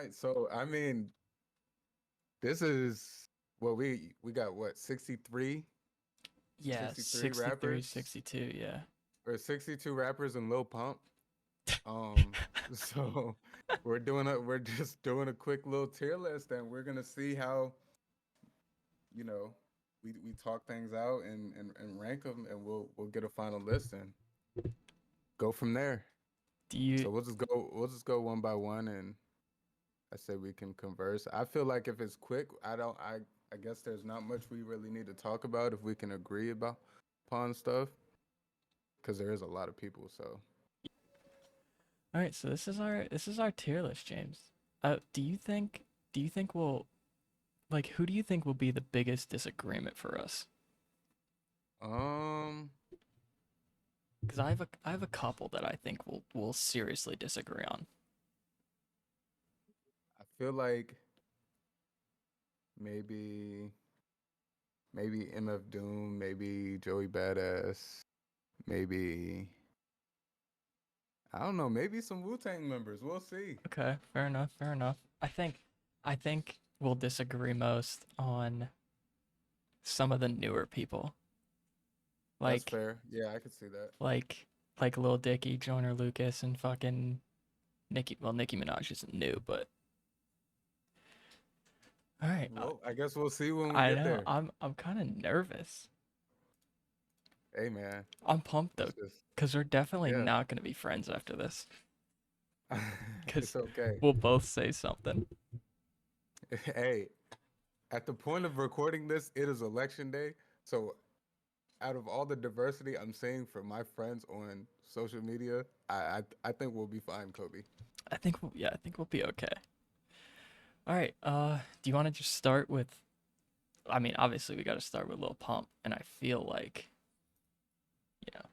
right. So I mean, this is what we got what 63, Yeah, 63 63, rappers 62. Yeah. or 62 rappers in Lil Pump. Um, so we're just doing a quick little tier list, and we're gonna see how you know we talk things out and rank them, and we'll get a final list and go from there. Do you So we'll just go one by one, and I say we can converse. I feel like if it's quick, I guess there's not much we really need to talk about if we can agree about upon stuff because there is a lot of people. So All right, so this is our tier list, James. Do you think we'll like who do you think will be the biggest disagreement for us? um, Because I have a couple that I think we'll seriously disagree on. I feel like maybe maybe MF Doom, maybe Joey Badass, maybe I don't know, maybe some Wu Tang members. We'll see. Okay, fair enough, fair enough. I think we'll disagree most on some of the newer people, That's like fair. Yeah, I could see that. like like Lil Dicky, Joyner Lucas, and fucking Nicki. Well, Nicki Minaj isn't new, but all right. Well, I guess we'll see when we I get know. there. I'm kind of nervous. Hey man, I'm pumped though, it's just because we're definitely yeah. not gonna be friends after this. It's Because okay. we'll both say something. Hey, at the point of recording this, it is election day. So, out of all the diversity I'm seeing from my friends on social media, I think we'll be fine, Kobe. Yeah, I think we'll be okay. All right. Do you want to just start with? I mean, obviously we got to start with Lil Pump, and I feel like, you know,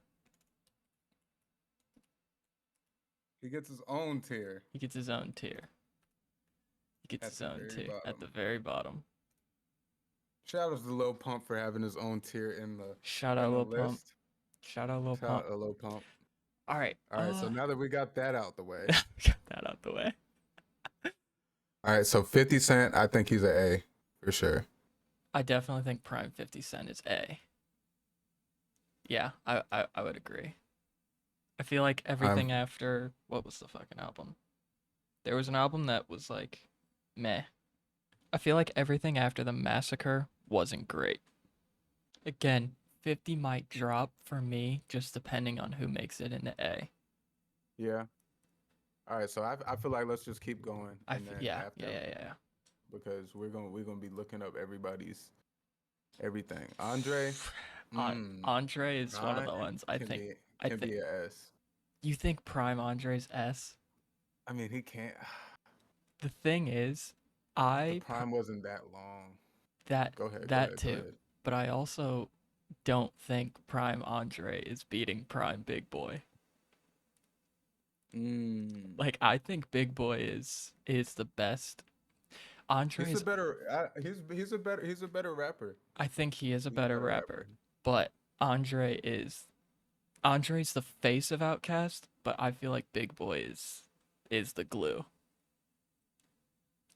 He gets his own tier he gets his own tier. He gets at his the own very tier at the bottom. very bottom. Shout out to Lil Pump for having his own tier in the Shout out in the Lil Pump. list. Shout out Lil Shout Pump. out to Lil Pump. All right. All right, so now that we got that out the way, Got that out the way. all right, so 50 Cent, I think he's an A for sure. I definitely think Prime 50 Cent is A. Yeah, I would agree. I feel like I'm everything after what was the fucking album? There was an album that was like meh. I feel like everything after the massacre wasn't great. Again, 50 might drop for me just depending on who makes it into A. yeah. All right, so I feel like let's just keep going, and then Yeah, yeah, after yeah, yeah, yeah. because we're gonna be looking up everybody's everything. Andre, Andre is one of the Prime ones can be I can think be a S. you think Prime Andre's S? I mean, he can't. The thing is, The I per- prime wasn't that long. that Go ahead, go that ahead, go too, ahead. but I also don't think Prime Andre is beating Prime Big Boy. Mm. Like I think Big Boy is the best. He's a Andre's better. He's a better rapper. I think he is a He's a better better rapper, rapper. but Andre is Andre's the face of Outkast, but I feel like Big Boy is the glue.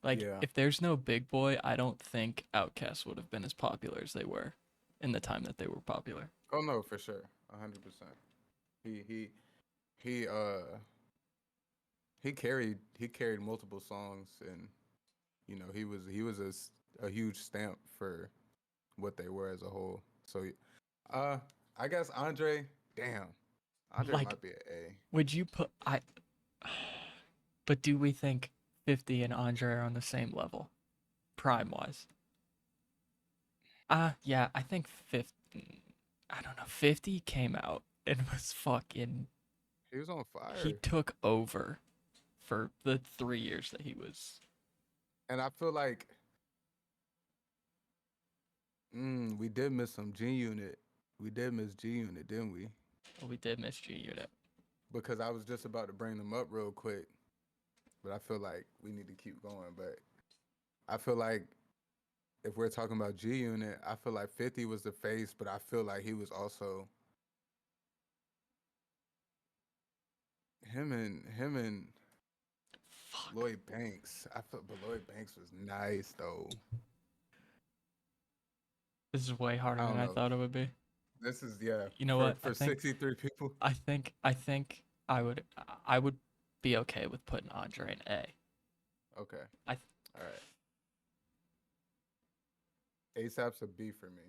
Like Yeah. if there's no Big Boy, I don't think Outkast would have been as popular as they were in the time that they were popular. Oh no, for sure, 100%. He he carried multiple songs, and he was a huge stamp for what they were as a whole. So, uh, I guess Andre. Damn, Andre Like might be an A. would you put I but do we think 50 and Andre are on the same level prime wise? Yeah, I think 50 I don't know, 50 came out and was fucking He was on he fire, took over for the 3 years that he was. and I feel like we did miss some G Unit. We did miss G Unit, didn't we? Well, we did miss G Unit. Because I was just about to bring them up real quick, but I feel like we need to keep going. But I feel like if we're talking about G Unit, I feel like 50 was the face, but I feel like he was also him and Fuck. Lloyd Banks. But Lloyd Banks was nice though. This is way harder I than don't I know. thought it would be. This is yeah You know for what? for 63 people. I think I would be okay with putting Andre in A. Okay. I th- All right. ASAP's a B for me.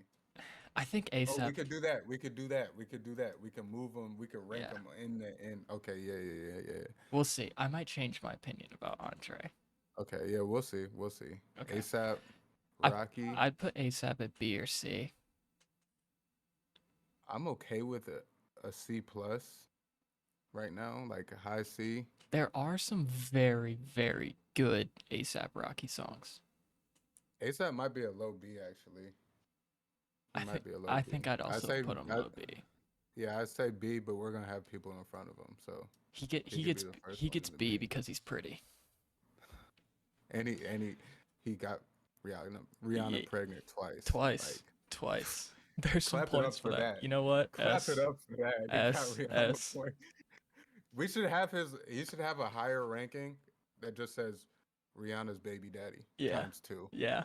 I think Oh, we ASAP. could do that. We could do that. We could do that. We can move them. We could rank Yeah, them in the in. Okay. Yeah. we'll see. I might change my opinion about Andre. Okay. Yeah. We'll see. We'll see. Okay. ASAP, I Rocky. I'd put ASAP at B or C. I'm okay with a C plus right now, like a high C. There are some very, very good ASAP Rocky songs. ASAP might be a low B actually. He might be a low I B. think I'd I also say, put him I, low B. yeah, I'd say B, but we're gonna have people in front of him, so he He could be gets the first he one gets in the B B. because he's pretty. And he got Rihanna Ye- pregnant twice. Twice, Like, twice. There's some clap it points up for for that. that. You know what? Clap it up for that. He got S, Rihanna S. point. We should have his. He should have a higher ranking that just says Rihanna's baby daddy Yeah, times two. yeah.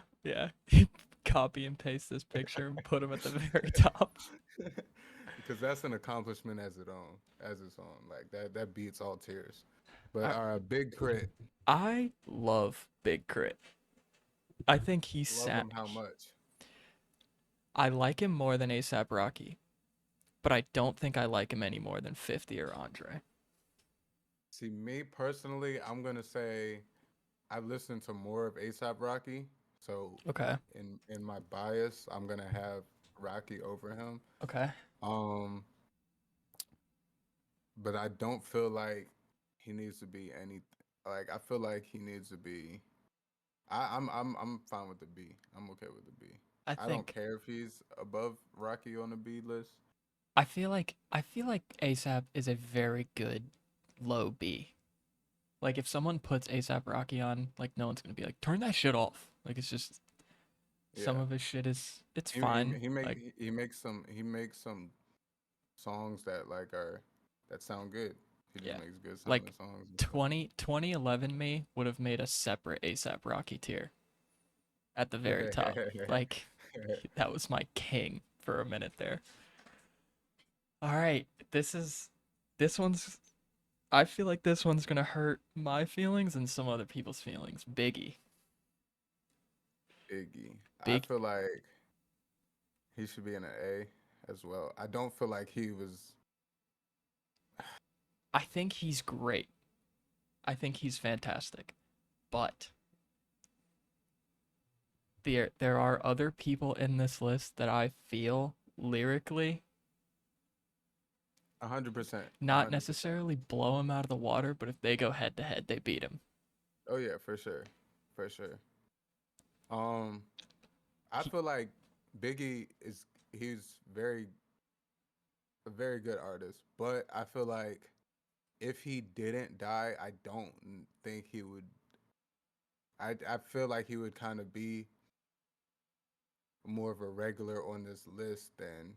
Copy and paste this picture and put him at the very top. Because that's an accomplishment as its own. Like that beats all tiers. But I, Big Crit, I love Big Crit. I think he's love sat. him how much? I like him more than ASAP Rocky, but I don't think I like him any more than 50 or Andre. See, me personally, I'm gonna say I've listened to more of ASAP Rocky, so Okay. in my bias, I'm gonna have Rocky over him. Okay. Um, but I don't feel like he needs to be any. Like I feel like he needs to be. I'm fine with the B. I'm okay with the B. I I don't think care if he's above Rocky on the B list. I feel like ASAP is a very good low B. Like if someone puts ASAP Rocky on, like no one's gonna be like, turn that shit off. Like it's just some Yeah, of his shit is it's he fine. he, he make Like he makes some songs that that sound good. He just yeah. makes good sounding Like songs and stuff. 2011 me would have made a separate ASAP Rocky tier at the very top. Like that was my king for a minute there. All right, this one's I feel like this one's gonna hurt my feelings and some other people's feelings. Biggie. Iggy. I Big feel like he should be in an A as well. I don't feel like he was. I think he's great. I think he's fantastic. But there are other people in this list that I feel lyrically 100%. not 100%. necessarily blow him out of the water, but if they go head to head, they beat him. Oh yeah, for sure. For sure. Um, I He, feel like Biggie he's a very good artist, but I feel like if he didn't die, I don't think he would. I feel like he would kind of be more of a regular on this list than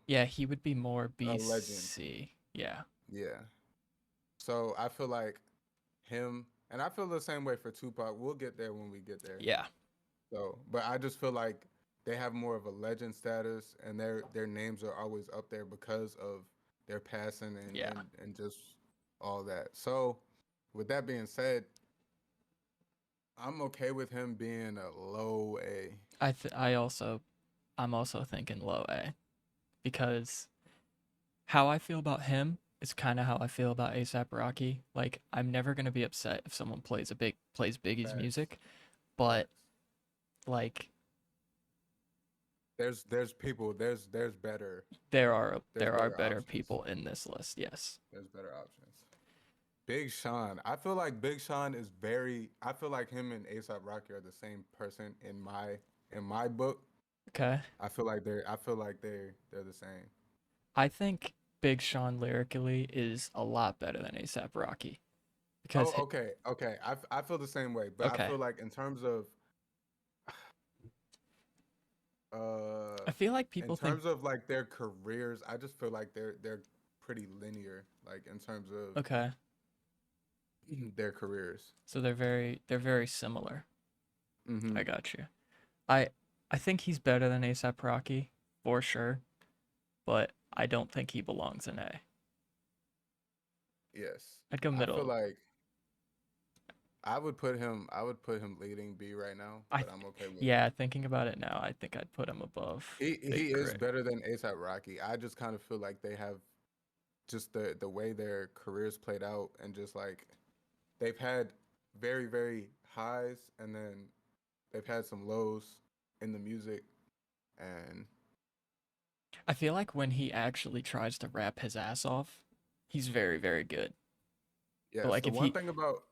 yeah, he would be more a legend. BC. Yeah. Yeah. So I feel like him, and I feel the same way for Tupac. We'll get there when we get there. Yeah. So, but I just feel like they have more of a legend status, and their names are always up there because of their passing Yeah. and just all that. So, with that being said, I'm okay with him being a low A. I'm also thinking low A because how I feel about him is kind of how I feel about ASAP Rocky. Like I'm never going to be upset if someone plays Biggie's Facts. music, but Facts. like There's people there's better there's there are better better options. people in this list. Yes. There's better options. Big Sean. I feel like Big Sean is very. I feel like him and ASAP Rocky are the same person in my book. Okay. I feel like they're the same. I think Big Sean lyrically is a lot better than ASAP Rocky Oh, because hi- okay. I feel the same way, but I okay. feel like I feel like in people think terms of like their careers, I just feel like they're pretty linear. Like in terms of okay. their careers. So they're very similar. Hmm. I got you. I I think he's better than ASAP Rocky for sure, but I don't think he belongs in A. Yes, I'd go I feel middle. like I would put him leading B right now, I but th- I'm okay with. yeah, thinking about it now, I think I'd put him above He Big is Crit. better than ASAP Rocky. I just kind of feel like they have just the way their careers played out, and just like they've had very very highs, and then they've had some lows in the music, and I feel like when he actually tries to rap his ass off, he's very, very good. But yes, like the one thing about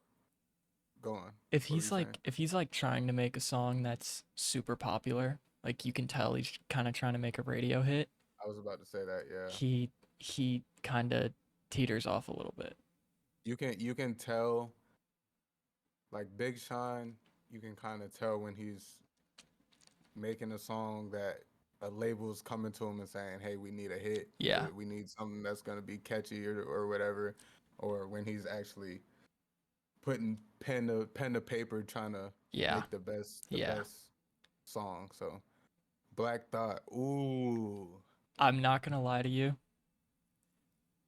go on. What were you saying? if he's like trying to make a song that's super popular, like you can tell he's kind of trying to make a radio hit, I was about to say that. Yeah, he he kind of teeters off a little bit. you can tell like Big Sean. You can kind of tell when he's making a song that a label's coming to him and saying, "Hey, we need a hit. Yeah. We need something that's gonna be catchy or whatever," or when he's actually putting pen to paper trying to Yeah. make the Yeah. best song. So Black Thought, ooh, I'm not going to lie to you.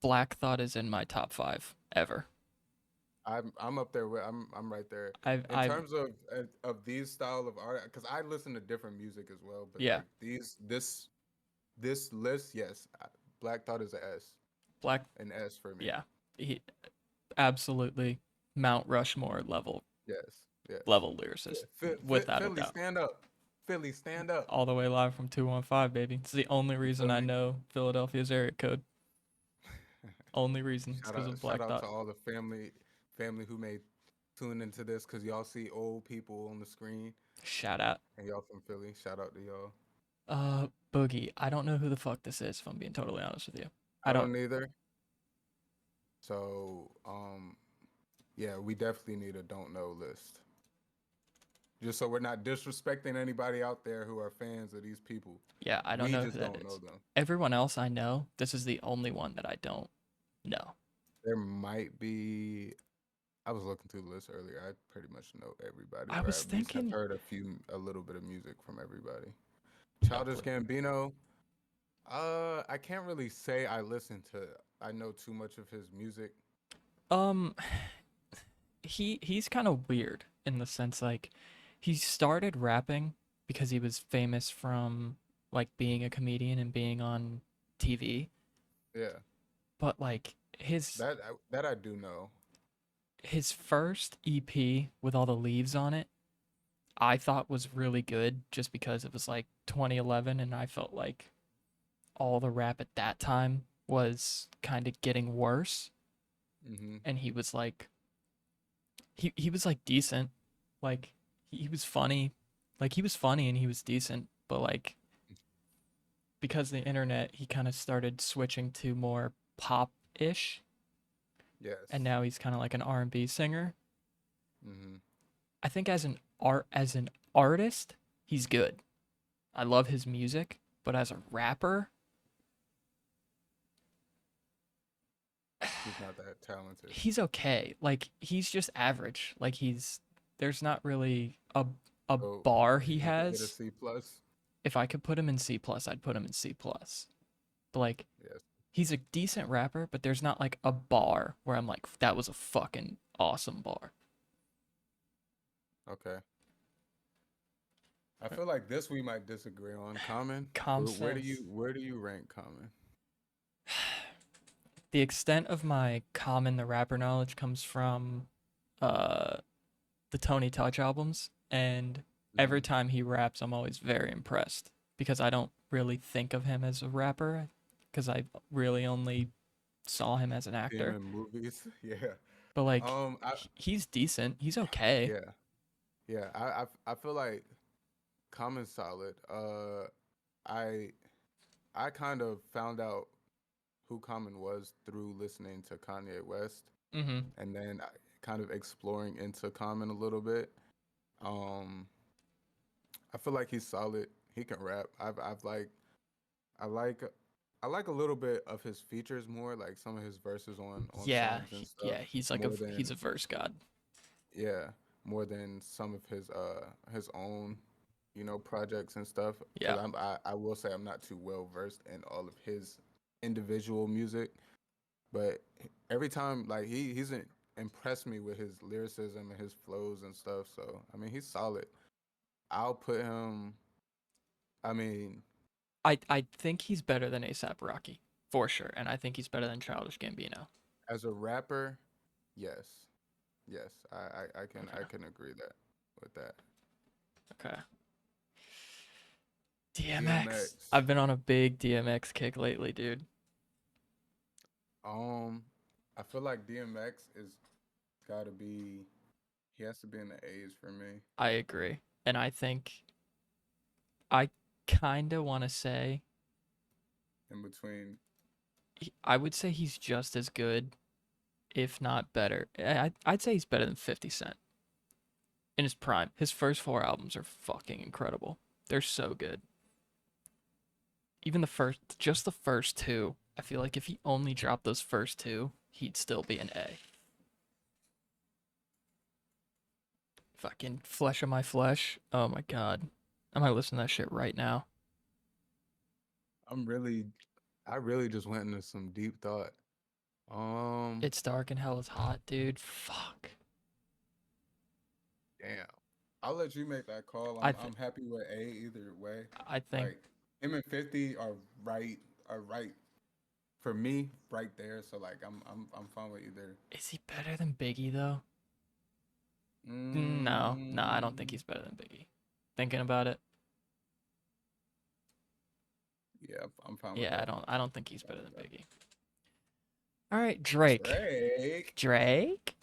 Black Thought is in my top 5 ever. I'm up there with I'm right there in I've terms of these style of art because I listen to different music as well, but yeah, like this list, yes, Black Thought is Black an S for me. yeah. He absolutely Mount Rushmore Yes, yes. level lyricist without a Philly, doubt. stand up. Philly, stand up. All the way live from 215, baby. It's the only You reason feel I me? know Philadelphia's area code. Only reason. It's because of Shout Black out to Thought. all the family who may tune into this because y'all see old people on the screen Shout out. and y'all from Philly. Shout out to y'all. Boogie. I don't know who the fuck this is, if I'm being totally honest with you. I I don't. don't either. So, yeah, we definitely need a don't know list. Just so we're not disrespecting anybody out there who are fans of these people. Yeah, I don't We know who just that don't know is. them. Everyone else I know, this is the only one that I don't know. There might be. I was looking through the list earlier. I pretty much know everybody, I or was at least have thinking. heard a little bit of music from everybody. Oh, Childish Gambino. I can't really say I know too much of his music. um, he's kind of weird in the sense like he started rapping because he was famous from like being a comedian and being on TV, Yeah, but like that I do know. his first EP with all the leaves on it, I thought was really good just because it was like 2011 and I felt like all the rap at that time was kind of getting worse Hmm. and he was like he was like decent. Like he was funny. Like he was funny and he was decent, but like because the internet he kind of started switching to more pop-ish and Yes. now he's kind of like an R&B singer. Hmm. I think as an artist, he's good. I love his music, but as a rapper, He's not that talented. he's okay. Like he's just average. Like he's there's not really a So bar he he could get a has. C plus. If I could put him in C plus, I'd put him in C plus. But like Yes. he's a decent rapper, but there's not like a bar where I'm like that was a fucking awesome bar. Okay. I feel like this we might disagree on. Common. Calm Where sense. where do you rank Common? The extent of my Common the rapper knowledge comes from uh the Tony Touch albums, and every Hmm. time he raps, I'm always very impressed because I don't really think of him as a rapper because I really only saw him as an See him actor. in movies. Yeah. But like, I he's decent. He's okay. yeah. Yeah. I feel like Common's solid. I I kind of found out who Common was through listening to Kanye West, Mm-hmm. and then kind of exploring into Common a little bit. Um, I feel like he's solid. He can rap. I like I like a little bit of his features more, like some of his verses on Yeah, songs and stuff, yeah, he's like more he's than a verse god. yeah, more than some of his own, projects and stuff. Because Yeah, I will say I'm not too well versed in all of his individual music, but every time like he's impressed me with his lyricism and his flows and stuff. So I mean he's solid. I'll put him. I mean, I think he's better than ASAP Rocky for sure, and I think he's better than Childish Gambino. as a rapper, yes, yes, I Okay, can agree that with that. okay. DMX. DMX. I've been on a big DMX kick lately, dude. Um, I feel like DMX is got to be. He has to be in the A's for me. I agree, and I think I kind of want to say In between, I would say he's just as good, if not better. I'd say he's better than 50 Cent in his prime. His first four albums are fucking incredible. They're so good. Even just the first two. I feel like if he only dropped those first two, he'd still be an A. Fucking Flesh of My Flesh. Oh my god. I might listen to that shit right now. I'm really, I really just went into some deep thought. Um, It's Dark and Hell is Hot, dude. Fuck. damn. I'll let you make that call. I I'm happy with A either way. I think Like him and 50 are right for me right there. So like I'm fine with either. is he better than Biggie though? No, no, I don't think Mm, he's better than Biggie. Thinking about it, yeah, I'm fine with yeah, that. I don't think he's Fine better than with that. Biggie. All right, Drake. Drake. Drake?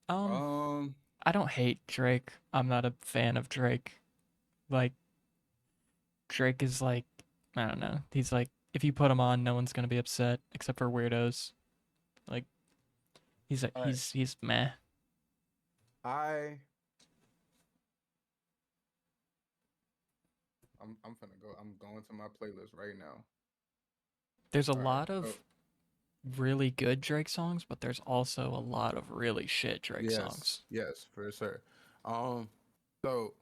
Um, Um, I don't hate Drake. I'm not a fan of Drake. Like Drake is like I don't know. He's like if you put him on, no one's gonna be upset except for weirdos. Like all right. he's meh. I I'm finna go. I'm going to my playlist right now. There's a All right. lot So of really good Drake songs, but there's also a lot of really shit Drake yes, songs. yes, for sure. Um, so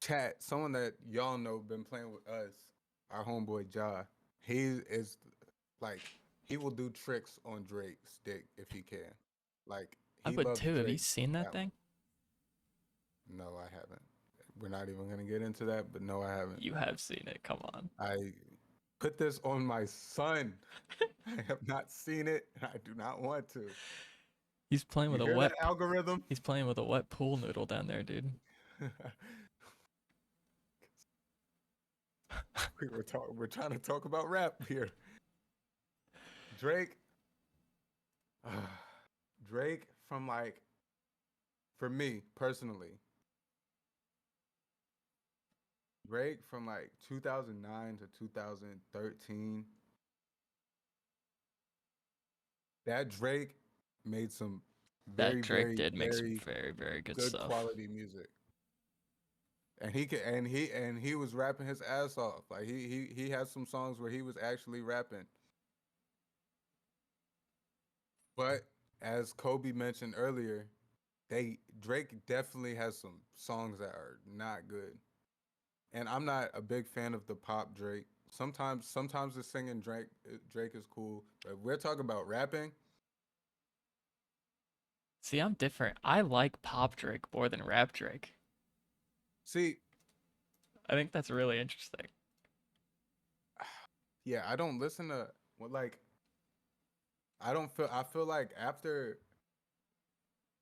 chat, someone that y'all know been playing with us, our homeboy Ja. He is like he will do tricks on Drake's dick if he can. Like I he would loves too. Have you Drake seen that that much. thing? No, I haven't. We're not even gonna get into that, but no, I haven't. You have seen it. Come on. I put this on my son. I have not seen it. I do not want to. He's playing You with a hear wet that algorithm? he's playing with a wet pool noodle down there, dude. We're trying to talk about rap here. Drake Drake from like for me personally, Drake from like 2009 to 2013, that Drake made some That very Drake very did make some very very, very good good stuff. quality music. And he was rapping his ass off. Like he had some songs where he was actually rapping. But as Kobe mentioned earlier, they Drake definitely has some songs that are not good. And I'm not a big fan of the pop Drake. Sometimes the singing Drake is cool, but if we're talking about rapping, See, I'm different. I like pop Drake more than rap Drake. see, I think that's really interesting. yeah, I don't listen to well, like I feel like after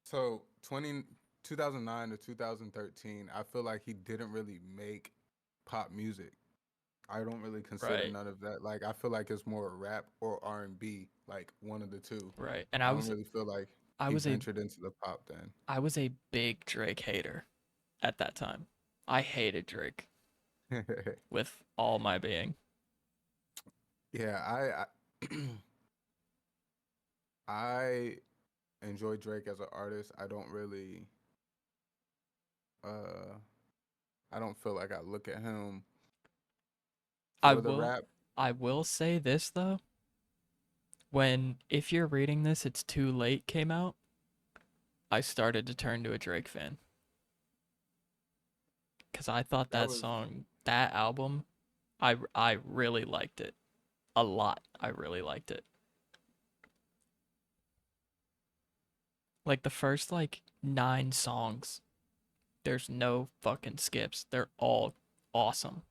so 2009 to 2013, I feel like he didn't really make pop music. I don't really consider Right, none of that. Like I feel like it's more rap or R&B, like one of the two. right. And I don't really feel like I he was a ventured into the pop I was a big Drake hater at that time. I hated Drake then. with all my being. Yeah, I enjoy Drake as an artist. Uh I don't feel like I look at him I for the will rap. I will say this though. When If You're Reading This, It's Too Late came out, I started to turn to a Drake fan. Cause I thought That that was song, that album, I really liked it. A lot. I really liked it. Like the first like 9 songs, there's no fucking skips. They're all awesome.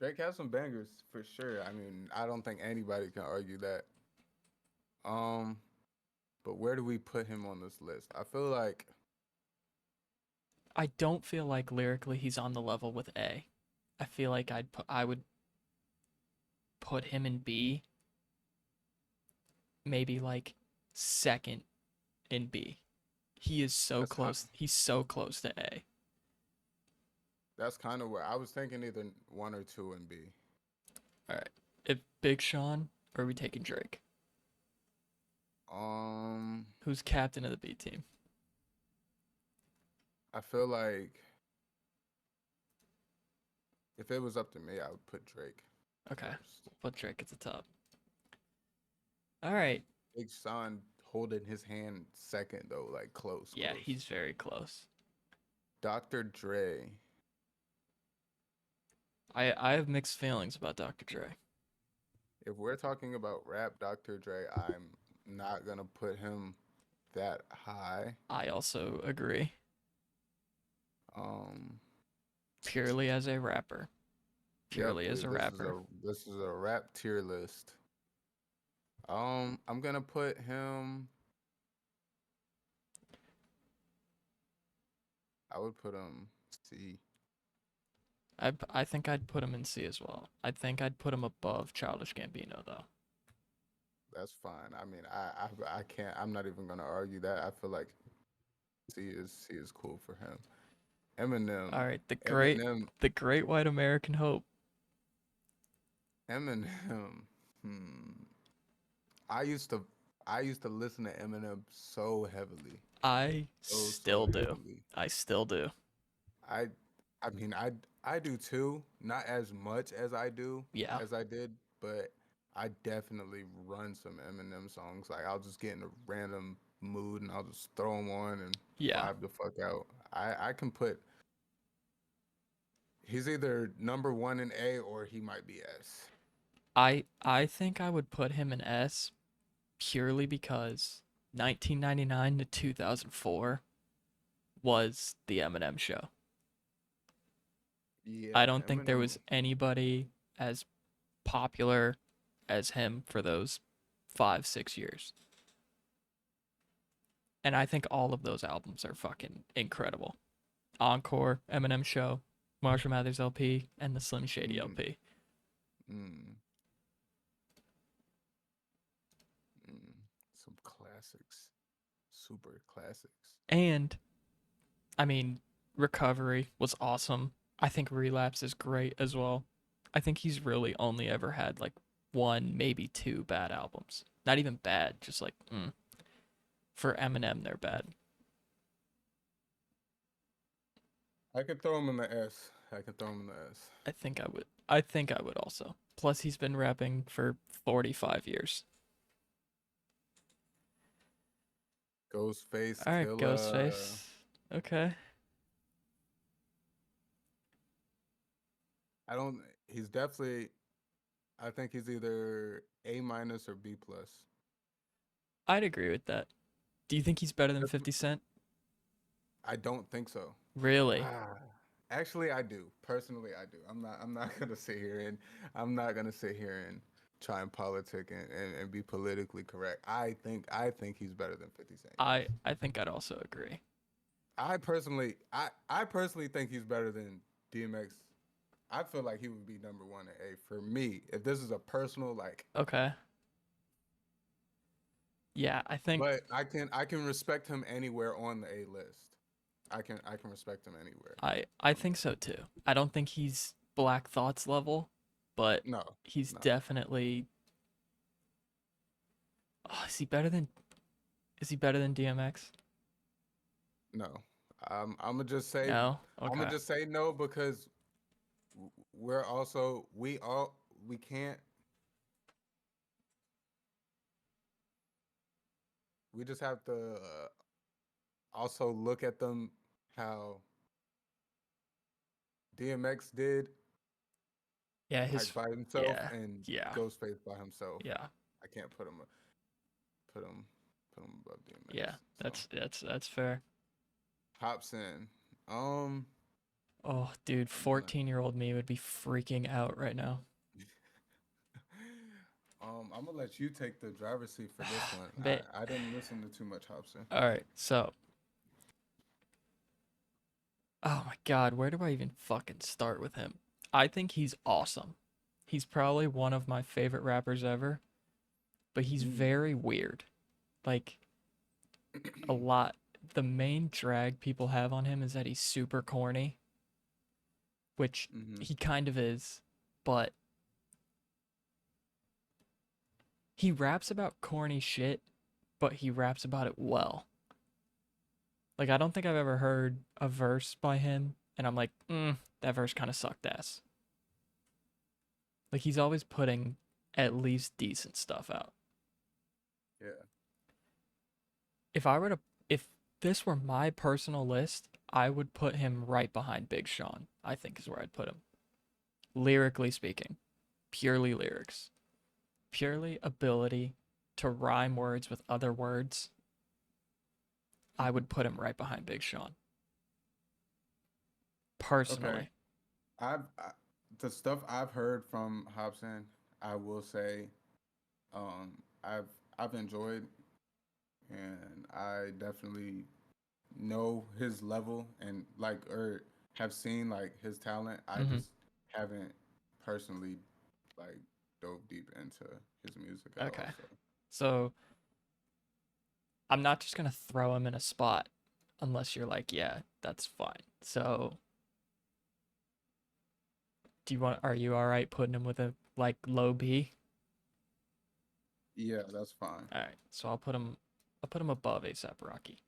Drake has some bangers for sure. I mean, I don't think anybody can argue that. Um, but where do we put him on this list? I feel like I don't feel like lyrically he's on the level with A. I feel like I would put him in B, maybe like second in B. He is so that's kind close. He's so close to A. that's kind of where I was thinking either one or two and B. All right. If Big Sean, or are we taking Drake? Um, Who's captain of the B team? I feel like if it was up to me, I would put Drake Okay. first. Put Drake at the top. All right. Big Sean holding his hand second though, like close, Yeah, close. he's very close. Dr. Dre. I have mixed feelings about Dr. Dre. If we're talking about rap, Dr. Dre, I'm not gonna put him that high. I also agree. Um, Purely as a rapper. yep, Purely as a this is rapper. a rap tier list. I'm gonna put him. I would put him C. I think I'd put him in C as well. I think I'd put him above Childish Gambino though. That's fine. I mean, I can't. I'm not even gonna argue that. I feel like C is cool for him. All Eminem, right, Eminem, the great white American hope. Eminem. Hmm. I used to I used to listen to Eminem so heavily, I so still do. heavily. I still do. I I mean I do too, not as much Yeah. as I did, but I definitely run some Eminem songs. Like I'll just get in a random mood and I'll just throw them on and Yeah. vibe the fuck out. I can put he's either number one in A or he might be S. I think I would put him in S purely because 1999 to 2004 was the Eminem show. Yeah, I don't think there Eminem. was anybody as popular as him for those 5, 6 years. And I think all of those albums are fucking incredible. Encore, Eminem Show, Marshall Mathers LP, and the Slim Shady Mm, LP. mm, mm. Some classics, super classics. And I mean, Recovery was awesome. I think Relapse is great as well. I think he's really only ever had like one, maybe two bad albums. Not even bad, just like for Eminem, they're bad. I could throw him in the S. I could throw him in the S. I think I would. I think I would also. Plus, he's been rapping for 45 years. Ghostface All right, Killer. Ghostface. Okay. I don't. He's definitely. I think he's either A minus or B plus. I'd agree with that. Do you think he's better than 50 Cent? I don't think so. Really? Ah, actually, I do. Personally, I do. I'm not gonna sit here and I'm not gonna sit here and try and politic and be politically correct. I think he's better than 50 Cent. I think I'd also agree. I personally think he's better than DMX. I feel like he would be number one at A for me. If this is a personal like, Okay. Yeah, I think but I can respect him anywhere on the A list. I can respect him anywhere. I think so too. I don't think he's Black Thought's level, but No, he's no, definitely. Oh, is he better than DMX? no. I'm gonna just say No. I'm gonna Okay. just say no because we're also we can't we just have to also look at them how DMX did, Yeah, like his by himself, yeah, and yeah, Ghostface by himself. yeah, I can't put him put him above DMX. yeah. So That's fair. Hobson, um, Oh, dude, I'm gonna 14-year-old me would be freaking out right now. I'm gonna let you take the driver's seat for this one. But I didn't listen to too much Hobson. all right, so oh my God, where do I even fucking start with him? I think he's awesome. He's probably one of my favorite rappers ever, but he's Mm. very weird. Like a lot. The main drag people have on him is that he's super corny, which Mm-hmm. he kind of is, but he raps about corny shit, but he raps about it well. Like I don't think I've ever heard a verse by him and I'm like, that verse kind of sucked ass. Like he's always putting at least decent stuff out. Yeah. If I were to if this were my personal list, I would put him right behind Big Sean. I think is where I'd put him. Lyrically speaking, purely lyrics, purely ability to rhyme words with other words. I Mhm. would put him right behind Big Sean. Okay. Personally. I, the stuff I've heard from Hobson, I will say, um, I've I've enjoyed, and I definitely know his level and like or have seen like his talent. I Hmm. just haven't personally like dove deep into his music at all. Okay. So So I'm not just gonna throw him in a spot unless you're like, yeah, that's fine. So are you all right putting him with a like low B? yeah, that's fine. All right. So I'll put him above ASAP Rocky.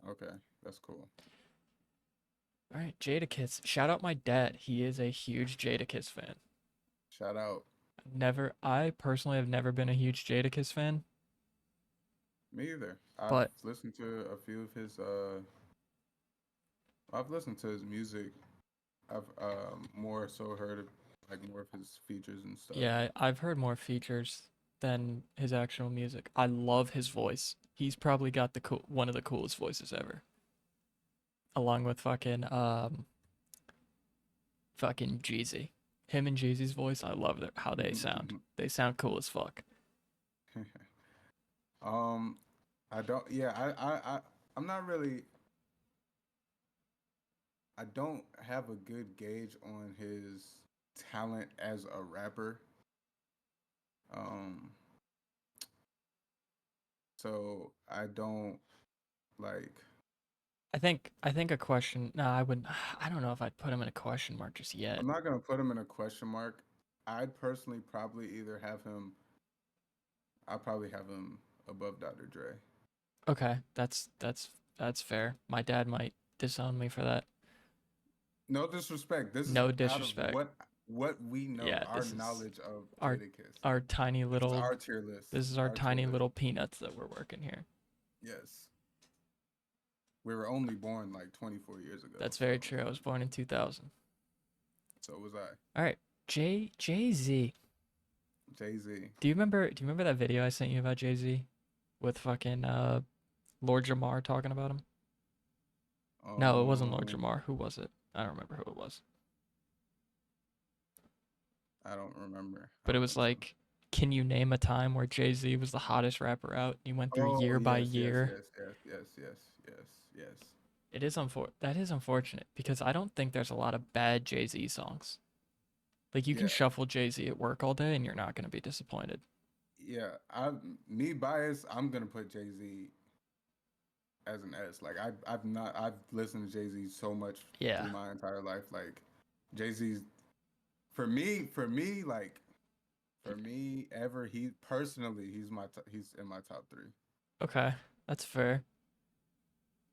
Okay, that's cool. All right, Jadakiss. Shout out my dad. He is a huge Jadakiss fan. Shout out. I personally have never been a huge Jadakiss fan, Me either. I've but listened to a few of his. I've listened to his music. I've more so heard of like more of his features and stuff. yeah, I've heard more features than his actual music. I love his voice. He's probably got one of the coolest voices ever, along with fucking Jeezy. Him and Jeezy's voice, I love how they sound. They sound cool as fuck. um, I don't. Yeah, I'm not really. I don't have a good gauge on his talent as a rapper. Um, so I don't like. I think a question. No, I would. I don't know if I'd put him in a question mark just yet. I'm not gonna put him in a question mark. I'd personally probably either have him. I'll probably have him above Dr. Dre. Okay, that's fair. My dad might disown me for that. No disrespect. This is No out of disrespect. what we know, Yeah, our this is knowledge of our Jadakiss. our tiny This is little our tier list. this is our Our tier tiny list. little peanuts that we're working here. Yes. We were only born like 24 years ago, That's so very true. I was born in 2000. so was I. All right, Jay-Z. Jay-Z. Do you remember that video I sent you about Jay-Z with fucking Lord Jamar talking about him? No, it wasn't Lord Um, Jamar. Who was it? I don't remember who it was. I don't remember. I But it don't was think so. like, can you name a time where Jay-Z was the hottest rapper out? He went through Oh, year by yes, yes, year. yes, yes, yes, yes, yes, yes. That is unfortunate because I don't think there's a lot of bad Jay-Z songs. Like you can Yeah, shuffle Jay-Z at work all day and you're not going to be disappointed. yeah. Me biased, I'm gonna put Jay-Z as an S. Like I've listened to Jay-Z so much Yeah. through my entire life. Like Jay-Z's like for me ever he personally he's in my top 3. Okay. That's fair.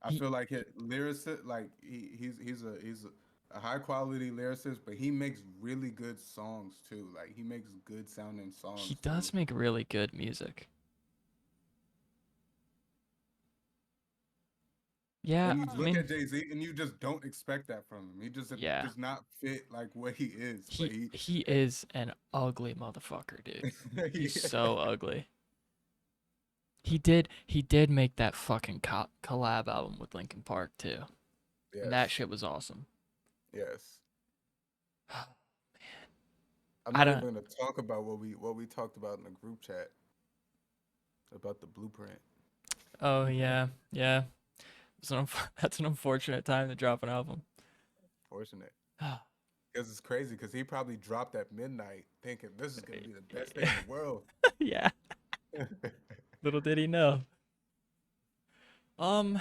I He feel like it lyricist like he's a high quality lyricist, but he makes really good songs too. Like he makes good sounding He songs too. does make really good music. Yeah, And you I look mean, at Jay Z, and you just don't expect that from him. He just yeah. does not fit like what he is. But He is an ugly motherfucker, dude. He's yeah, so ugly. He did make that fucking collab album with Linkin Park too. And that yes, shit was awesome. yes. I'm I not don't. even gonna talk about what we talked about in the group chat about the blueprint. Oh yeah, yeah. That's an unfortunate time to drop an album. Fortunate. Because it's crazy because he probably dropped at midnight thinking this is gonna be the best thing in the world. Yeah. Little did he know. Um,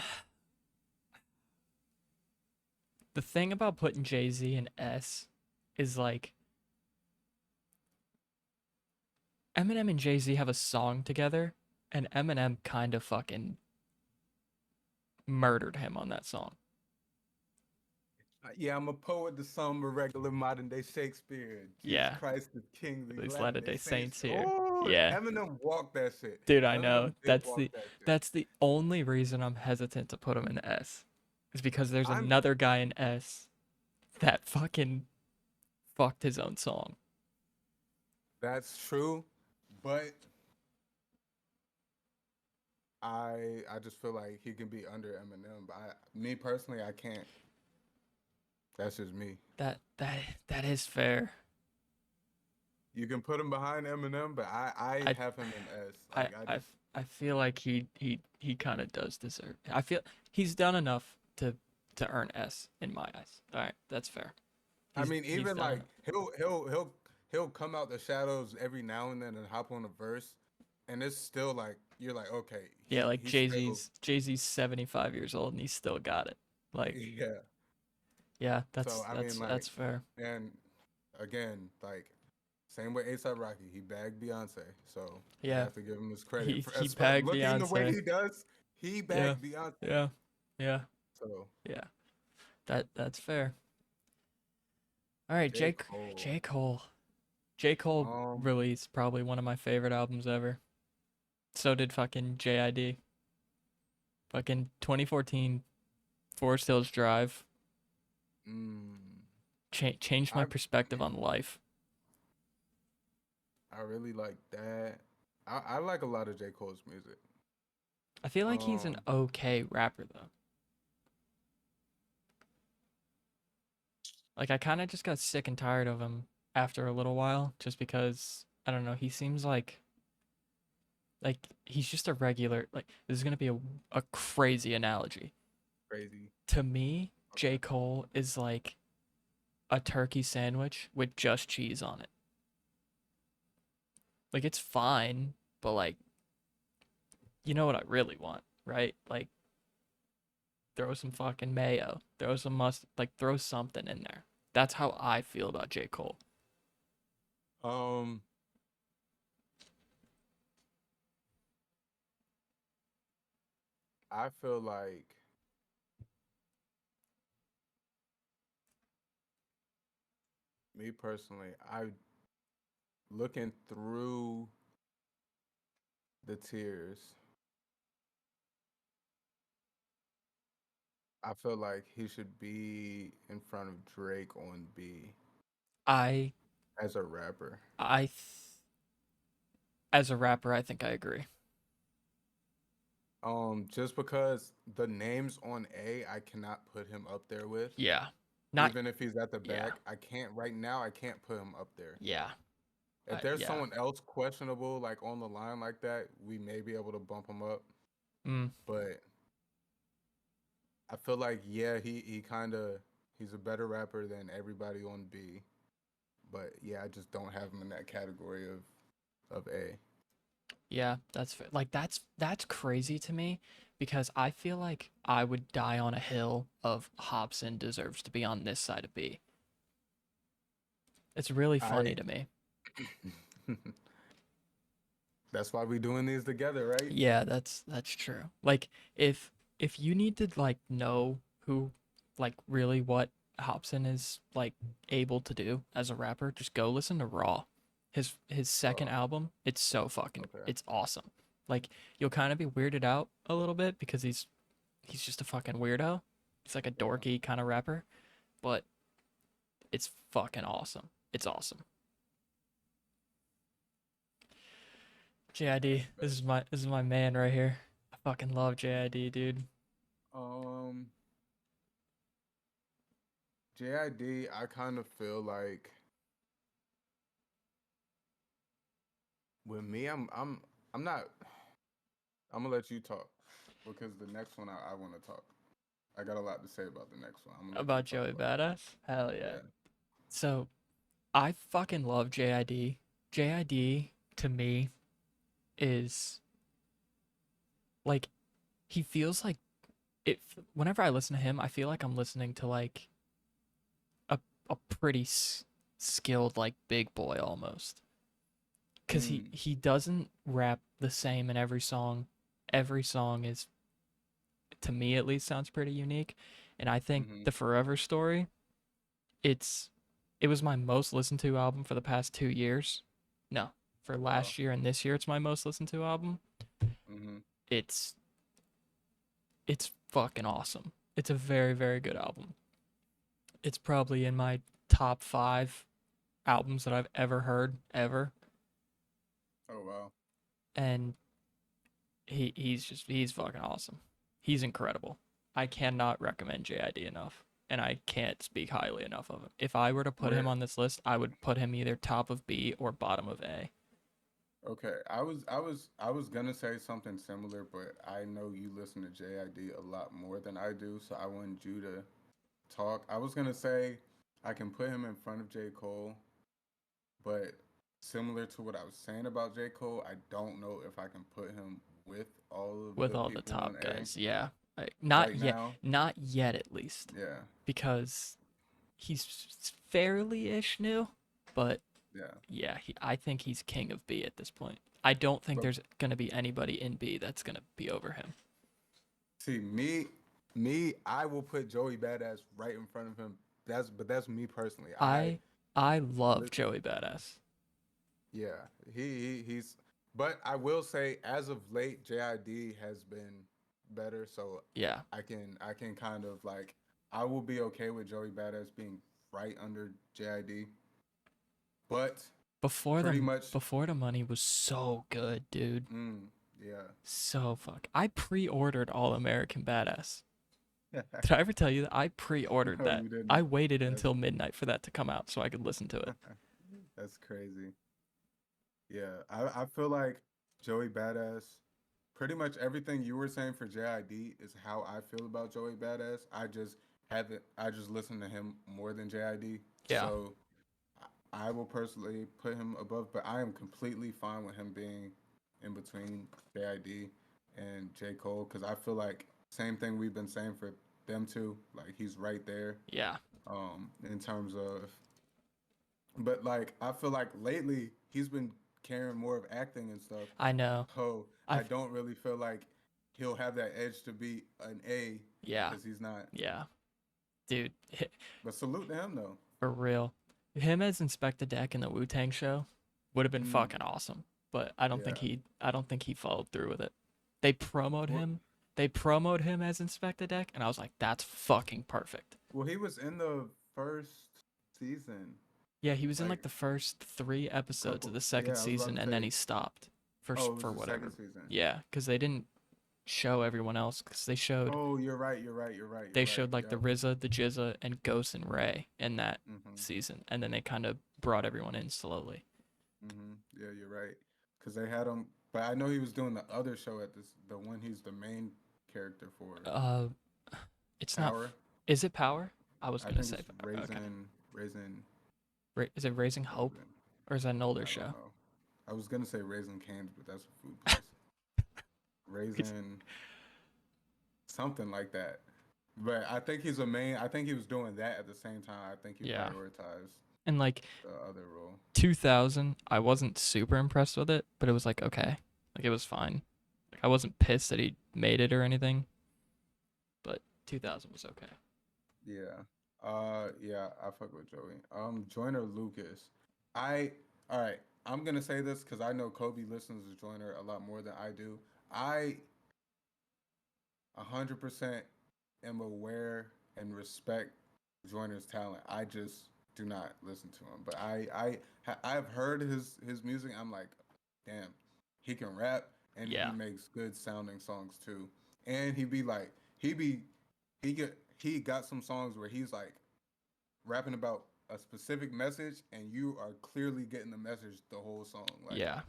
the thing about putting Jay Z in S is like Eminem and Jay Z have a song together, and Eminem kind of fucking murdered him on that song. Yeah, I'm a poet, the some a regular modern day Shakespeare. Jesus Yeah, Christ is King, these these Latter Latter day Day Saints. Saints here. Oh, Yeah, Eminem walked that shit. dude, I know. Eminem did walk that shit. That's the only reason I'm hesitant to put him in S, is because there's I'm another guy in S that fucking fucked his own song. That's true, but I just feel like he can be under Eminem. But me personally, I can't. That's just me. That is fair. You can put him behind Eminem, but I I have him in S. I Like I I just I feel like he kind of does deserve. I feel he's done enough to earn S in my eyes. All right, that's fair. I He's mean, he's even done like enough. he'll come out the shadows every now and then and hop on a verse, and it's still like you're like, okay, Yeah, like he's still Jay Z's 75 years old and he's still got it. Like, yeah. yeah, So I mean, like, that's fair. and again, like same with ASAP Rocky, he bagged Beyonce, so you Yeah, have to give him his credit for he bagged looking the way Beyonce. he does. He Yeah, bagged Beyonce, yeah, yeah, so yeah. That's fair. All right, J Cole, J Cole. J Cole um, released probably one of my favorite albums ever. So did fucking JID. Fucking 2014 Forest Hills Drive mm, changed my I perspective on life. I really like that. I like a lot of J Cole's music. I feel like he's an Um, okay rapper though. Like I kind of just got sick and tired of him after a little while just because I don't know, he seems like he's just a regular like this is going to be a crazy analogy. crazy. To me, J. Okay. Cole is like a turkey sandwich with just cheese on it. Like it's fine, but like you know what I really want, right? Like throw some fucking mayo, throw some like throw something in there. That's how I feel about J. Cole. Um, I feel like me personally, I looking through the tiers, I feel like he should be in front of Drake on B I as a rapper. I th- as a rapper, I think I agree. Just because the names on A, I cannot put him up there with. Yeah. Not Even if he's at the yeah. back, I can't right now. I can't put him up there. Yeah. If there's Yeah. someone else questionable like on the line like that, we may be able to bump him up. Mm, But I feel like yeah, he kind of he's a better rapper than everybody on B. But yeah, I just don't have him in that category of A. yeah, like that's crazy to me because I feel like I would die on a hill of Hobson deserves to be on this side of B. It's really funny I to me. That's why we doing these together, right? Yeah, that's true. Like if you need to like know who like really what Hobson is like able to do as a rapper, just go listen to Raw. His second Raw. album, it's so fucking Okay. it's awesome. Like you'll kind of be weirded out a little bit because he's just a fucking weirdo. He's like a Yeah. dorky kind of rapper, but it's fucking awesome. It's awesome. JID, Bet. this is my man right here. I fucking love JID, dude. Um, JID, I kind of feel like with me, I'm not. I'm gonna let you talk because the next one I want to talk. I got a lot to say about the next one. I'm gonna let you About talk Joey about it. Badass? Hell yeah. Yeah. So I fucking love JID. JID to me is like he feels like it whenever I listen to him, I feel like I'm listening to like a pretty skilled like big boy almost. Cuz Mm, he doesn't rap the same in every song. Every song is to me at least sounds pretty unique. And I think mm-hmm. the Forever Story, it's it was my most listened to album for the past 2 years. No, for Oh wow. last year and this year it's my most listened to album. Mm-hmm. It's it's fucking awesome. It's a very very good album. It's probably in my top 5 albums that I've ever heard ever, Oh wow. and he's fucking awesome. He's incredible. I cannot recommend JID enough, and I can't speak highly enough of him. If I were to put him Where? on this list, I would put him either top of B or bottom of A. Okay. I was gonna say something similar, but I know you listen to JID a lot more than I do, so I wanted you to talk. I was gonna say I can put him in front of J. Cole, but similar to what I was saying about J. Cole, I don't know if I can put him with all of With the all the people on top A guys. Yeah. right now. Not yet at least, Yeah, because he's fairly ish new, but yeah. yeah, I think he's king of B at this point. I don't think But there's gonna be anybody in B that's gonna be over him. see, me, I will put Joey Badass right in front of him. That's me personally. I I love Li- Joey Badass. yeah, he's. But I will say, as of late, JID has been better. So Yeah. I can kind of like I will be okay with Joey Badass being right under JID. But pretty much, Before the money was so good, dude. mm, yeah. So fuck. I pre-ordered All American Badass. Did I ever tell you that I pre-ordered No, that? you I didn't. waited That's until midnight for that to come out so I could listen to it. that's crazy. Yeah, I feel like Joey Badass. Pretty much everything you were saying for JID is how I feel about Joey Badass. I just listen to him more than JID. Yeah. So I will personally put him above, but I am completely fine with him being in between JID and J. Cole because I feel like same thing we've been saying for them too. Like he's right there Yeah. in terms of but like I feel like lately he's been carrying more of acting and stuff. I know. So I I've don't really feel like he'll have that edge to be an A yeah. because he's not. Yeah. Dude, But salute to him though. for real. Him as Inspector Deck in the Wu-Tang show would have been Mm, fucking awesome. But yeah. I don't think he followed through with it. They promoted Well, him. They promoted him as Inspector Deck, and I was like, that's fucking perfect. well, he was in the first season, Yeah, he was in like like the first 3 episodes of couple. the second Yeah, I was about season, to and then say. he stopped Oh, it was for the second whatever. season. Yeah, because they didn't show everyone else because Oh, you're right. You're right. You're right. You're they right. showed like the Yep. RZA, the Jizza, and Ghost and Ray in that Mhm. season, and then they kind of brought everyone in slowly. Mhm. Yeah, you're right. Cause they had him, but I know he was doing the other show at this, the one he's the main character for. Uh, it's not. Power. Is it Power? I was I gonna think say it's Power. Okay. Raising Is it Raising Hope, something. or is that an older I don't show? know. I was gonna say Raising Cane's, but that's a food place. Raising something like that. But I think he's a main. I think he was doing that at the same time. I think he Yeah, prioritized and like the other role. 2000, I wasn't super impressed with it, but it was like okay, like it was fine. Like I wasn't pissed that he made it or anything, but 2000 was okay. Yeah. Yeah, I fuck with Joey. Joyner Lucas. I all right. I'm gonna say this because I know Kobe listens to Joyner a lot more than I do. I 100% am aware and respect Joyner's talent. I just do not listen to him. But I've heard his music. I'm like, damn, he can rap and he Yeah. makes good sounding songs too. And he be he got some songs where he's like rapping about a specific message and you are clearly getting the message the whole song. Like Yeah.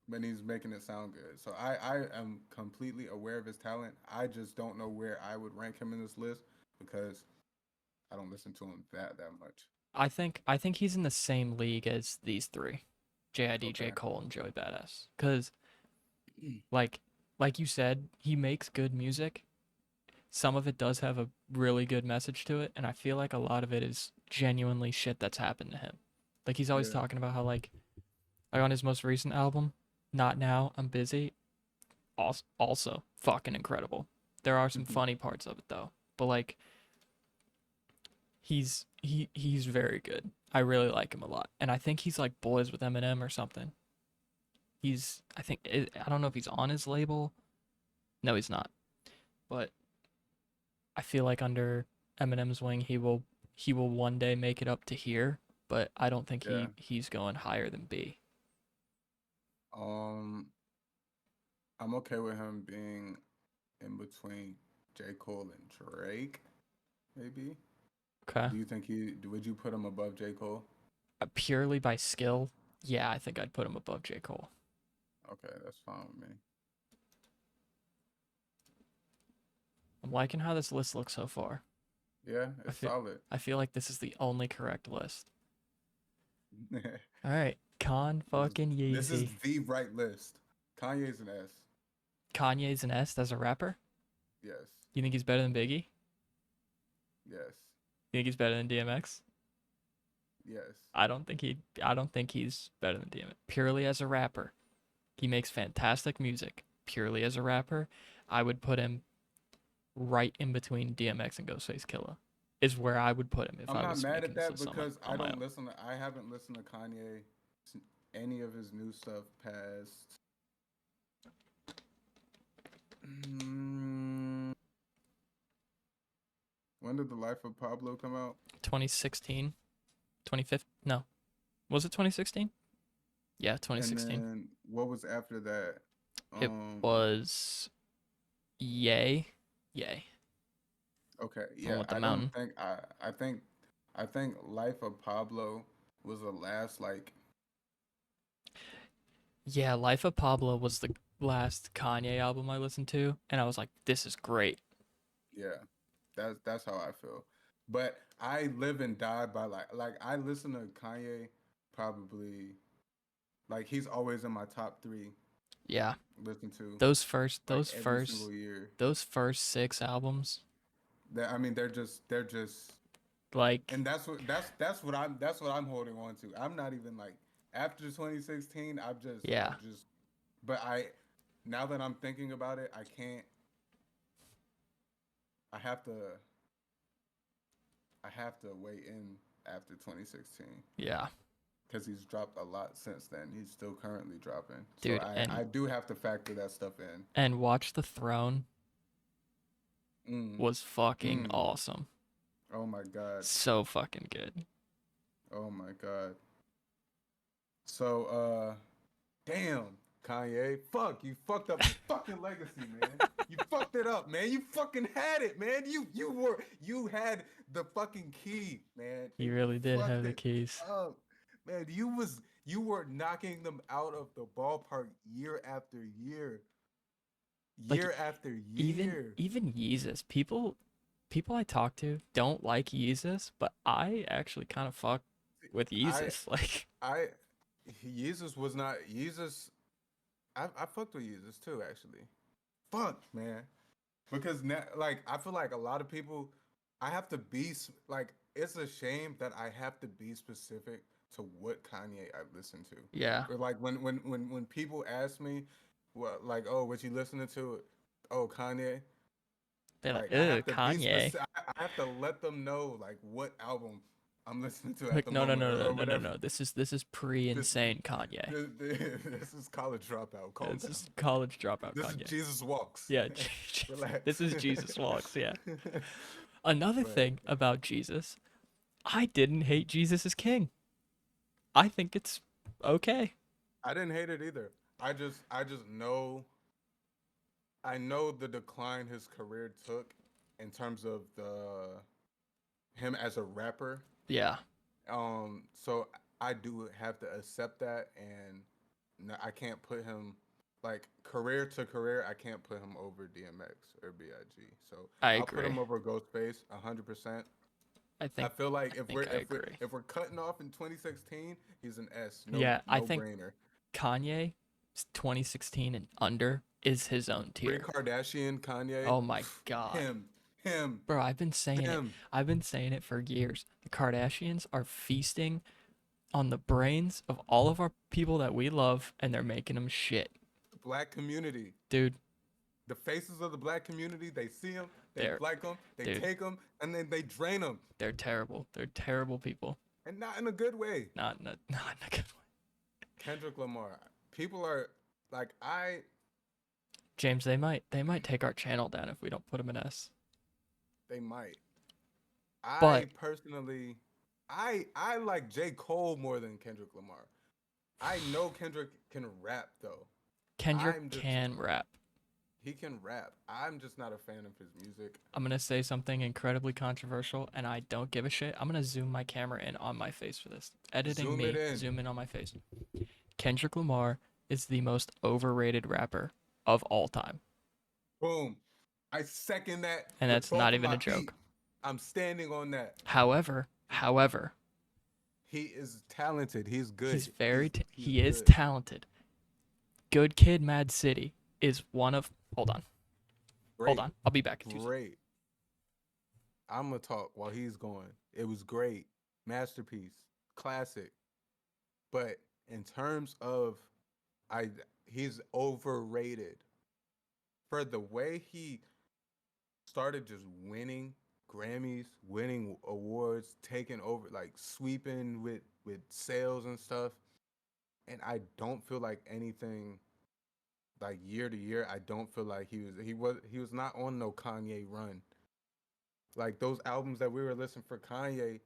but he's making it sound good. So I am completely aware of his talent. I just don't know where I would rank him in this list because I don't listen to him that much. I think he's in the same league as these three. JID, J. Okay. Cole, and Joey Badass. Cause like like you said, he makes good music. Some of it does have a really good message to it, and I feel like a lot of it is genuinely shit that's happened to him. Like he's always Yeah. talking about how like on his most recent album, Not Now, I'm Busy, also fucking incredible. There are some funny parts of it though, but like he's very good. I really like him a lot, and I think he's like boys with Eminem or something. I don't know if he's on his label. No, he's not. But I feel like under Eminem's wing, he will one day make it up to here. But I don't think Yeah. he's going higher than B. Um, I'm okay with him being in between J. Cole and Drake, maybe. Okay. Do you think would you put him above J. Cole? Purely by skill, yeah, I think I'd put him above J. Cole. Okay, that's fine with me. I'm liking how this list looks so far. Yeah, I it's feel solid. I feel like this is the only correct list. All right, Con fucking This is Yeezy. the right list. Kanye's an S. Kanye's an S as a rapper. Yes. You think he's better than Biggie? Yes. You think he's better than DMX? Yes. I don't think he's better than DMX. Purely as a rapper, he makes fantastic music. Purely as a rapper, I would put him right in between DMX and Ghostface Killah. Is where I would put him if I'm I not was mad making at this that list because on my own. I haven't listened to Kanye any of his new stuff past mm, when did The Life of Pablo come out? 2016, 2015. No, was it 2016? Yeah, And 2016. then what was after that? It was Yay, Yay, Okay, the one yeah, with the mountain. I think Life of Pablo was the last like Yeah, Life of Pablo was the last Kanye album I listened to, and I was like, this is great. yeah. That's how I feel. But I live and die by like I listen to Kanye probably like he's always in my top three Yeah, listen to those first, like those every first, single year. those first six albums, That I mean they're just like, and that's what I'm holding on to. I'm not even like after 2016 yeah, I've just but I now that I'm thinking about it I can't I have to I have to weigh in after 2016 yeah, because he's dropped a lot since then. He's still currently dropping. So dude, and I do have to factor that stuff in. Watch the Throne Mm, was fucking mm. awesome. Oh my god. So fucking good. Oh my god. So damn, Kanye. Fuck, you fucked up your fucking legacy, man. You fucked it up, man. You fucking had it, man. You had the fucking key, man. He And you really did have fucked the it keys. up. Man, you were knocking them out of the ballpark year after year. Like Year after even year. even Yeezus, people I talk to don't like Yeezus, but I actually kind of fuck with I Yeezus. Like, I Jesus was not Jesus. I fucked with Jesus too, actually. Fuck, man. Because now, like, I feel like a lot of people, I have to be like, it's a shame that I have to be specific to what Kanye I listen to. yeah, Or like when people ask me, what like, oh, what you listening to? Oh, Kanye. They're like, Like I "Ew, have to be Kanye." specific. I have to let them know like what album I'm listening to at Like, the no, no, moment, no, no, or no, no, whatever. no. This is This pre-insane Kanye. this is college dropout. Calm This down. is college dropout This is Kanye. Jesus walks. Yeah, this Relax. is Jesus walks. Yeah. Another But thing about Jesus, I didn't hate Jesus as king. I think it's okay. I didn't hate it either. I just know I know the decline his career took in terms of the him as a rapper. Yeah. So I do have to accept that, and no, I can't put him like career to career. I can't put him over DMX or Big. So I I'll put him agree. over Ghostface 100%. I I think feel like I think I agree. if we're cutting off in 2016, he's an S. No Yeah, I no think brainer. Kanye 2016 and under is his own Pre tier. Kardashian Kanye, Oh my god. him, him, Bro, I've been saying it. him. I've been saying it for years. The Kardashians are feasting on the brains of all of our people that we love and they're making them shit. Black community. Dude, The faces of the black community, they see them, they they're like them, they dude, take them, and then they drain them, they're terrible. They're terrible people. and not in a good way. Not in a good way. Kendrick Lamar, people are like, James, they might take our channel down if we don't put them in S. they might. But I personally, I like J. Cole more than Kendrick Lamar. I know Kendrick can rap though. Kendrick I'm just can rap. He can rap. I'm just not a fan of his music. I'm gonna say something incredibly controversial, and I don't give a shit. I'm gonna zoom my camera in on my face for this. Editing Zoom me, it in. zoom in on my face. Kendrick Lamar is the most overrated rapper of all time, Boom. I second that. and with that's both not of even my a feet. joke. I'm standing on that. However, He is talented. He's good. he's very He's he is good. talented. Good Kid, Mad City is one of. Hold on, Great. hold on. I'll be back in 2 seconds. Great. I'm gonna talk while he's going. It was great. Masterpiece. Classic. But in terms of he's overrated. For the way he started just winning Grammys, winning awards, taking over, like sweeping with sales and stuff. And I don't feel like anything like year to year. I don't feel like he was not on no Kanye run. Like those albums that we were listening for Kanye,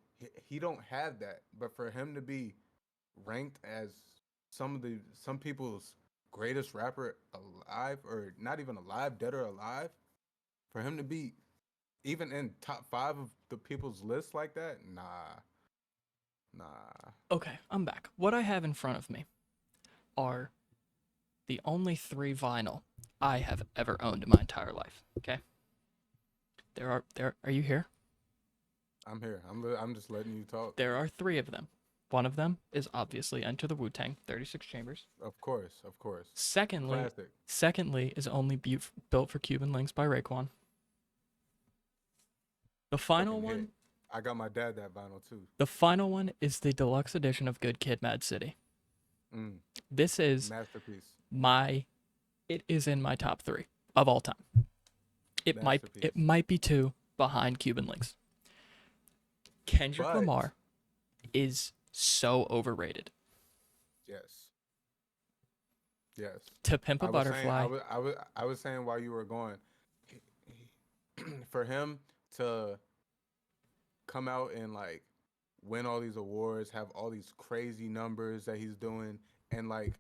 he don't have that. But for him to be ranked as some people's greatest rapper alive, or not even alive, dead or alive, for him to be even in top 5 of the people's list like that, nah. Okay, I'm back. What I have in front of me are the only 3 vinyl I have ever owned in my entire life. Okay. Are you here? I'm here. I'm just letting you talk. There are 3 of them. One of them is obviously Enter the Wu-Tang, 36 Chambers. Of course. Secondly, Classic. is Only Built for Cuban Links by Raekwon. The final Fucking hit. one, I got my dad that vinyl too. the final one is the deluxe edition of Good Kid, Mad City. Mm, This is masterpiece. it is in my top 3 of all time. It Masterpiece. might be 2 behind Cuban Links. Kendrick But- Lamar is so overrated. Yes. To Pimp a I was saying, Butterfly, I was saying while you were going, for him to come out and like win all these awards, have all these crazy numbers that he's doing, and like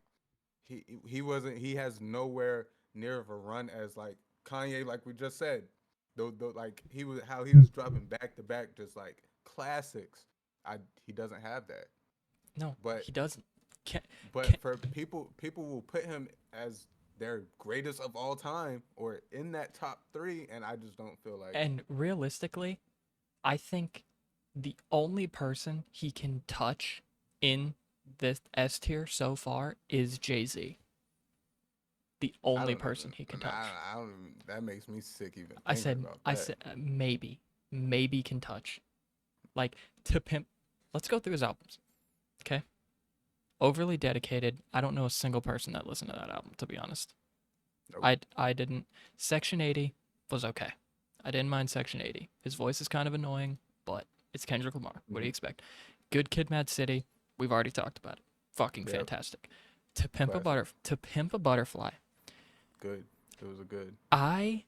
he has nowhere near of a run as like Kanye, like we just said. Though like he was dropping back to back just like classics. He doesn't have that. no, but- he doesn't. But Can- for people will put him as their greatest of all time or in that top 3, and I just don't feel like And realistically, I think the only person he can touch in this S tier so far is Jay-Z. The I only don't person even- he can I- touch. I don't even, that makes me sick even. I thinking said about I that. said maybe can touch. Like To Pimp. Let's go through his albums. Okay? Overly Dedicated. I don't know a single person that listened to that album, to be honest. Nope. I didn't. Section 80 was okay. I didn't mind Section 80. His voice is kind of annoying, but it's Kendrick Lamar. What do you Mhm. expect? Good Kid, Mad City. We've already talked about it. Fucking Yep. fantastic. Classic. To Pimp a Butterfly. Good. It was a good. I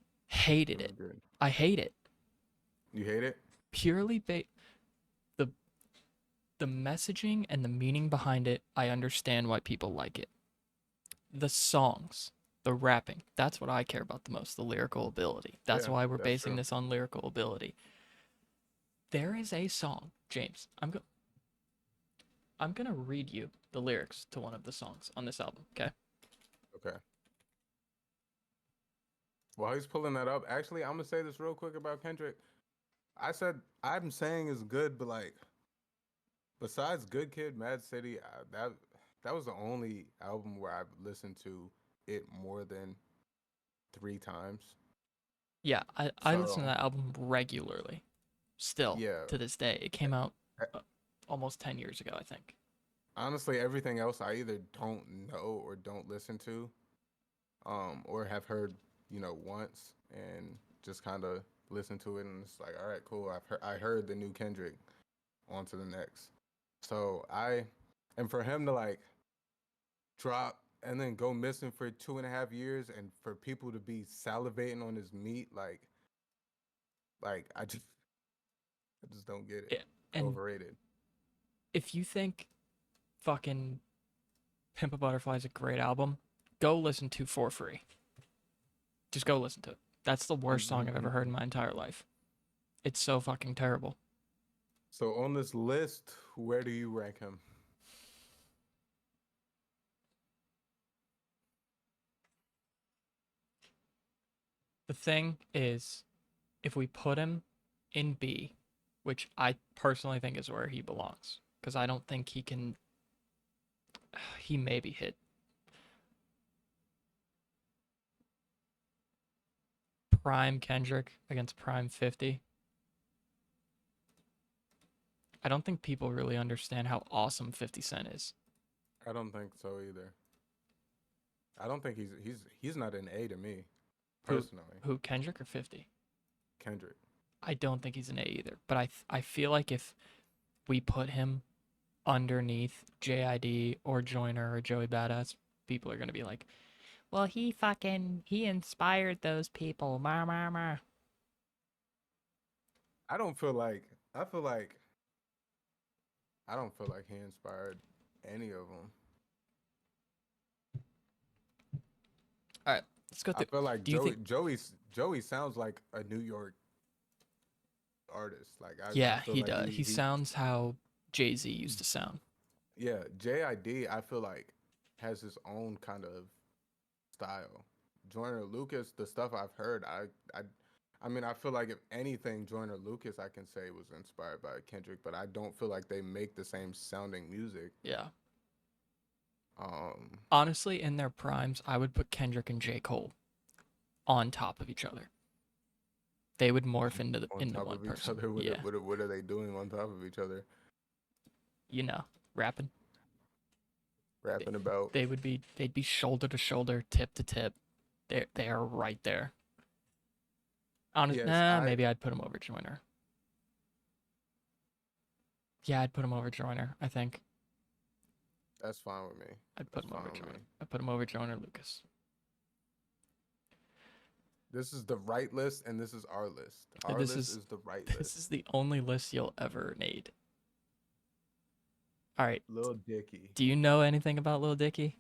It hated was it. good. I hate it You hate it? purely the the messaging and the meaning behind it. I understand why people like it. The songs, the rapping, that's what I care about the most, the lyrical ability. That's Yeah, why we're that's basing true. this on lyrical ability. There is a song, James. I'm going to read you the lyrics to one of the songs on this album, okay? Okay. While he's pulling that up, actually, I'm gonna say this real quick about Kendrick. I said I'm saying is good, but like besides Good Kid, Mad City, that was the only album where I've listened to it more than 3 times. Yeah, I listen to So that album regularly. Still, yeah, to this day. It eh, came out eh, almost 10 years ago, I think. honestly, everything else I either don't know or don't listen to, or have heard, once and just kind of listen to it and it's like, all right, cool. I heard the new Kendrick. On to the next. So and for him to like drop and then go missing for 2.5 years, and for people to be salivating on his meat, like I just don't get it. Yeah. And Overrated. if you think fucking Pimp a Butterfly is a great album, go listen to For Free. Just go listen to it. That's the worst song I've ever heard in my entire life. It's so fucking terrible. So on this list, where do you rank him? The thing is, if we put him in B, which I personally think is where he belongs, because I don't think he can. He maybe hit prime Kendrick against prime 50. I don't think people really understand how awesome 50 Cent is. I don't think so either. I don't think he's not an A to me, Who, personally. who Kendrick or 50? Kendrick. I don't think he's an A either. But I feel like if we put him underneath JID or Joyner or Joey Badass, people are gonna be like, well, he inspired those people. Ma ma ma. I don't feel like I feel like I don't feel like he inspired any of them. All right, let's go I through. feel like Do you think? Joey sounds like a New York artist. Like I Yeah, feel he like does. He he sounds how Jay-Z used to sound. yeah, JID I feel like has his own kind of style. Joyner Lucas, the stuff I've heard, I mean I feel like if anything Joyner Lucas I can say was inspired by Kendrick, but I don't feel like they make the same sounding music. Yeah. Um Honestly, in their primes, I would put Kendrick and J. Cole on top of each other. They would morph on into top one of each person. other. Yeah. What are they doing on top of each other? You know, rapping. They, Rapping about they'd be shoulder to shoulder, tip to tip. They are right there. yes, Nah, I maybe I'd put him over Joyner. Yeah, I'd put him over Joyner, I think. that's fine with me. I'd put That's him over fine with me. Joyner. I'd put him over Joyner Lucas. This is the right list, and this is our list. Our This list is is the right this list. is the only list you'll ever need. All right. Lil Dicky. Do you know anything about Lil Dicky?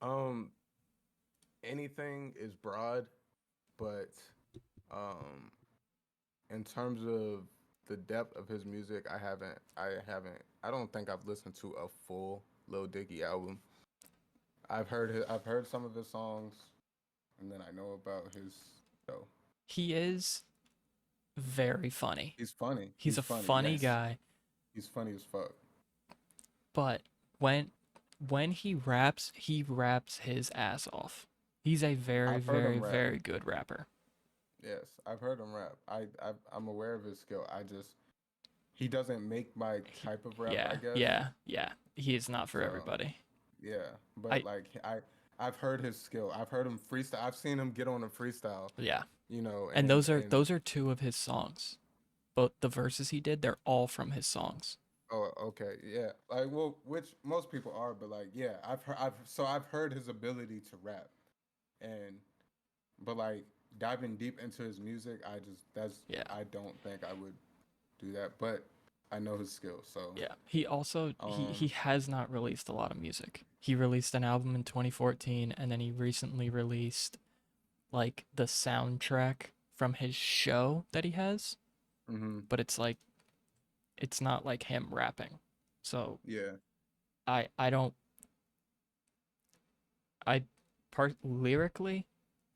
Um, anything is broad, but um, in terms of the depth of his music, I don't think I've listened to a full Lil Dicky album. I've heard some of his songs, and then I know about his show. He is very funny. He's funny. He's He's a funny. funny Yes, guy, he's funny as fuck. but when he raps his ass off. He's a very, I've heard very, him rap. very good rapper. Yes, I've heard him rap. I'm aware of his skill. He doesn't make my He, type of rap, I yeah, guess. yeah, yeah. He is not for So everybody. yeah, but I like I've heard his skill. I've heard him freestyle. I've seen him get on a freestyle, yeah. you know, And and those are two of his songs. Both the verses he did, they're all from his songs. oh, okay, yeah, like well, which most people are, but like, yeah, I've heard his ability to rap, and but like diving deep into his music, Yeah. I don't think I would do that, but I know his skills, so Yeah. He also he um, has not released a lot of music. He released an album in 2014 and then he recently released like the soundtrack from his show that he has, mm-hmm, but it's not like him rapping. So yeah, I don't I part lyrically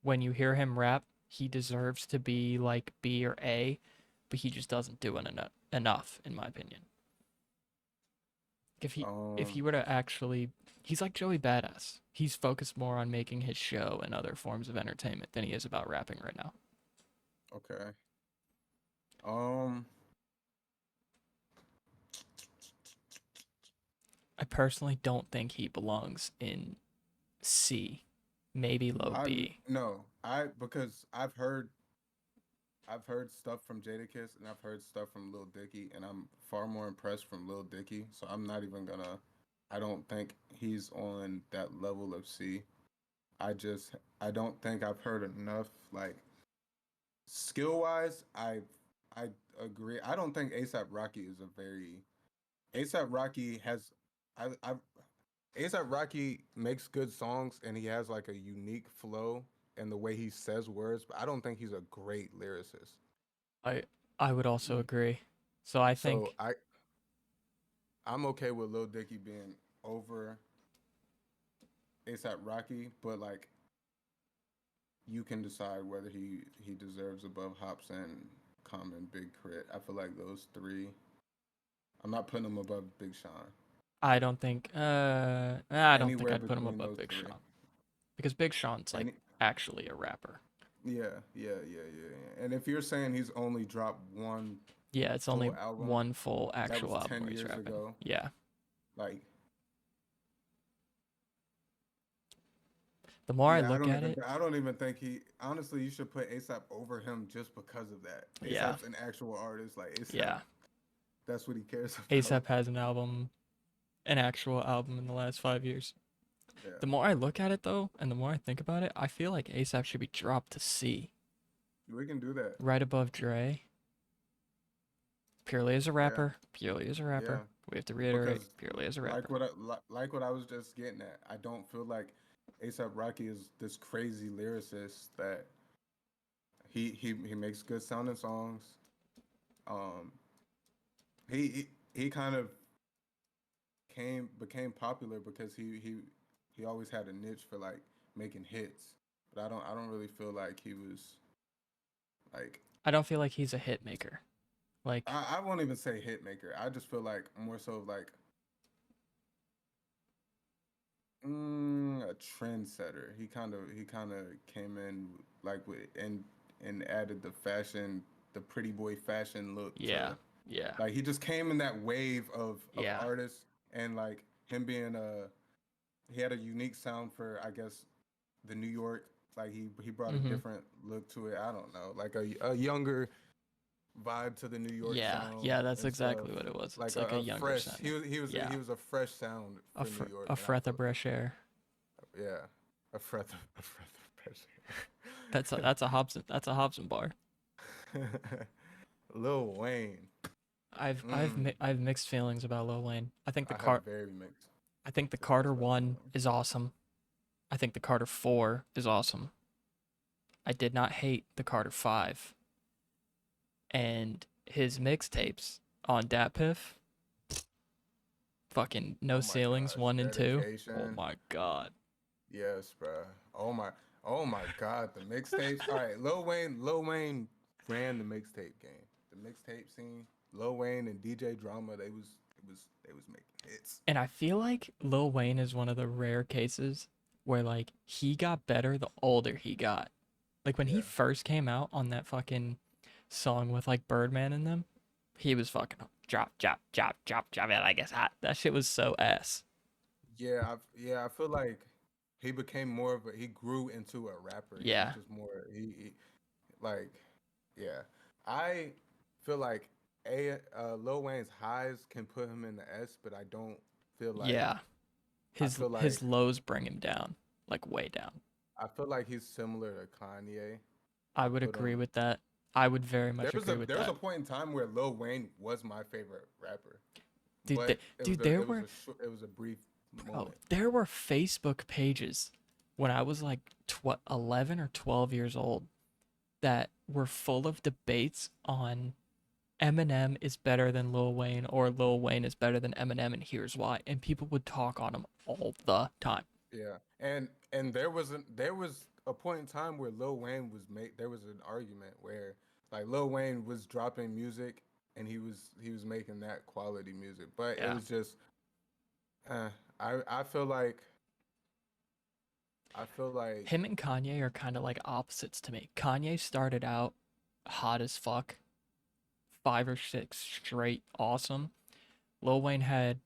when you hear him rap, he deserves to be like B or A, but he just doesn't do it enough in my opinion. If he if um, he were to actually he's like Joey Badass. He's focused more on making his show and other forms of entertainment than he is about rapping right now. okay, um, I personally don't think he belongs in C, maybe low B. no, I because I've heard stuff from Jadakiss and I've heard stuff from Lil Dicky, and I'm far more impressed from Lil Dicky. So I'm not even gonna. I don't think he's on that level of C. I don't think I've heard enough. Like skill wise, I agree. I don't think ASAP Rocky is a very ASAP Rocky has I ASAP Rocky makes good songs and he has like a unique flow and the way he says words, but I don't think he's a great lyricist. I I would also Mm. agree. So I So think I'm okay with Lil Dicky being over ASAP Rocky, but like you can decide whether he deserves above Hops and Common, Big Crit. I feel like those three. I'm not putting him above Big Sean. I don't think Anywhere I'd put him between above those Big three. Sean because Big Sean's like Any actually a rapper. yeah. And if you're saying he's only dropped one Yeah, it's full only album, one full that was actual album 10 where he's years rapping. ago. Yeah. Like, The more I yeah, look at it, I don't even think he honestly you should put ASAP over him just because of that. yeah, ASAP's an actual artist, like ASAP yeah. that's what he cares about. ASAP has an actual album in the last 5 years. Yeah. The more I look at it though, and the more I think about it, I feel like ASAP should be dropped to C, We can do that. right above Dre. Purely as a Yeah. rapper, purely as a Yeah. rapper. We have to reiterate, Because purely as a rapper. like what I was just getting at. I don't feel like ASAP Rocky is this crazy lyricist that he makes good sounding songs. Um he kind of came became popular because he always had a niche for like making hits. But I don't really feel like he was like I don't feel like he's a hit maker. Like, I won't even say hit maker. I just feel like more so of like a trendsetter. He kind of came in like with and added the pretty boy fashion look yeah, to yeah, like he just came in that wave of yeah. artists and like him being he had a unique sound for I guess the New York like he brought a Mm-hmm. different look to it. I don't know like a younger vibe to the New York Yeah, sound yeah, that's and stuff. exactly what it was. It's Like like a a younger fresh sounding. he Yeah, was a fresh sound for New York a and I breath of feel fresh air. yeah a breath of fresh That's a Hobson bar. air. Lil Wayne. I've mixed feelings about Lil Wayne. I have very mixed I think the feelings Carter about Lil 1 is awesome. I think the Carter 4 is awesome. I did not hate the Carter 5. And his mixtapes on DatPiff, fucking No Oh my Ceilings gosh, 1 and 2. Oh dedication. my god. Yes, bro. Oh my God, the mixtapes. All right, Lil Wayne ran the mixtape game. The mixtape scene. Lil Wayne and DJ Drama, they was making hits. And I feel like Lil Wayne is one of the rare cases where like he got better the older he got. Like when he Yeah, first came out on that fucking song with like Birdman in them, he was fucking drop it like it's hot. That shit was so ass. yeah. I feel like he became more of a he grew into a rapper. He was Yeah. just more like, yeah, I feel like Lil Wayne's highs can put him in the S, but I don't feel like Yeah, I his feel like his lows bring him down, like way down. I feel like he's similar to Kanye. I I would put agree him. with that. I would very much agree with There was a that. point in time where Lil Wayne was my favorite rapper, Dude, but dude, there were it was a brief bro, moment. there were Facebook pages when I was like 11 or 12 years old that were full of debates on Eminem is better than Lil Wayne or Lil Wayne is better than Eminem and here's why. And people would talk on him all the time. Yeah, and there was a point in time where Lil Wayne was make there was an argument where like Lil Wayne was dropping music and he was making that quality music, but it Yeah. was just uh, I feel like I feel like Him and Kanye are kind of like opposites to me. Kanye started out hot as fuck, 5 or 6 straight awesome. Lil Wayne had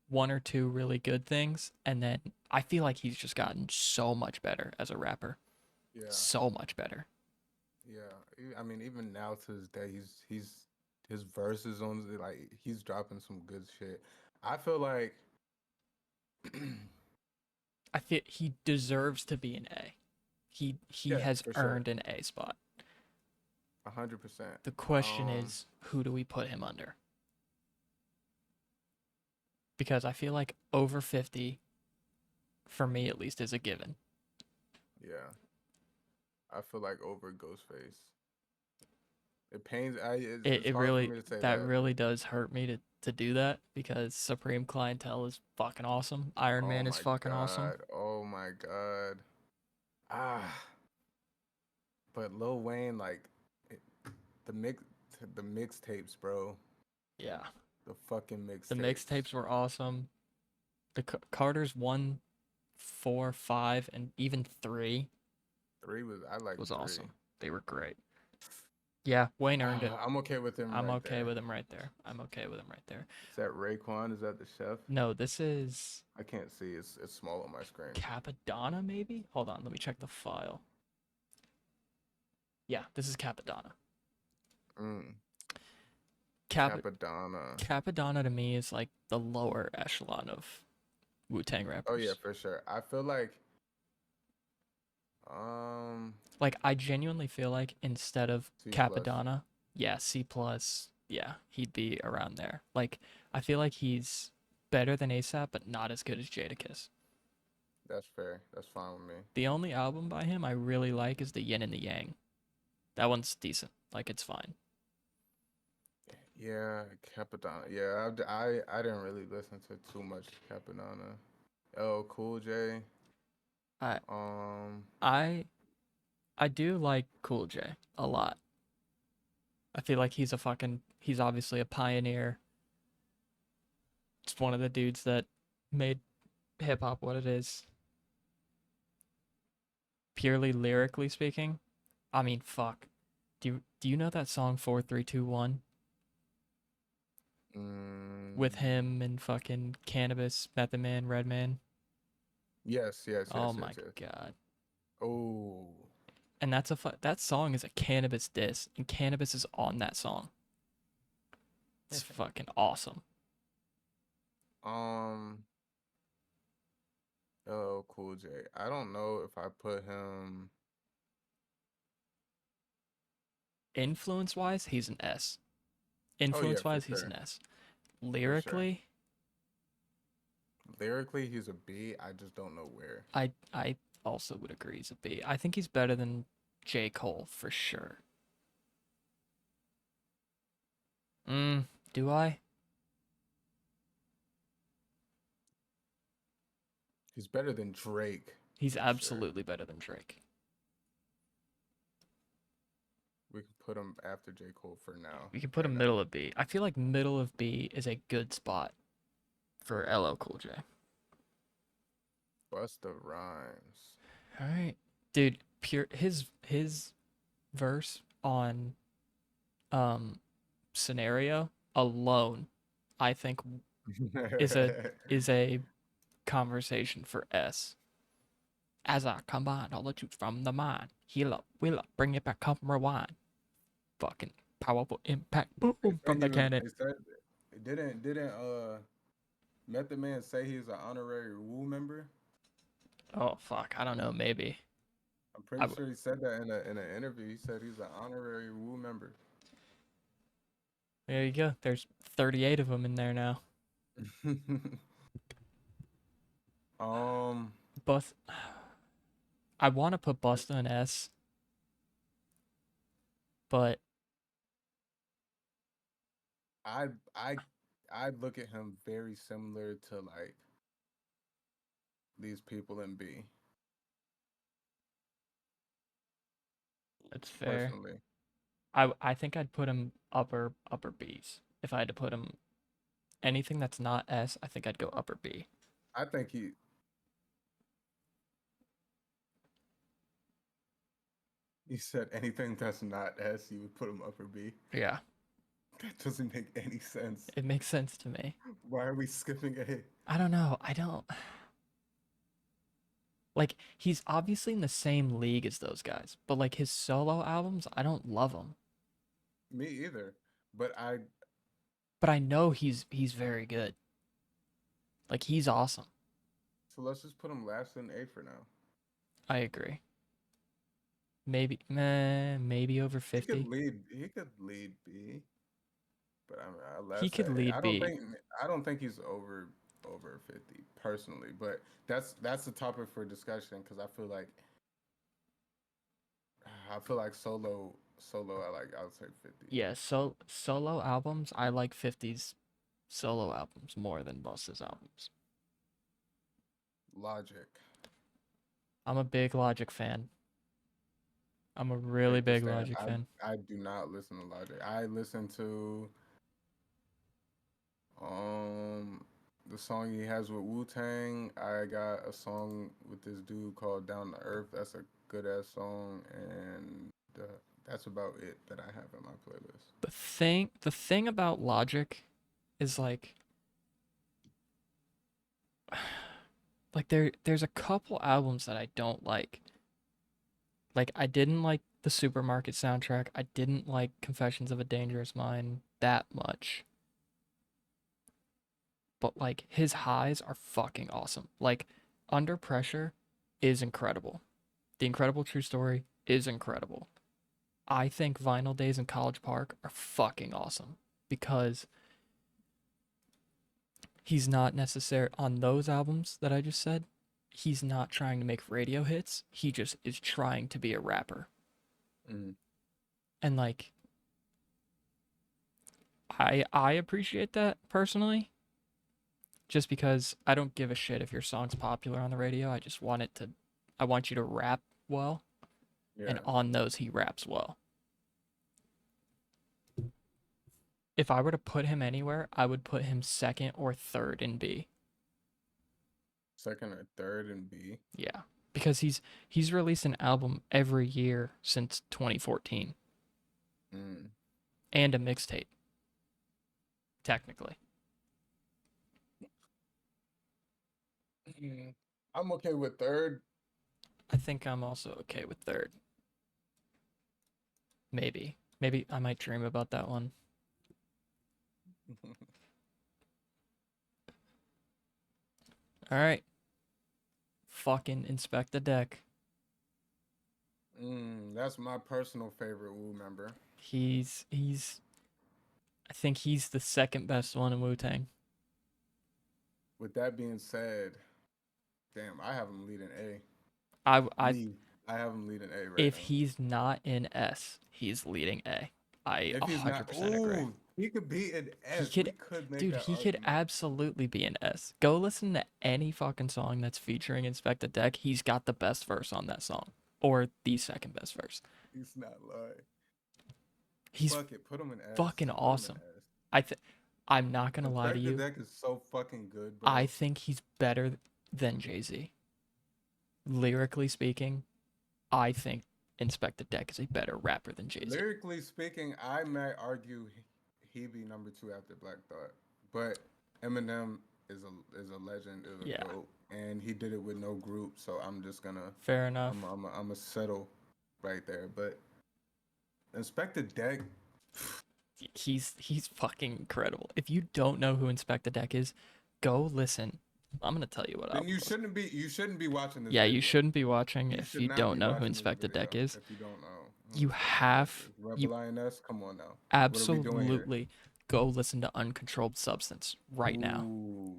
one or two really good things, and then I feel like he's just gotten so much better as a rapper. yeah So much better. I mean even now to this day he's his verses on like he's dropping some good shit. I feel like I feel he deserves to be an A. He yeah has for sure earned an A spot. 100%. The question Um is, who do we put him under? Because I feel like over 50, for me at least, is a given. yeah. I feel like over Ghostface. It pains. It's It hard for really me to say that that. really does hurt me to do that because Supreme Clientele is fucking awesome. Iron Oh Man is my fucking awesome. god. Oh my god. Ah, but Lil Wayne, like it, the mix, the mixtapes, bro. Yeah. The fucking The mixtapes. mixtapes were awesome. The Carter's 1, 4, 5, and even 3 Three was I like was three. awesome. They were great. Yeah, Wayne earned it. I'm okay with him I'm right okay there. with him right there. I'm okay with him right there. Is that Raekwon? Is that the chef? No, this is I can't see. It's small on my screen. Capadonna, maybe? Hold on, let me check the file. Yeah, this is Capadonna. Mm. Cap Capadonna. Capadonna to me is like the lower echelon of Wu-Tang Oh yeah, rappers. for sure. I feel like um Like I genuinely feel like instead of C plus. Capadonna, yeah, C plus, yeah, he'd be around there. Like I feel like he's better than ASAP, but not as good as Jadakiss. That's fair. That's fine with me. The only album by him I really like is the Yin and the Yang. That one's decent. Like it's fine. Yeah, Capadonna. Yeah, I didn't really listen to too much Capadonna. Oh, Cool J. I Um, I I do like Cool J a lot. I feel like he's obviously a pioneer. It's one of the dudes that made hip hop what it is. Purely lyrically speaking, I mean, fuck. Do you know that song 4321 with mm, him and fucking Cannabis, Method Man, Redman? Oh yes, my yes. god. Oh, And that song is a Cannabis diss, and Cannabis is on that song. It's fucking awesome. um, oh, Cool J. I don't know if I put him. Influence wise, he's an S. Oh yeah, Influence for wise, he's sure, an S. for sure. Lyrically, Lyrically, he's a B. I just don't know where. I also would agree he's a B. I think he's better than J. Cole for sure. Do I? He's better than Drake He's for sure. absolutely better than Drake. We can put him after J. Cole for now, We can put right him now. middle of B. I feel like middle of B is a good spot for LL Cool J. Busta Rhymes. All right, dude. Pure his verse on um scenario alone, I think is a is a conversation for S. As I combine all the truth from the mind, heal up, will up, bring it back, come rewind. Fucking powerful impact, boom They from said he the was. cannon. They said didn't Method Man say he's an honorary Wu member? Oh fuck, I don't know, maybe. I'm I pretty w- sure he said that in an interview. He said he's an honorary Wu member. there you go. There's 38 of them in there now. um, Bust. I want to put Busta in S, but I I I look at him very similar to like these people in B it's fair. personally. I think I'd put him upper B's. If I had to put him anything that's not S, I think I'd go upper B. I think he said anything that's not S, you would put him upper B. Yeah, That doesn't make any sense. it makes sense to me. Why are we skipping A? I don't know. I don't like he's obviously in the same league as those guys, but like his solo albums, I don't love them. Me either. But But I know he's very good. Like he's awesome. so let's just put him last in A for now. I agree. Maybe maybe over He could 50. lead. He could lead B, but He last could A. lead B. I don't think he's over 50 personally. But that's a topic for discussion because I feel like solo. I would say 50. Yeah, so solo albums, I like 50's solo albums more than Busta's albums. Logic. I'm a big Logic fan. I'm a really Take the big stand. Logic fan. I do not listen to Logic. I listen to the song he has with Wu Tang. I got a song with this dude called Down to Earth. That's a good ass song, and that's about it that I have in my playlist. The thing about Logic is like there's a couple albums that I don't like. Like I didn't like the Supermarket soundtrack. I didn't like Confessions of a Dangerous Mind that much. But like his highs are fucking awesome. Like Under Pressure is incredible. The Incredible True Story is incredible. I think Vinyl Days in College Park are fucking awesome because he's not necessary on those albums that I just said. He's not trying to make radio hits. He just is trying to be a rapper. Mm-hmm. And like I appreciate that personally just because I don't give a shit if your song's popular on the radio. I want you to rap well, and Yeah, on those he raps well. If I were to put him anywhere, I would put him second or third in B. second or third in B. Yeah, because he's released an album every year since 2014 Mm. and a mixtape technically. I'm okay with third. I think I'm also okay with third. Maybe I might dream about that one. All right. Fucking inspect the deck. That's my personal favorite Wu member. He's I think he's the second best one in Wu-Tang. With that being said, damn, I have him leading A. I I have him leading A right if now. he's not in S, he's leading A. I If he's not, 100% agree. he could be an He S. could, We could make dude, that he could argument. absolutely be an S. Go listen to any fucking song that's featuring Inspect the Deck. He's got the best verse on that song, or the second best verse. He's not lying. He's Fuck it, put him in S. fucking Put him in awesome. S. I'm not gonna lie to Inspect the you. Deck is so fucking good, bro. I think he's better than Jay-Z. Lyrically speaking, I think Inspect the Deck is a better rapper than Jay-Z. Lyrically speaking, I might argue he be number 2 after Black Thought, but Eminem is a legend, is a Yeah, goat, and he did it with no group. So I'm just gonna fair enough. I'm a settle right there. But Inspector Deck, He's fucking incredible. If you don't know who Inspector Deck is, go listen. I'm gonna tell you what then album it was. you shouldn't be watching this Yeah, you video. shouldn't be watching You if should you not don't be know who watching this Inspector video Deck is. if you don't know who You Inspector Deck have is. you Rebel INS, come on now. What are we doing here? absolutely go listen to Uncontrolled Substance right now. Ooh.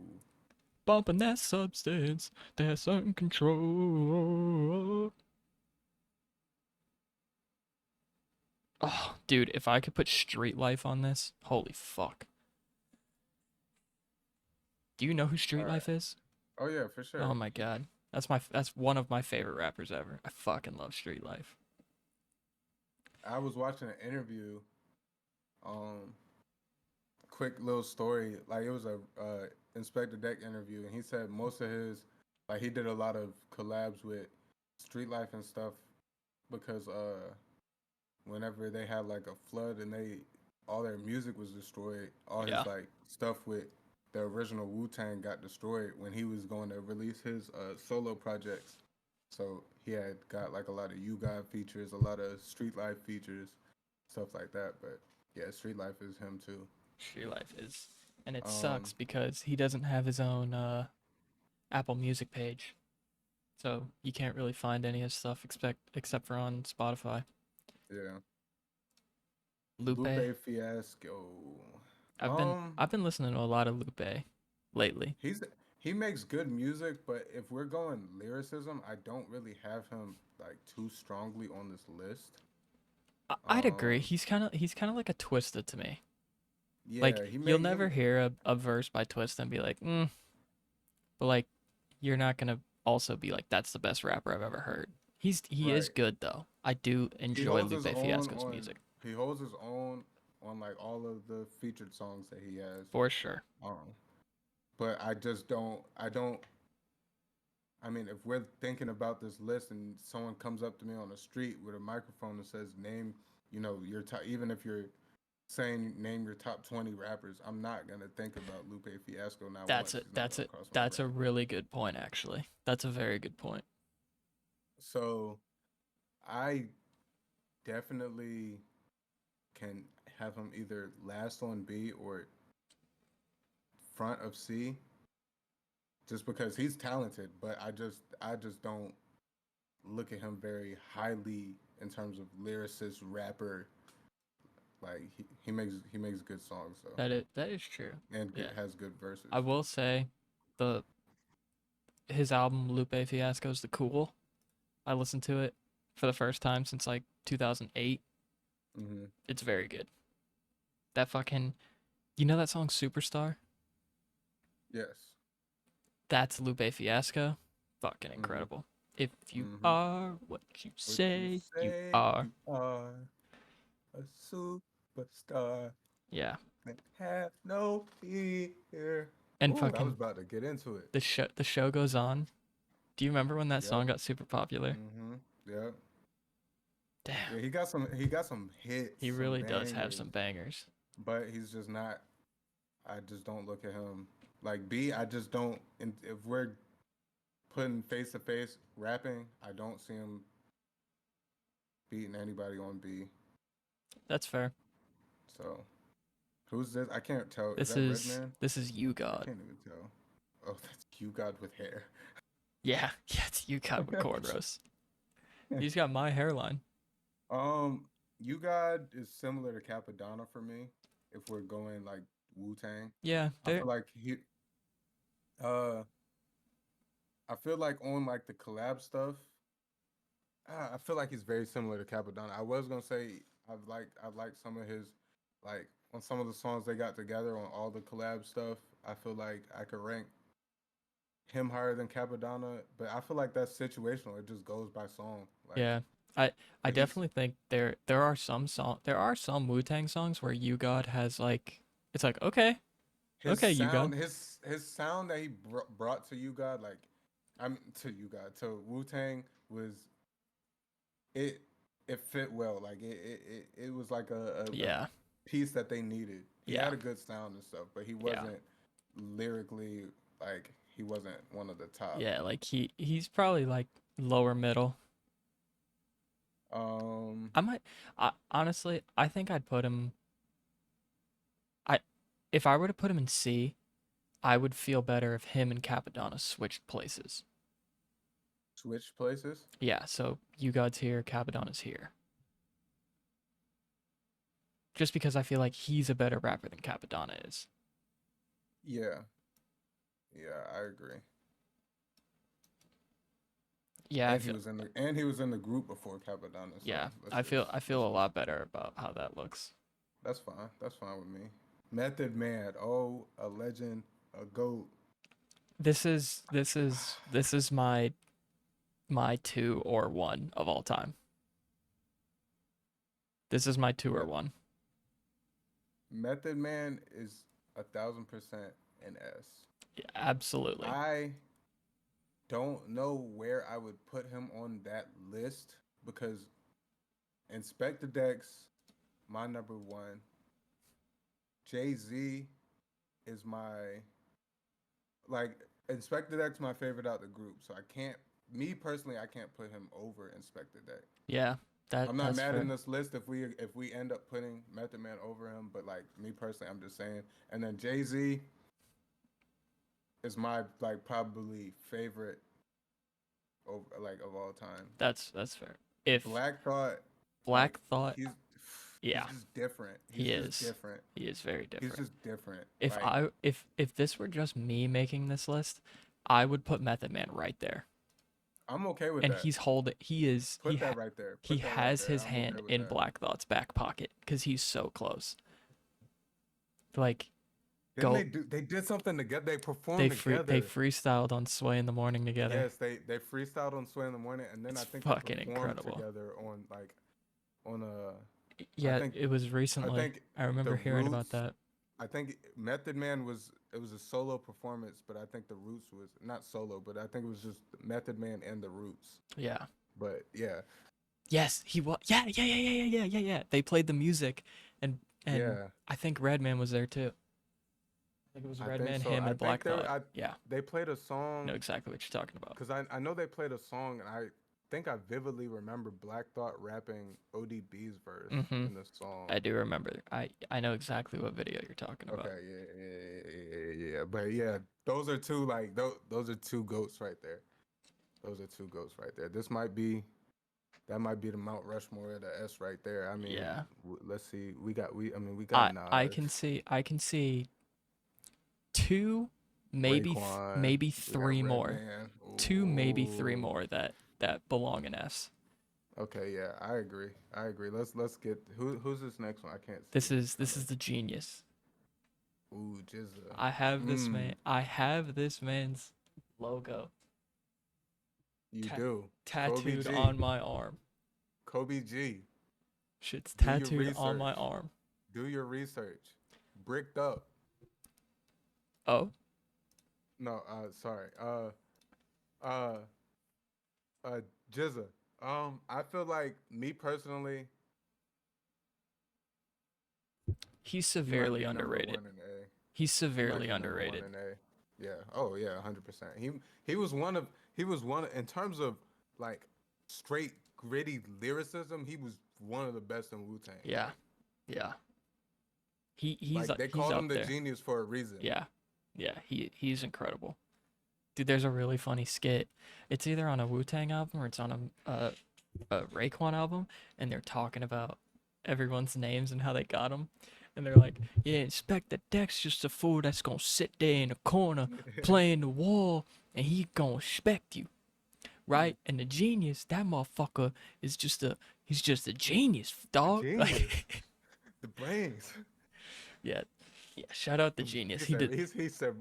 Bumping that substance, that's uncontrolled. Oh, dude, if I could put Street Life on this, holy fuck. Do you know who All Street right. Life is? Oh yeah, for Oh sure. my god. That's one of my favorite rappers ever. I fucking love Street Life. I was watching an interview. Um, quick little story. Like it was a Inspector Deck interview, and he said most of his like he did a lot of collabs with Street Life and stuff because whenever they had like a flood and they all their music was destroyed, all Yeah. his like stuff with the original Wu Tang got destroyed when he was going to release his solo projects. So he had got like a lot of You God features, a lot of Street Life features, stuff like that. But yeah, Street Life is him too. Street Life is. And it Um, sucks because he doesn't have his own Apple Music page. So you can't really find any of his stuff except for on Spotify. yeah, Lupe. Lupe Fiasco. I've been Um, I've been listening to a lot of Lupe lately. he's he makes good music, but if we're going lyricism, I don't really have him like too strongly on this list. I'd agree. Um, He's kind of like a Twista to me. Like yeah, he you'll make never him hear a verse by Twista and be like, but like you're not gonna also be like that's the best rapper I've ever heard. He is right. good though. I do He enjoy holds his Lupe own Fiasco's on music he holds his own on like all of the featured songs that he has. for sure. Um, but I don't I mean if we're thinking about this list and someone comes up to me on the street with a microphone and says name, your top, even if you're saying name your top 20 rappers, I'm not going to think about Lupe Fiasco not once. He's not going to cross my That's a brain. really good point actually. That's a very good point. So, I definitely can have him either last on B or front of C just because he's talented, but I just don't look at him very highly in terms of lyricist rapper. Like he makes good songs though, That is true. and Yeah. has good verses. I will say the his album Lupe Fiasco's The Cool. I listened to it for the first time since like 2008. Mm-hmm. It's very good. That fucking you know that song Superstar? Yes. That's Lupe Fiasco. Fucking Mm-hmm. incredible. If you Mm-hmm. are what you What you say you say are. you are a superstar Yeah. and have no fear. And Ooh, I was fucking about to get into it. the show goes on. Do you remember when that Yep. song got super popular? Mm-hmm. Yep. Yeah, Damn. he got some hits, He some really does have bangers, some bangers. but he's just not. I just don't look at him like B. I just don't. And if we're putting face to face rapping, I don't see him beating anybody on B. That's fair. So who's this? I can't tell. Is that Redman? This is You I God. can't even tell. Oh, that's You God with hair. Yeah, yeah, it's You God with cornrows. He's got my hairline. You God is similar to Capadonna for me. If we're going like Wu Tang, Yeah, I there. feel like uh, I feel like on like the collab stuff, I feel like he's very similar to Capadonna. I was gonna say I like some of his like on some of the songs they got together on all the collab stuff. I feel like I could rank him higher than Capadonna, but I feel like that's situational. It just goes by song. Yeah, I But he's definitely think there are some Wu Tang songs where You God has like it's like okay You God. his sound that he brought to You God, like I'm to You God to Wu Tang was it it fit well. Like it was like a Yeah, piece that they needed. He yeah, had a good sound and stuff, but he yeah. wasn't lyrically, like he wasn't one of the top. Yeah, like he's probably like lower middle. Um, I might honestly, I think I'd put him I if I were to put him in C, I would feel better if him and Capadonna switched places. switch places. Yeah, so you God's here, Capadonna's here. Just because I feel like he's a better rapper than Capadonna is. Yeah, yeah, I agree. Yeah, I And he feel was in the group before Capadonna. So yeah, let's I feel just I feel a lot better about how that looks. that's fine. That's fine with me. Method Man, oh, a legend, a goat. This is my two or one of all time. This is my two or Met- one. Method Man is 1,000% an S. Yeah, absolutely. I don't know where I would put him on that list because Inspector Dex, my number one. Jay-Z is my like Inspector Dex my favorite out the group. So I can't me personally I can't put him over Inspector Dex. Yeah, I'm not that's mad fair. in this list if we end up putting Method Man over him, but like me personally I'm just saying. And then Jay-Z is my like probably favorite over like of all time. That's fair. If Black Thought, like Black Thought, he's he's yeah, just different. he He's just is. different. He is very He's different. just different. If Like I if this were just me making this list, I would put Method Man right there. I'm okay with And that. he's holding Put that right there. he Put that right has there. his I'm okay hand with in that. Black Thought's back pocket because he's so close. Like Didn't go they did something together. They performed they together. freestyled on Sway in the Morning together. Yes, they freestyled on Sway in the Morning, and then It's I think they fucking performed incredible. together on like on a. I Yeah, think it was I recently. think I the remember hearing about Roots. that. I think Method Man was it was a solo performance, but I think the Roots was not solo, but I think it was just Method Man and the Roots. Yeah. But yeah, Yes, he was. Yeah. They played the music, and yeah, I think Redman was there too. I think it was I think Redman, so. him, I and think Black Thought. Yeah, they played a know song exactly what you're talking about. because I know they played a song, and I think I vividly remember Black Thought rapping ODB's verse Mm-hmm. in the song. I do remember. I know exactly what video you're talking about. Okay, yeah. But yeah, those are two like those are two goats right there. Those are two goats right there. That might be the Mount Rushmore of the S right there. I mean, Yeah. let's see. We got I can see two, Raekwon. maybe We got three more. Redman. Two, maybe three Ooh. more that belong in S. Okay, yeah, I agree. Let's get who's this next one? I can't This see. is the genius. Ooh, Jizza. I have this Mm, man. I have this man's logo you ta- do. tattooed G. on my arm. Kobe G. Shit's Do your tattooed on my research. arm. Do your research. Bricked up. Oh, No, sorry. Uh, Jizza. I feel like me personally, he's he might severely be number underrated. one in A. He's He might severely be number one underrated. in A. Yeah. Oh yeah, 100%. He was one in terms of like straight gritty lyricism. He was one of the best in Wu Tang. Yeah, yeah. Like they he's called up him the there. genius for a reason. Yeah, yeah. He's incredible. Dude, there's a really funny skit. It's either on a Wu Tang album or it's on a Raekwon album, and they're talking about everyone's names and how they got them. And they're like, yeah, Inspector Dex just a fool that's gonna sit there in the corner playing the wall, and he gonna respect you, right? And the genius, that motherfucker he's just a genius, dog. Genius. Like, The brains. yeah, yeah. Shout out the genius. He did He said,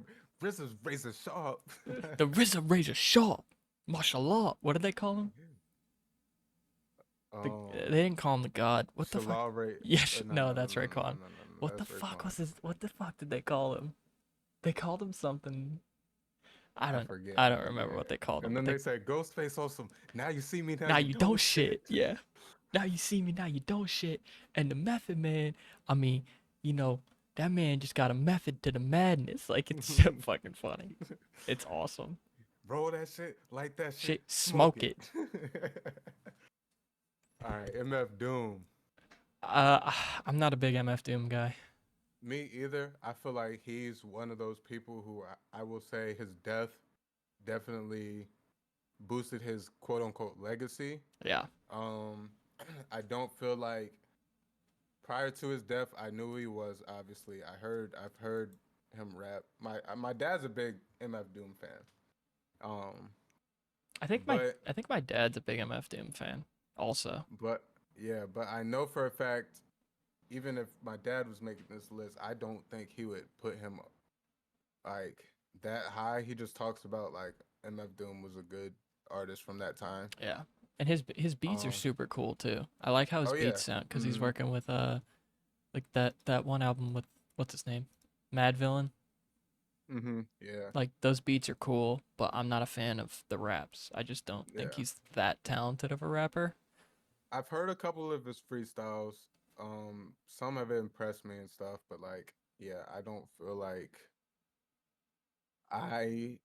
"RZA's razor sharp." the RZA razor sharp, mashallah. What did they call him? They didn't call him the god. What the fuck? Shalal Ray. Yes, No, no, that's Raekwon. no, What the that's fuck Raekwon. was his? What the fuck did they call him? They called him something. I don't. forget. I don't remember what they called him. And then but they said, "Ghostface awesome." Now you see me. now you don't shit. Yeah. Now you see me. Now you don't shit. And the Method Man. I mean, you know, that man just got a method to the madness. Like it's so fucking funny. It's awesome. Roll that shit, light that shit, Shit, smoke smoke it. it. All right, MF Doom. I'm not a big MF Doom guy. Me either. I feel like he's one of those people who I will say his death definitely boosted his quote unquote legacy. Yeah. Um, I don't feel like prior to his death, I knew who he was. Obviously, I've heard him rap. My dad's a big MF Doom fan. Um, but I think my dad's a big MF Doom fan. Also. but yeah, but I know for a fact, even if my dad was making this list, I don't think he would put him like that high. He just talks about like MF Doom was a good artist from that time. Yeah. And his beats are Um, super cool too. I like how his oh yeah, beats sound because he's hmm working with like that one album with what's his name? Mad Villain. yeah, Like those beats are cool, but I'm not a fan of the raps. I just don't think yeah. he's that talented of a rapper. I've heard a couple of his freestyles. Some have impressed me and stuff, but like, yeah, I don't feel like I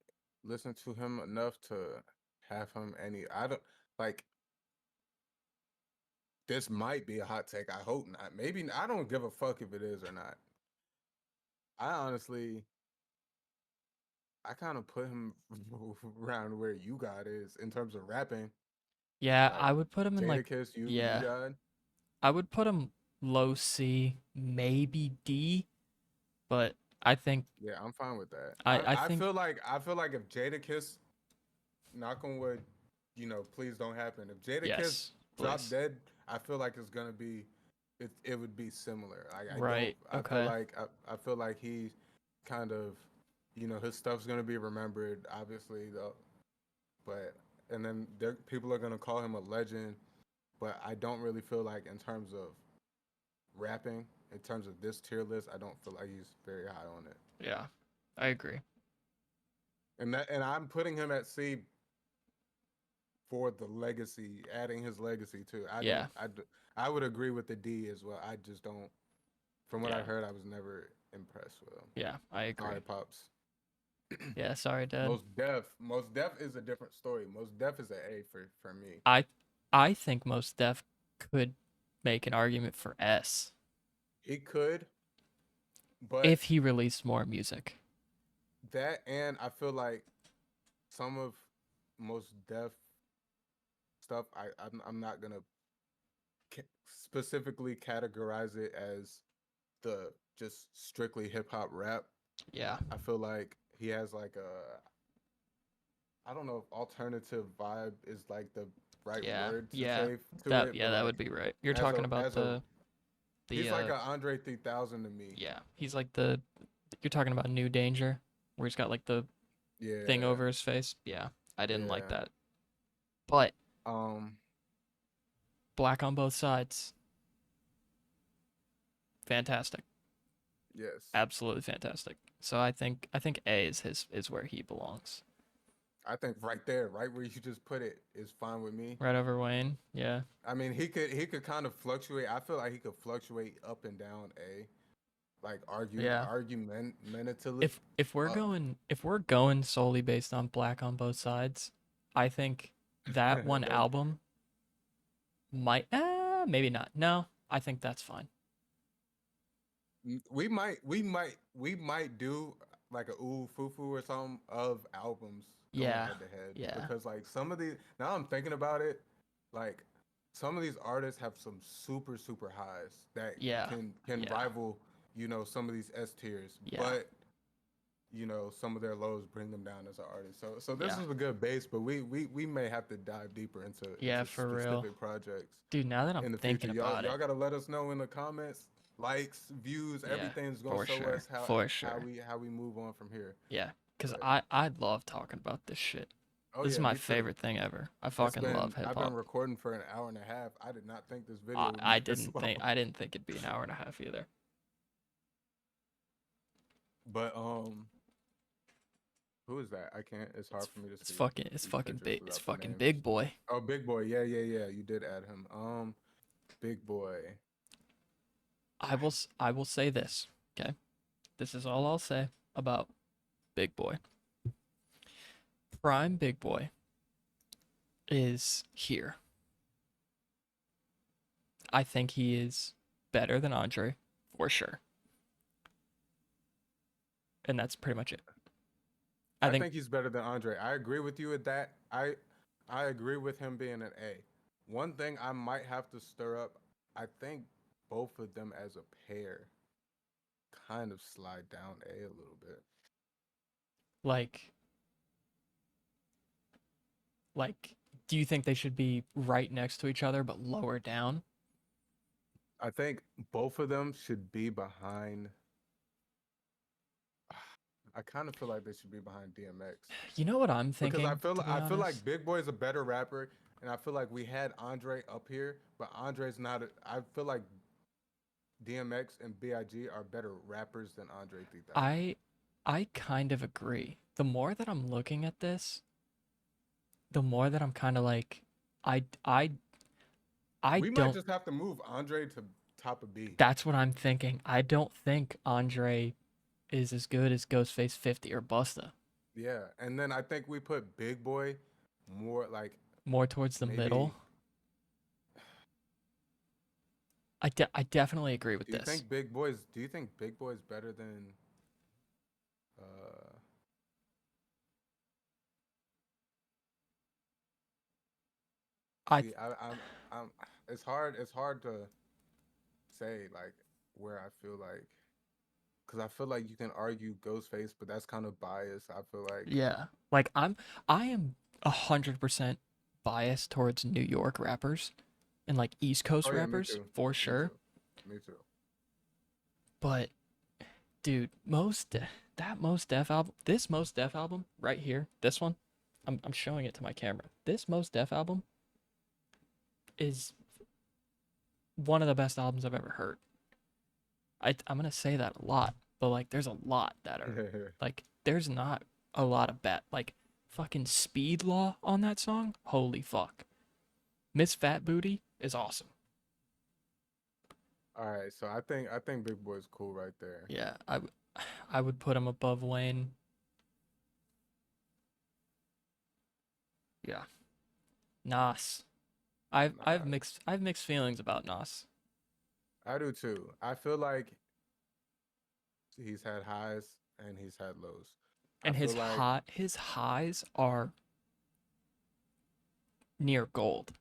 listen to him enough to have him any. I don't like. This might be a hot take. I hope not. Maybe I don't give a fuck if it is or not. I honestly, I kind of put him around where you got is in terms of rapping. Yeah, Like I would put him in like Jadakiss, you yeah, got. I would put him low C, maybe D, but I think Yeah, I'm fine with that. I I think feel like if Jadakiss, knock on wood, please don't happen. If Jadakiss yes, dropped please. dead, I feel like it's gonna be, it would be similar. Like I don't, Right. Okay. I feel like he kind of, his stuff's gonna be remembered, obviously though, but and then people are gonna call him a legend, but I don't really feel like in terms of rapping, in terms of this tier list, I don't feel like he's very high on it. Yeah. I agree. And I'm putting him at C for the legacy, adding his legacy too. Yeah. I would agree with the D as well. I just don't. From what I Yeah. heard, I was never impressed with him. Yeah, I agree. Sorry, pops. Yeah, sorry, Dad. Most Def is a different story. Most Def is an A for me. I I think Most Def could make an argument for S He could, but if he released more music. that and I feel like some of Most Def stuff, I'm not gonna specifically categorize it as the just strictly hip hop rap. Yeah. I feel like he has like a, I don't know if alternative vibe is like the right Yeah. word to Yeah. say to it, but That would like be right. You're as talking a about as a the he's like a Andre 3000 to me. yeah. He's like the you're talking about New Danger where he's got like the thing Yeah, over his face. Yeah. I didn't like yeah. that. But Um, Black on Both Sides. Fantastic. yes. Absolutely fantastic. So I think A is where he belongs. I think right there, right where you just put it, is fine with me. Right over Wayne. Yeah. I mean, he could kind of fluctuate. I feel like he could fluctuate up and down A, like Yeah. argumentatively. Uh, If we're going solely based on Black on Both Sides, I think that one don't album might maybe not. No, I think that's fine. we might do like a ooh foo foo or something of albums going Yeah. head to head Yeah. because like some of these, now I'm thinking about it, like some of these artists have some super highs that Yeah. can Yeah. rival some of these S tiers, Yeah. but some of their lows bring them down as an artist. So this Yeah. is a good base, but we may have to dive deeper Yeah, into for real. specific projects Dude, now that I'm in the future. thinking Y'all about y'all it. gotta let us know in the comments, likes, views, Yeah. everything's gonna For show sure. us how For how sure. we how we move on from here. Yeah. Cuz But I love talking about this shit. oh This is yeah, my me too. favorite thing ever. I fucking love hip I've been hop. recording for an hour and a half. I did not think this video would be this long. I didn't think it'd be an hour and a half either. But who is that? I can't. It's hard for me to see It's these fucking pictures big. It's without the fucking names. Big Boy. Oh, Big Boy. Yeah. You did add him. Big Boy. I will say this. Okay. This is all I'll say about Big Boy. Prime Big Boy is here. I think he is better than Andre, for sure. And that's pretty much it. I I think, think he's better than Andre. I agree with you with that. I agree with him being an A. One thing I might have to stir up, I think both of them as a pair kind of slide down A a little bit. like, like, do you think they should be right next to each other but lower down? I think both of them should be behind. I kind of feel like they should be behind DMX You know what I'm because thinking, to be I feel honest? like Big Boy is a better rapper, and I feel like we had Andre up here, but Andre's not. I feel like DMX and Big are better rappers than Andre 3000. I I kind of agree. The more that I'm looking at this, the more that I'm kind of like, I I I We might don't. just have to move Andre to top of B. That's what I'm thinking. I don't think Andre is as good as Ghostface 50 or Busta. Yeah, and then I think we put Big Boy more like More towards the middle. maybe. I definitely agree with this. Do you think Big Boy's better than? Uh, I see, I'm. It's hard. It's hard to say like where I feel like because I feel like you can argue Ghostface, but that's kind of biased. I feel like. Yeah. Like I am 100% biased towards New York rappers and like East Oh Coast yeah, me rappers too. for Me sure. too. Me too. But dude, Most Def album, this Most Def album right here, this one, I'm showing it to my camera. This Most Def album is one of the best albums I've ever heard. I'm gonna say that a lot, but like there's a lot that are like there's not a lot of bad like fucking Speed Law on that song. Holy fuck. Miss Fat Booty is awesome. All right, so I think Big Boy's cool right there. Yeah, I would put him above Wayne. Yeah. Nas. Nah, I have mixed feelings about Nas. I do too. I feel like he's had highs and he's had lows. I And feel like his highs are near gold.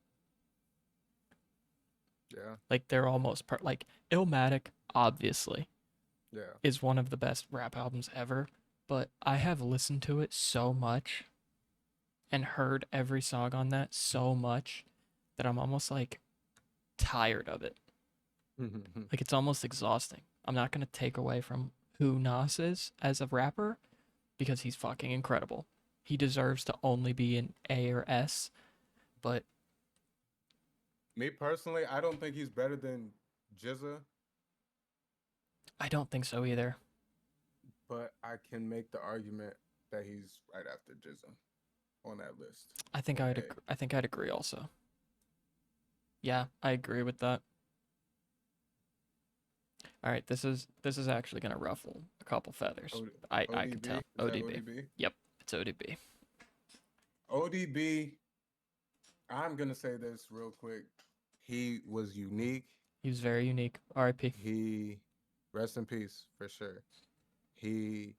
yeah, Like they're almost like Illmatic obviously yeah. is one of the best rap albums ever, but I have listened to it so much and heard every song on that so much that I'm almost like tired of it. Like it's almost exhausting. I'm not going to take away from who Nas is as a rapper because he's fucking incredible. He deserves to only be an A or S, but Me personally, I don't think he's better than Jizza, I don't think so either. but I can make the argument that he's right after Jizza on that list for A. I think I'd agree also. Yeah, I agree with that. All right, this is actually gonna ruffle a couple feathers. I can ODB? tell. Is that ODB. ODB? Yep, it's ODB. ODB, I'm gonna say this real quick. He was unique. He was very unique. R.I.P. He rest in peace for sure. He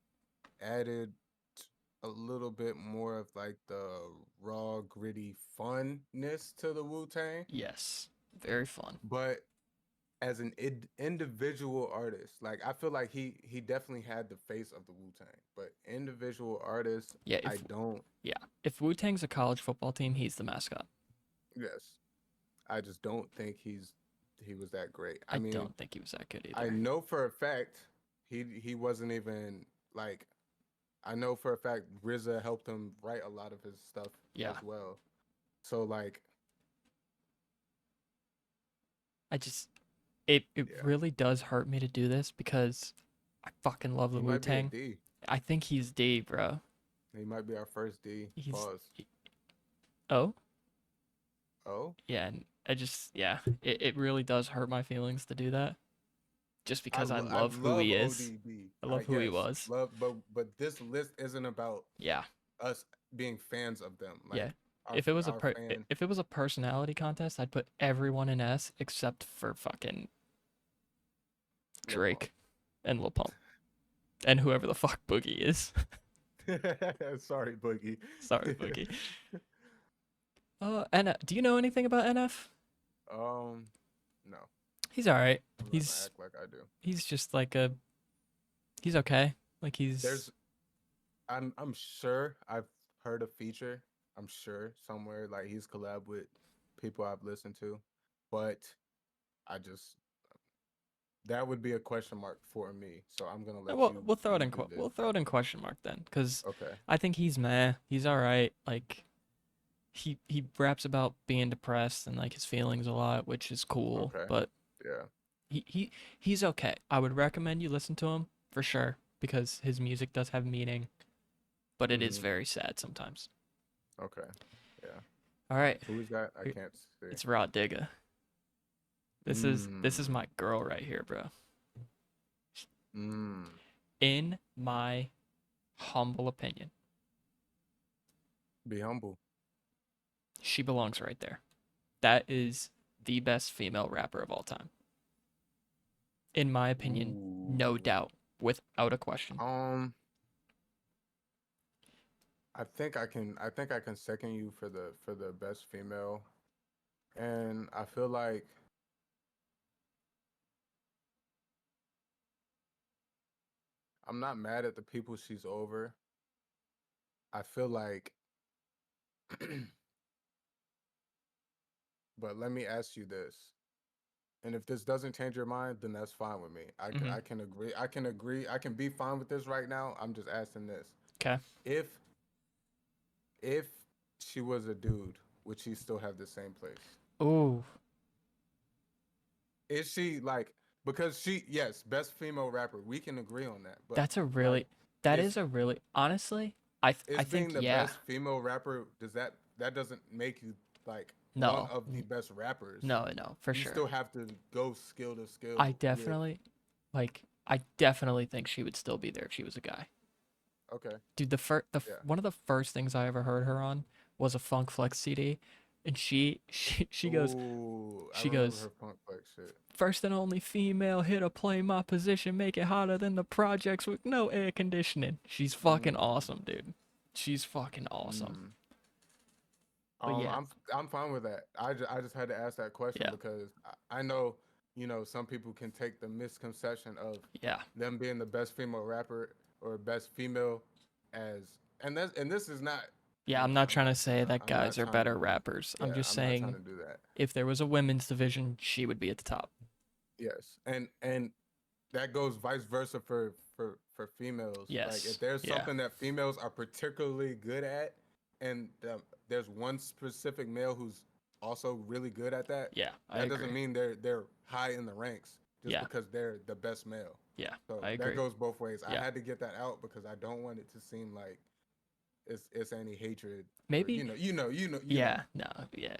added a little bit more of like the raw, gritty funness to the Wu Tang, Yes, very fun. but as an individual artist, like I feel like he definitely had the face of the Wu Tang, but individual artist, Yeah, I don't. if Wu Tang's a college football team, he's the mascot. Yes, I just don't think he was that great. I I mean, don't think he was that good I either. know for a fact he wasn't even like I know for a fact RZA helped him write a lot of his stuff Yeah, as well. So like I just it yeah, really does hurt me to do this because I fucking love the he Wu might be a Tang. D. I think he's D, bro. He might be our first D. He's Pause. oh Oh, yeah, and I just yeah, it really does hurt my feelings to do that. just because I I love who love he is. ODB. I I love who he yes, was. love, but this list isn't about Yeah, us being fans of them. yeah. Like our fan. If it was a personality contest, I'd put everyone in S except for fucking Lil Pump. Drake and Lil Pump and whoever the fuck Boogie is. Sorry, Boogie. Sorry, Boogie. and do you know anything about NF? No, He's all right. I'm not gonna He's act like I do. he's just like a he's okay. Like he's There's, I'm sure I've heard a feature. I'm sure somewhere like he's collab with people I've listened to, but I just that would be a question mark for me. So I'm gonna let we'll throw it you in do this. we'll throw it in question mark then, because Okay. I think he's meh. He's all right. Like he raps about being depressed and like his feelings a lot, which is cool. Okay. But Yeah. he's okay. I would recommend you listen to him for sure because his music does have meaning, but it is Hmm. very sad sometimes. Okay. Yeah. All right, Who is that? I here- can't see. it's Rod Digga. This is Mm. my girl right here, bro. Mm. In my humble opinion, Be humble. she belongs right there. That is the best female rapper of all time. In my opinion, no Ooh. doubt, without a question. I think I can second you for the best female. And I feel like I'm not mad at the people she's over. I feel like but let me ask you this. And if this doesn't change your mind, then that's fine with me. Hmm. I can agree. I can agree. I can be fine with this right now. I'm just asking this. Okay. If if she was a dude, would she still have the same place? Ooh, Is she like because she yes, best female rapper. We can agree on that. But that's a like really that is is a really honestly, I is think being the yeah. best female rapper does that doesn't make you like one No. of the best rappers. No, for You sure. still have to go skill to I skill with definitely I definitely think she would still be there if she was a guy. okay. Dude, Yeah. one of the first things I ever heard her on was a Funk Flex CD, and Ooh, I she remember goes, her punk like shit. first and only female hit to play my position, make it hotter than the projects with no air conditioning. She's fucking Mm, awesome, dude. She's fucking awesome. mm. But yeah, I'm fine with that. I just had to ask that question yeah, because I know some people can take the misconception of yeah, them being the best female rapper or best female as and this is not yeah. I'm not I'm trying not to say that I'm not guys are trying better to rappers. I'm yeah just I'm not trying saying to do that. if there was a women's division, she would be at the top. Yes, and that goes vice versa for females. Like if Yes, there's yeah, something that females are particularly good at, and there's one specific male who's also really good at that, yeah. I that doesn't agree. mean they're high in the ranks just Yeah, because they're the best male. yeah. So I that agree. goes both ways. I Yeah. had to get that out because I don't want it to seem like it's any hatred for Maybe you know. yeah, no, yeah.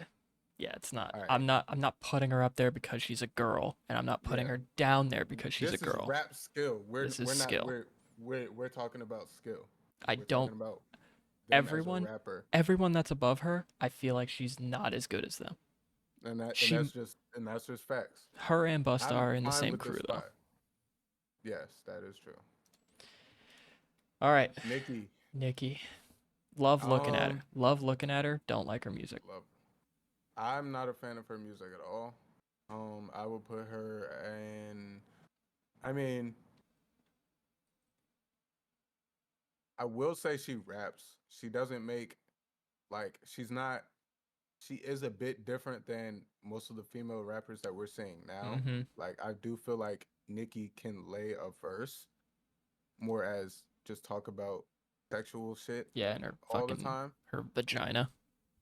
Yeah, it's not. All right, I'm not putting her up there because she's a girl, and I'm not putting yeah. her down there because she's a This is girl. rap skill. This is We're not skill. we're talking about skill. I We're don't talking about them as a everyone rapper, everyone that's above her, I feel like she's not as good as them. She and that's just facts. her and Busta I'm are in the fine same with this crew though. spot. Yes, that is true. All right, Nikki, Nikki. Love looking at um, her. Love looking at her. Don't like her music. love. I'm not a fan of her music at all. I would put her in. I mean, I will say she raps. She doesn't make like she's not. She is a bit different than most of the female rappers that we're seeing now. Mhm. Like I do feel like Nikki can lay a verse more as just talk about sexual shit Yeah, and her all the fucking time. her vagina.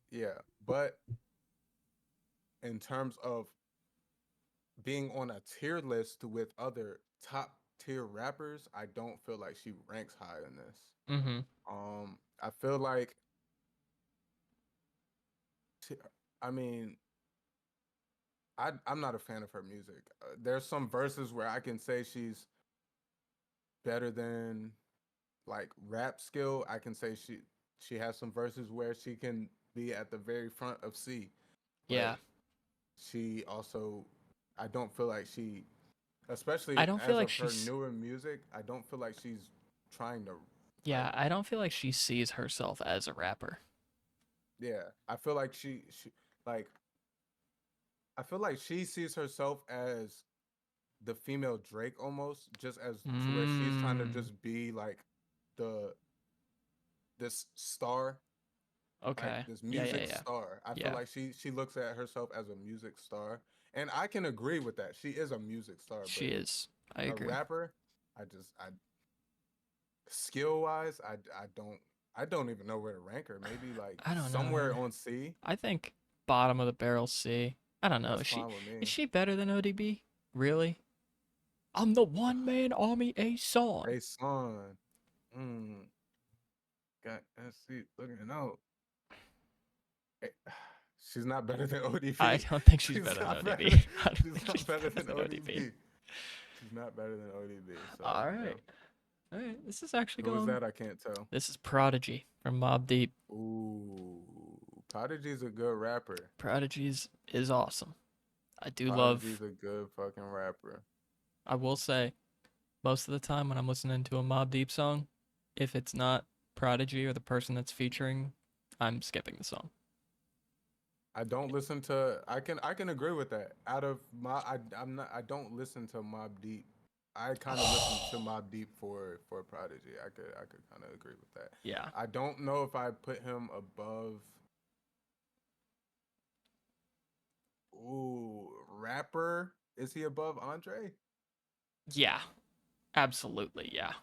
Yeah, but in terms of being on a tier list with other top tier rappers, I don't feel like she ranks high in this. Mhm. I feel like she, I mean, I'm not a fan of her music. There's some verses where I can say she's better than like rap skill. I can say she has some verses where she can be at the very front of C, but Yeah. she also I don't feel like she, I especially don't feel as like of her she's newer music, I don't feel like she's trying to yeah, like I don't feel like she sees herself as a rapper. yeah. I feel like she like I feel like she sees herself as the female Drake almost, just as to where she's trying to Mm. just be like the this star, like Okay. this Yeah, yeah, music yeah. star. I feel Yeah. like she looks at herself as a music star, and I can agree with that. She is a music star, She but is. I a agree. rapper, I skill wise, I don't even know where to rank her. Maybe like I don't know, somewhere man. on C. I think bottom of the barrel C. I don't know. That's fine with Is me. she better than ODB? Really? I'm the one man army a son. A son, mm, got let's see, looking out. Eh, she's not better than I ODB. don't think she's She's better than not ODB. better. I don't She's think not she's better better than than ODB. ODB. She's not better than ODB. So All yeah. right. All right. This is actually Who is going. that? I can't tell. This is Prodigy from Mob Deep. Ooh, Prodigy's a good rapper. Prodigy's awesome. I do Prodigy's love. a good fucking rapper. I will say, most of the time when I'm listening to a Mob Deep song, if it's not Prodigy or the person that's featuring, I'm skipping the song. I don't listen to. I can agree with that. Out of my, I'm not. I don't listen to Mob Deep. I kind of listen to Mob Deep for Prodigy. I could kind of agree with that. Yeah. I don't know if I put him above. Ooh, rapper. Is he above Andre? Yeah. Absolutely. Yeah.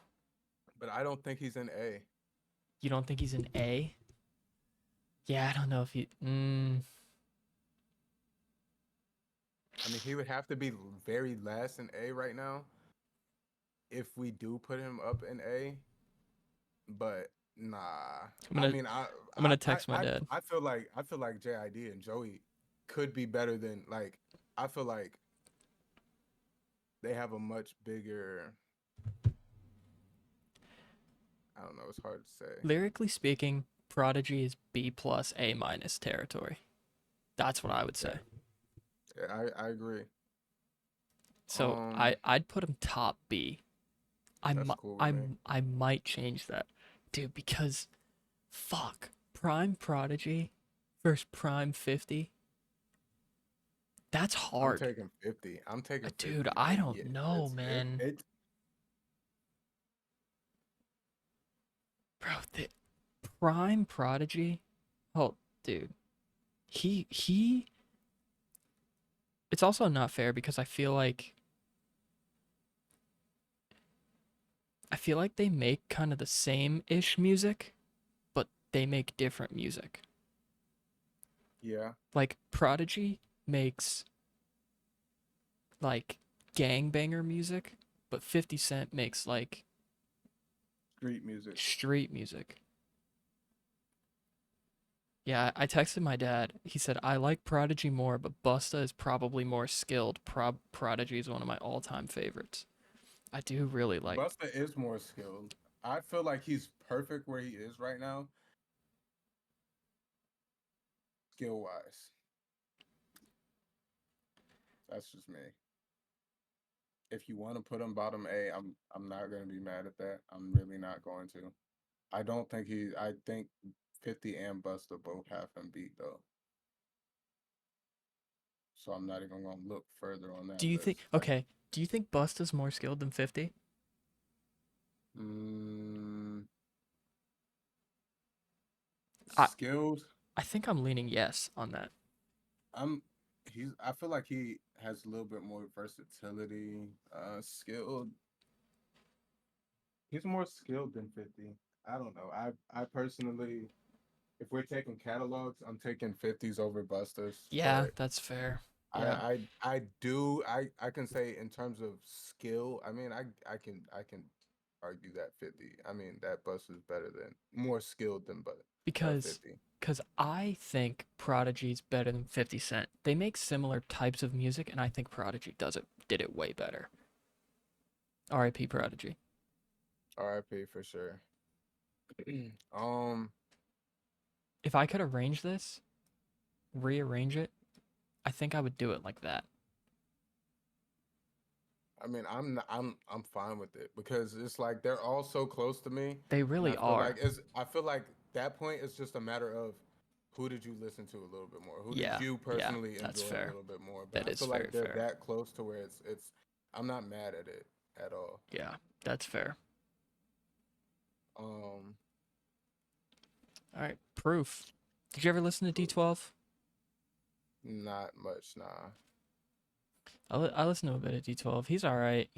But I don't think he's in A. You don't think he's an A? Yeah, I don't know if he. I mean, he would have to be very last in A right now if we do put him up in A. But nah. I'm I gonna mean, I'm gonna text my dad. I feel like JID and Joey could be better than like. I feel like they have a much bigger. I don't know. It's hard to say. Lyrically speaking, Prodigy is B plus A minus territory. That's what I would Yeah, say. yeah, I agree. So I'd put him top B. That's cool with me. I might change that, dude, because fuck Prime Prodigy versus Prime 50. That's I'm hard, taking 50. I'm taking dude. 50. I Yeah, don't know, it's man. it. Bro, the Prime Prodigy. Oh, dude, he. It's also not fair because I feel like they make kind of the same ish music, but they make different music. Yeah, Like Prodigy makes like gangbanger music, but 50 Cent makes like street music. street music. Yeah, I texted my dad. He said, I like Prodigy more, but Busta is probably more skilled. Prodigy is one of my all time favorites. I do really like. Busta is more skilled. I feel like he's perfect where he is right now, skill wise. That's just me. If you want to put him bottom A, I'm not gonna be mad at that. I'm really not going to. I don't think he. I think 50 and Busta both have him beat though. So I'm not even gonna look further on that Do you think, list. Like, okay, do you think Busta's more skilled than 50? mm, I, skilled. I think I'm leaning yes on that. I'm. He's. I feel like he has a little bit more versatility. Skilled. He's more skilled than 50. I don't know. I personally, if we're taking catalogs, I'm taking 50s over Busters. Yeah, But that's fair. I Yeah. I I do I can say in terms of skill. I mean, I can argue that 50. I mean, that Bus is better than more skilled than but because 50. because I think Prodigy's better than 50 Cent. They make similar types of music, and I think Prodigy did it way better. R.I.P. Prodigy. RIP for sure. um, If I could arrange this, rearrange it, I think I would do it like that. I mean, I'm fine with it because it's like they're all so close to me, They and really are. I feel like that point is just a matter of who did you listen to a little bit more, who did Yeah, you yeah, personally that's enjoy a fair. little bit more. But That I is feel very like they're fair. that close to where it's I'm not mad at it at all. Yeah, that's fair. Um, All right, Proof. Did you ever listen to D12? not much, nah. I listened to a bit of D12. He's all right.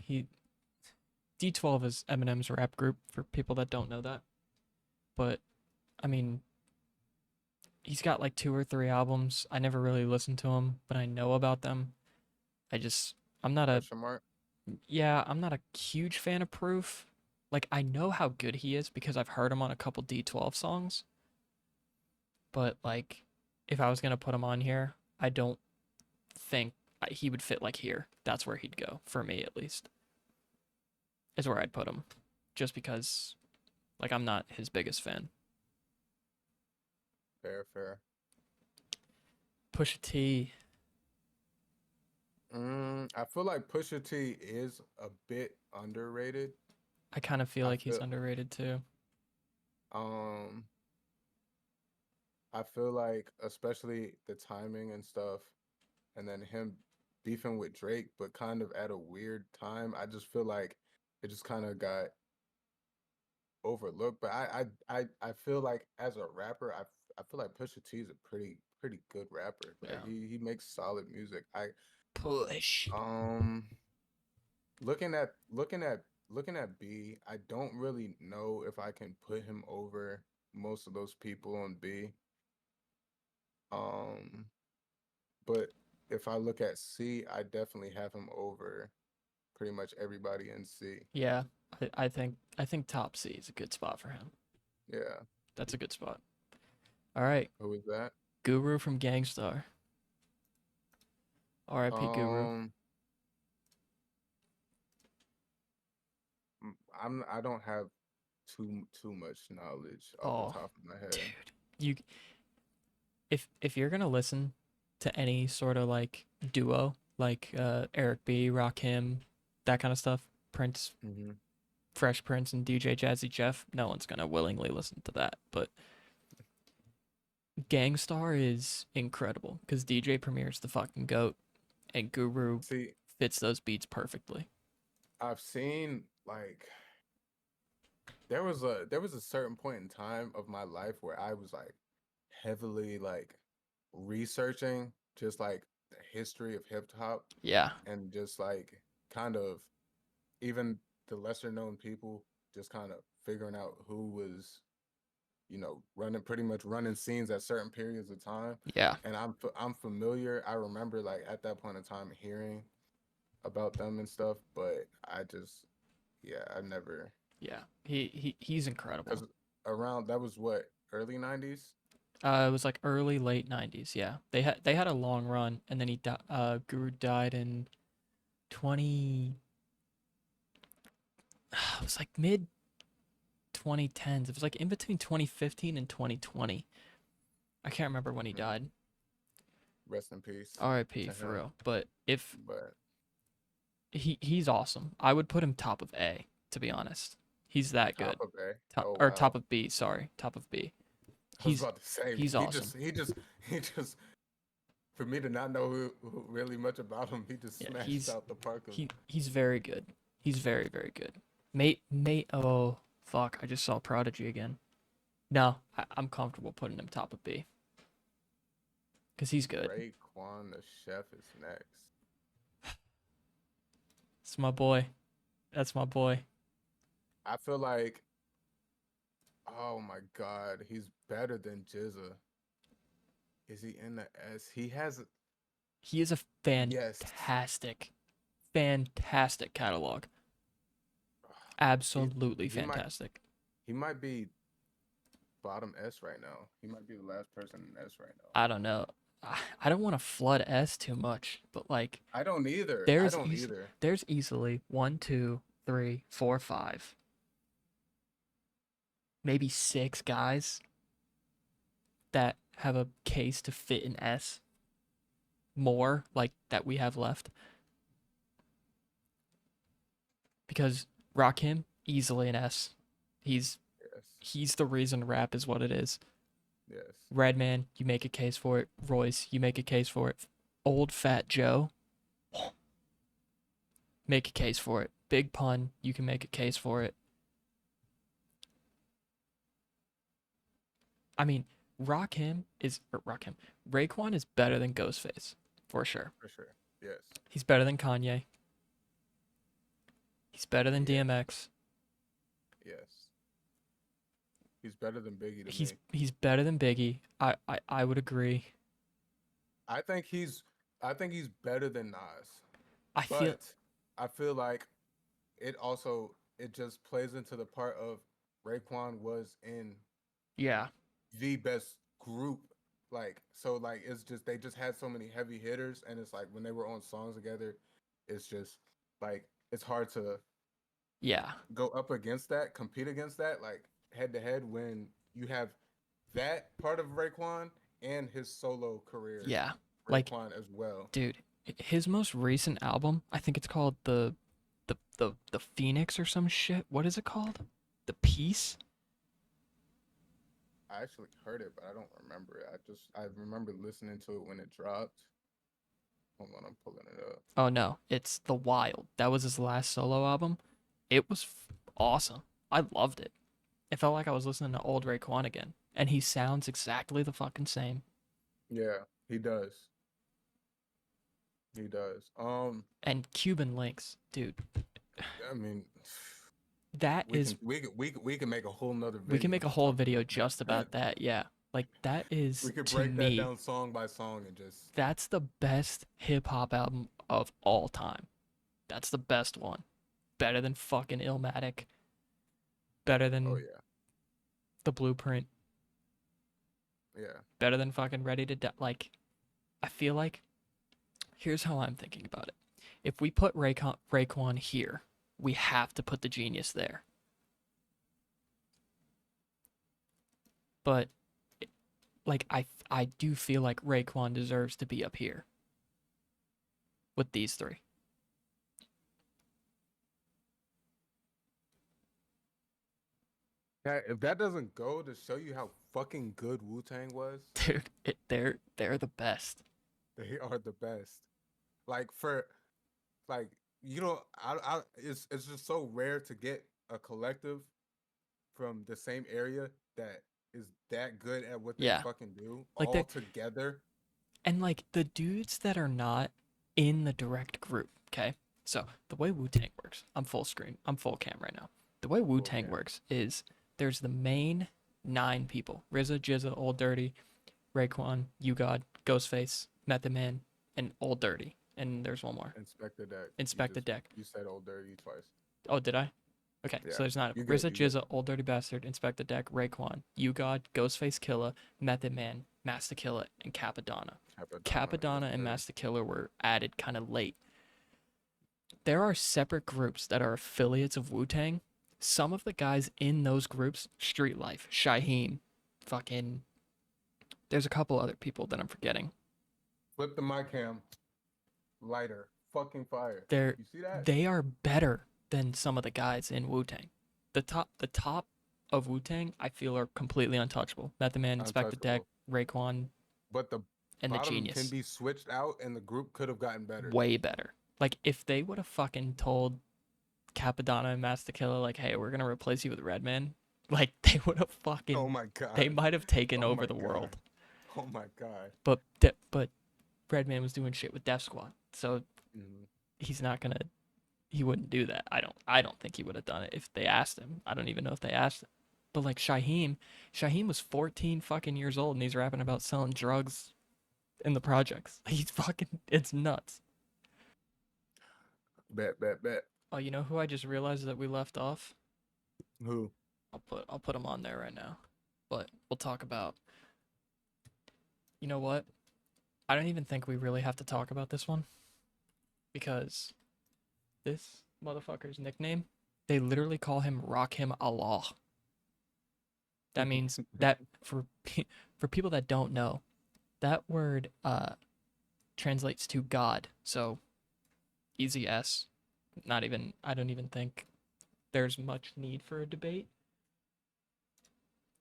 D12 is Eminem's rap group for people that don't know that. But I mean, he's got like 2 or 3 albums. I never really listened to him, but I know about them. I just I'm not a Question mark. yeah, I'm not a huge fan of Proof. Like I know how good he is because I've heard him on a couple D12 songs, but like if I was going to put him on here, I don't think he would fit like here. That's where he'd go for me at least. Is where I'd put him just because like I'm not his biggest fan. Fair, fair. Pusha T. I feel like Pusha T is a bit underrated. I kind of feel I like he's feel underrated too. um I feel like especially the timing and stuff, and then him beefing with Drake, but kind of at a weird time. I just feel like it just kind of got overlooked. But I feel like as a rapper, I feel like Pusha T is a pretty good rapper. Like Yeah. he makes solid music. I Push. um looking at B, I don't really know if I can put him over most of those people on B. Um, but if I look at C, I definitely have him over pretty much everybody in C. Yeah, I think top C is a good spot for him. Yeah. That's a good spot. All right, Who is that? Guru from Gangstar. R.I.P. Guru. Um, I don't have too much knowledge off the Oh, top of my dude, head. you if you're gonna listen to any sort of like duo, like Eric B, Rakim, that kind of stuff, Prince, Mm-hmm. Fresh Prince, and DJ Jazzy Jeff, no one's gonna willingly listen to that. But Gangstar is incredible because DJ Premier's the fucking goat, and Guru See, fits those beats perfectly. I've seen like there was a certain point in time of my life where I was like heavily like researching just like the history of hip hop Yeah, and just like kind of even the lesser known people just kind of figuring out who was running pretty much running scenes at certain periods of time, yeah, and I'm familiar. I remember like at that point in time hearing about them and stuff, but I just yeah, I never yeah. He's incredible. because around that was what early 90s. It was like early late 90s. Yeah, they had a long run, and then Guru died in 20. It was like mid 2010s. It was like in between 2015 and 2020. I can't remember when he Mm, died. rest in peace R.I.P. to for him. real. But if But he's awesome, I would put him top of A. To be honest, he's that top good. of A. Top Oh or top wow. of B. Sorry, top of B. I was He's about to say he's awesome. he just for me to not know who really much about him, he just Yeah, smashed out the park of he's very good. He's very very good. Mate. Oh fuck! I just saw Prodigy again. No, I'm comfortable putting him top of B because he's good. Raekwon the Chef is next. It's my boy. That's my boy. I feel like oh my god, he's better than Jizza. Is he in the S? He has He is a yes. fantastic catalog. Absolutely he might fantastic. he might be bottom S right now. He might be the last person in S right now. I don't know. I don't want to flood S too much, but like I don't either. I there's don't eas either. there's easily one, two, three, four, five, maybe six guys that have a case to fit in S more like that we have left. Because Rakim easily an S. He's Yes. he's the reason rap is what it is. Yes. Redman, you make a case for it. Royce, you make a case for it. Old Fat Joe, make a case for it. Big Pun, you can make a case for it. I mean, Raekwon is better than Ghostface, for sure. For sure. Yes. He's better than Kanye. He's better than Yes. DMX. Yes. He's better than Biggie to He's me. he's better than Biggie. I would agree. I think he's better than Nas. I feel But I feel like it just plays into the part of Raekwon was in yeah, the best group. Like so like it's just they just had so many heavy hitters and it's like when they were on songs together, it's just like it's hard to yeah, go up against that, compete against that, like head to head when you have that part of Raekwon and his solo career, yeah. Like, Raekwon as well. dude, his most recent album, I think it's called the Phoenix or some shit. What is it called? The Peace? I actually heard it, but I don't remember it. I remember listening to it when it dropped. Hold on, I'm pulling it up. Oh no, it's The Wild. That was his last solo album. It was awesome. I loved it. It felt like I was listening to old Raekwon again, and he sounds exactly the fucking same. Yeah, he does. He does. And Cuban Links, dude, I mean, that is we can make a whole nother video. we can make a just whole talking video about just that. about that. Yeah, like that is We could to break that me down song by song and just that's the best hip hop album of all time. That's the best one. Better than fucking Illmatic. Better than oh yeah, The Blueprint. yeah. Better than fucking Ready to Die. Like, I feel like here's how I'm thinking about it. If we put Raekwon here, we have to put the Genius there. But like I do feel like Raekwon deserves to be up here with these three. If that doesn't go to show you how fucking good Wu Tang was, Dude, they're the best. they are the best. Like for like you know, it's just so rare to get a collective from the same area that is that good at what they Yeah. fucking do Like all together. and like the dudes that are not in the direct group, okay? So the way Wu Tang works, I'm full screen, I'm full cam right now. The way Wu Tang cam. works is there's the main 9 people: RZA, GZA, Old Dirty, Raekwon, You God, Ghostface, Method Man, and Old Dirty. And there's one more. Inspector Deck. Inspector Deck. You said Old Dirty twice. Oh, did I? Okay, Yeah, so there's not you good, RZA, you good. GZA, Old Dirty Bastard, Inspector Deck, Raekwon, You God, Ghostface Killer, Method Man, Master Killer, and Capadonna. Capadonna and Master Killer were added kind of late. There are separate groups that are affiliates of Wu-Tang. Some of the guys in those groups, Street Life, Shaheem, fucking there's a couple other people that I'm forgetting. Flip the mic cam. Lighter. Fucking fire. They're You see that? they are better than some of the guys in Wu-Tang. The top of Wu-Tang I feel are completely untouchable. Method Man, Inspector Deck, Raekwon, But the and the bottom Genius. can be switched out and the group could have gotten better. Way better. Like if they would have fucking told Capadonna and Master Killer like, "Hey, we're gonna replace you with Redman," like they would have fucking. Oh my god. They might have taken Oh over my the God. world. Oh my god. But Redman was doing shit with Def Squad, so Mhm. he's not gonna. He wouldn't do that. I don't think he would have done it if they asked him. I don't even know if they asked him. But like Shaheem was 14 fucking years old and he's rapping about selling drugs in the projects. He's fucking. It's nuts. Bet. Oh, you know who I just realized that we left off? Who? I'll put him on there right now. But we'll talk about. You know what? I don't even think we really have to talk about this one because this motherfucker's nickname, they literally call him Rakim Allah. That means that for people that don't know, that word translates to God. So easy S. Not even I don't even think there's much need for a debate.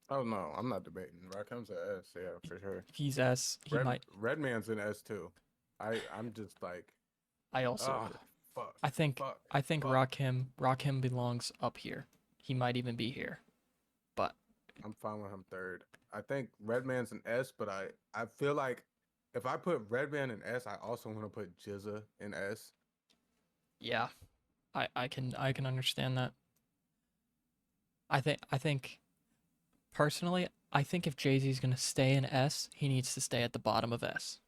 Oh no, I'm not debating. Rakim's an S, yeah, for sure. If he's S, he might. Redman's an S too. I'm just like, I also ah, agree. fuck, I think fuck, I think fuck. Rakim belongs up here. He might even be here. But I'm fine with him third. I think Redman's an S, but I feel like if I put Redman in S, I also want to put Jizza in S. yeah, I can understand that. I think personally, I think if Jay-Z's gonna stay in S, he needs to stay at the bottom of S.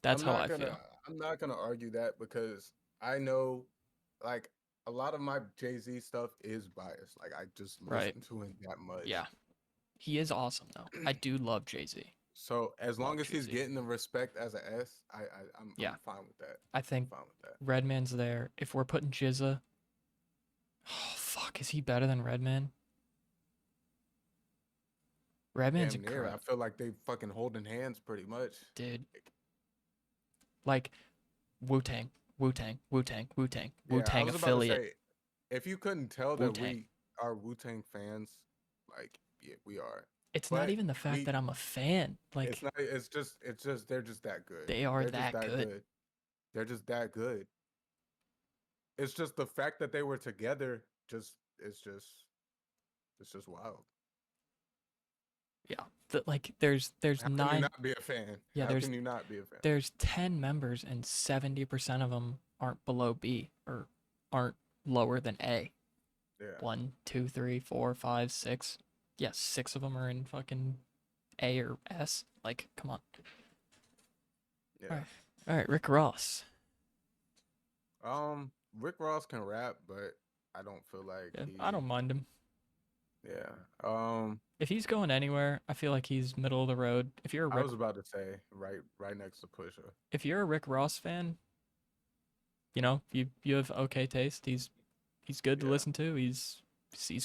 That's I'm how not I gonna feel. I'm not gonna argue that because I know like a lot of my Jay-Z stuff is biased. Like I just Right. listen to him that much. Yeah. He is awesome though. I do love Jay-Z. So as long Love as he's Jay-Z. getting the respect as a S, Yeah. I'm fine with that. I I'm think fine with that. Redman's there. If we're putting Jizza, oh fuck, is he better than Redman? Redman's Damn near. I incredible, feel like they fucking holding hands pretty much. dude. Like Wu Tang, Wu Tang, Wu Tang, Wu Tang, Wu Yeah, I Tang was about to affiliate, say, if you couldn't tell Wu that Tang. we are Wu-Tang fans, like yeah, we are. It's not But even the fact we that I'm a fan. it's Like not it's just they're just that good. they are They're just that that good. good. They're just that good. It's just the fact that they were together just it's just wild. Yeah. That like there's How can you nine. not be a fan? Yeah. How can you not be a fan? There's 10 members and 70% of them aren't below B or aren't lower than A. Yeah. One, two, three, four, five, six. Yes, six of them are in fucking A or S. Like, come on. All Yeah. right, all right, Rick Ross. Rick Ross can rap, but I don't feel like Yeah, I he don't mind him. yeah. If he's going anywhere, I feel like he's middle of the road. I was about to say right next to Pusha. If you're a Rick Ross fan, you know you have okay taste. He's good to Yeah. listen to. He's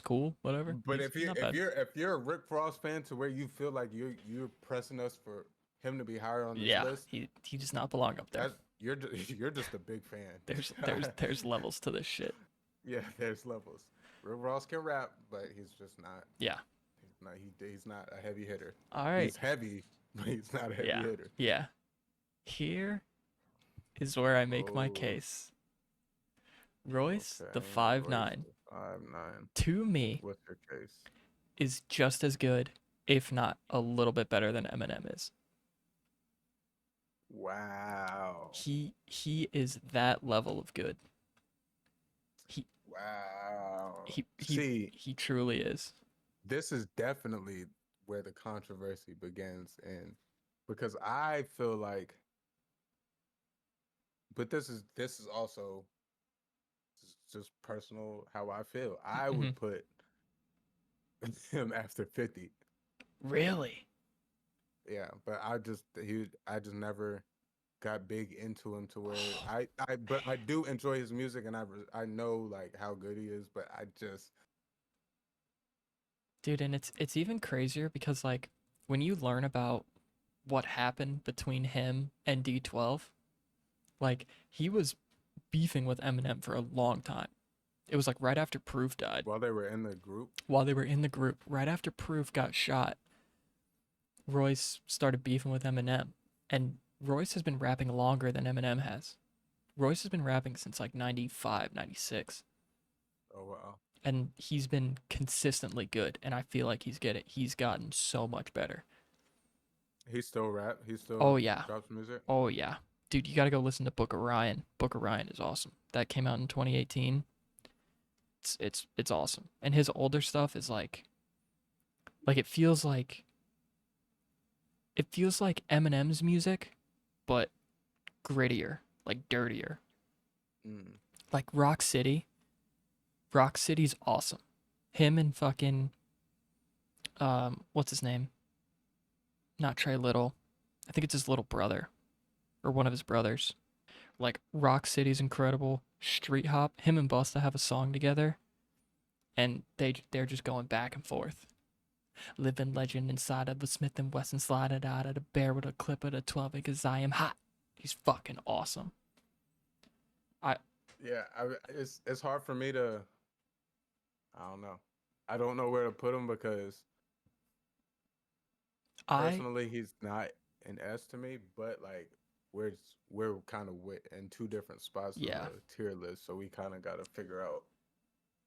cool. Whatever. But He's if you not bad. if you're a Rick Ross fan to where you feel like you're pressing us for him to be higher on this Yeah, list, he does not belong up there. that you're just a big fan. There's levels to this shit. Yeah, there's levels. Rick Ross can rap, but he's just not. Yeah. He's not a heavy hitter. All right. He's heavy, but he's not a heavy Yeah. hitter. Yeah. Here is where I make my Oh, case. Royce, the okay. 5'9", 5'9". to me, What's your case? is just as good, if not a little bit better than Eminem is. Wow. He is that level of good. Wow. He See, he truly is. this is definitely where the controversy begins in because I feel like but this is also just personal how I feel. I Mhm. would put him after 50. Really? Yeah, but I just never got big into him to where but I do enjoy his music and I know like how good he is, but I just Dude, and it's even crazier because like when you learn about what happened between him and D12, like he was beefing with Eminem for a long time. It was like right after Proof died. while they were in the group. While they were in the group, right after Proof got shot, Royce started beefing with Eminem. And Royce has been rapping longer than Eminem has. Royce has been rapping since like 95, 96. Oh wow. And he's been consistently good. And I feel like he's gotten so much better. He still rap. He still Oh yeah. drops music. Oh yeah. Dude, you gotta go listen to Book of Ryan. Book of Ryan is awesome. That came out in 2018. It's awesome. And his older stuff is like it feels like Eminem's music, but grittier, like dirtier. Mm. Like Rock City. Rock City's awesome. Him and fucking what's his name? Not Trey Little. I think it's his little brother or one of his brothers. Like Rock City's incredible. Street Hop. Him and Busta have a song together, and they're just going back and forth. Living legend inside of a Smith and Wesson, slide it out of the bear with a clip of the 12 because I am hot. He's fucking awesome. Yeah, it's hard for me to. I don't know. I don't know where to put him because I personally he's not an S to me, but like we're we're kind of in two different spots on yeah, the tier list, so we kind of got to figure out.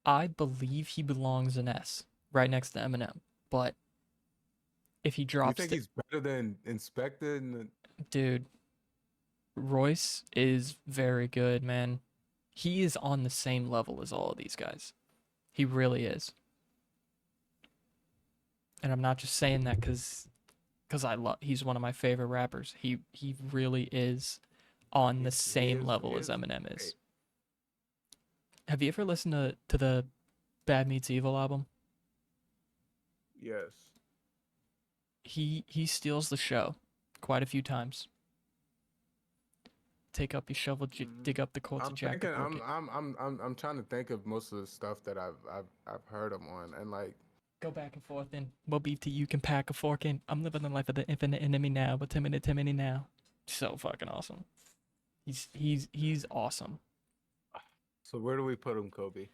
I believe he belongs in S, right next to Eminem. But if he You drops think to he's better than Inspected? dude, Royce is very good, man. He is on the same level as all of these guys. He really is. And I'm not just saying that because I love he's one of my favorite rappers. He really is on the same He level as is Eminem great. is. Have you ever listened to the Bad Meets Evil album? Yes. He steals the show quite a few times. Take up your shovel, Mhm. dig up the culture I'm jack, thinking. book it. I'm trying to think of most of the stuff that I've heard him on, and like Go back and forth and what beef to you can pack a fork in. I'm living the life of the infinite enemy now, but Timmy now. So fucking awesome. He's awesome. so where do we put him, Kobe?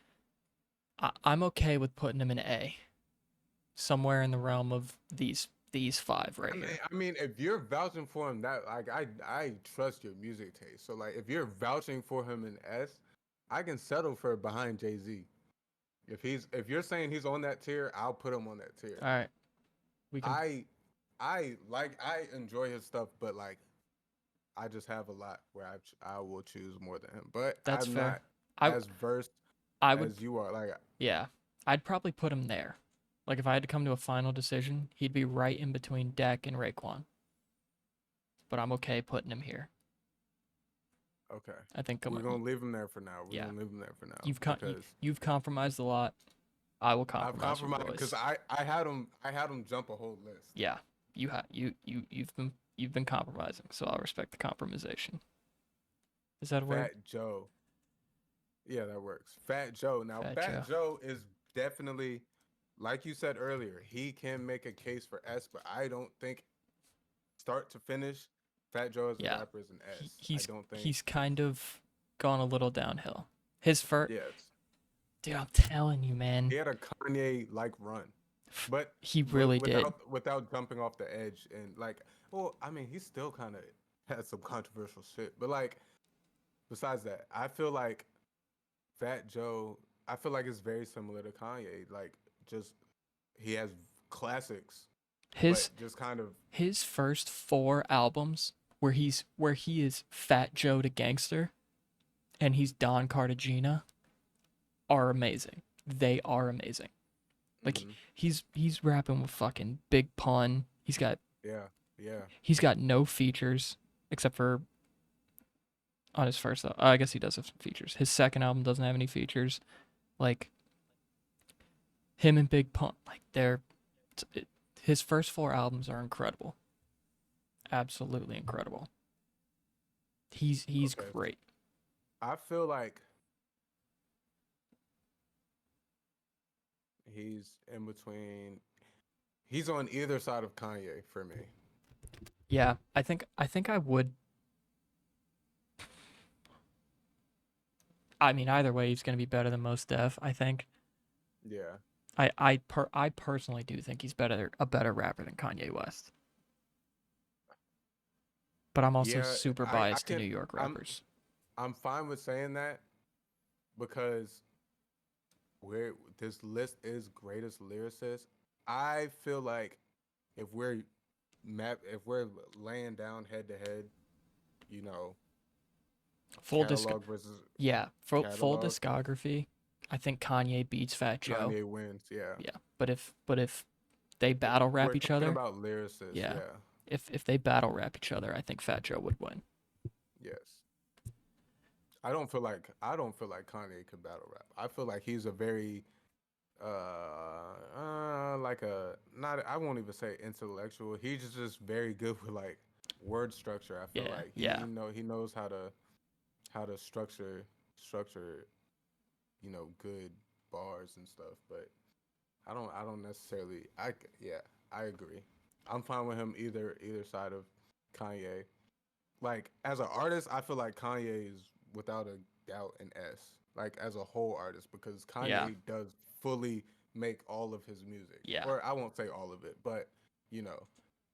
I'm okay with putting him in A, somewhere in the realm of these five right I mean, here. I mean, if you're vouching for him, that like I trust your music taste. So like, if you're vouching for him in S, I can settle for behind Jay Z. If you're saying he's on that tier, I'll put him on that tier. All right, we can. I I enjoy his stuff, but like I just have a lot where I will choose more than him. But That's I'm fair. not I as versed I would as you are. Like yeah. I'd probably put him there. Like if I had to come to a final decision, he'd be right in between Dak and Raekwon. But I'm okay putting him here. okay, I think we're gonna leave him there for now. We're yeah. gonna leave him there for now You've because you've compromised a lot. I will I've compromise with compromised because Royce. I had him jump a whole list. Yeah, you've been compromising, so I'll respect the compromisation. Is that a word? Fat Joe. Yeah, that works. Fat Joe. Now, Fat Joe. Fat Joe is definitely, like you said earlier, he can make a case for S, but I don't think start to finish, Fat Joe as a Yeah, rapper is an S. I he's don't think. he's kind of gone a little downhill. His first, Yes. dude, I'm telling you, man, He had a Kanye like run, but he really did. without jumping off the edge and like, well, I mean, he still kind of had some controversial shit, but like, besides that, I feel like Fat Joe, I feel like it's very similar to Kanye. Like, just he has classics, His but just kind of his first four albums where he is Fat Joe to gangster and he's Don Cartagena are amazing. They are amazing. Like mhm, he's rapping with fucking Big Pun. yeah, yeah. He's got no features except for on his first. I guess he does have some features. His second album doesn't have any features. Like him and Big Pun, like his first four albums are incredible. Absolutely incredible. He's Okay, great. I feel like he's in between. He's on either side of Kanye for me. Yeah, I think I would. I mean, either way, he's gonna be better than Mos Def. I think. Yeah, I personally do think he's a better rapper than Kanye West. But I'm also yeah. super I biased to can. New York I'm rappers. I'm fine with saying that because where this list is greatest lyricists, I feel like if if we're laying down head to head, you know, Full disc, catalog versus yeah, full catalog, discography. I think Kanye beats Fat Joe. Kanye wins. Yeah, Yeah, but if they battle rap we're each talking other, about lyricists. yeah, Yeah, if they battle rap each other, I think Fat Joe would win. yes. I don't feel like Kanye could battle rap. I feel like he's a very like a not I won't even say intellectual. He's just very good with like word structure. I feel Yeah, like yeah, he knows how to structure good bars and stuff. But I don't necessarily yeah, I agree. I'm fine with him either side of Kanye. Like as an artist, I feel like Kanye is without a doubt an S. Like as a whole artist, because yeah, Kanye does fully make all of his music, yeah, or I won't say all of it, but you know,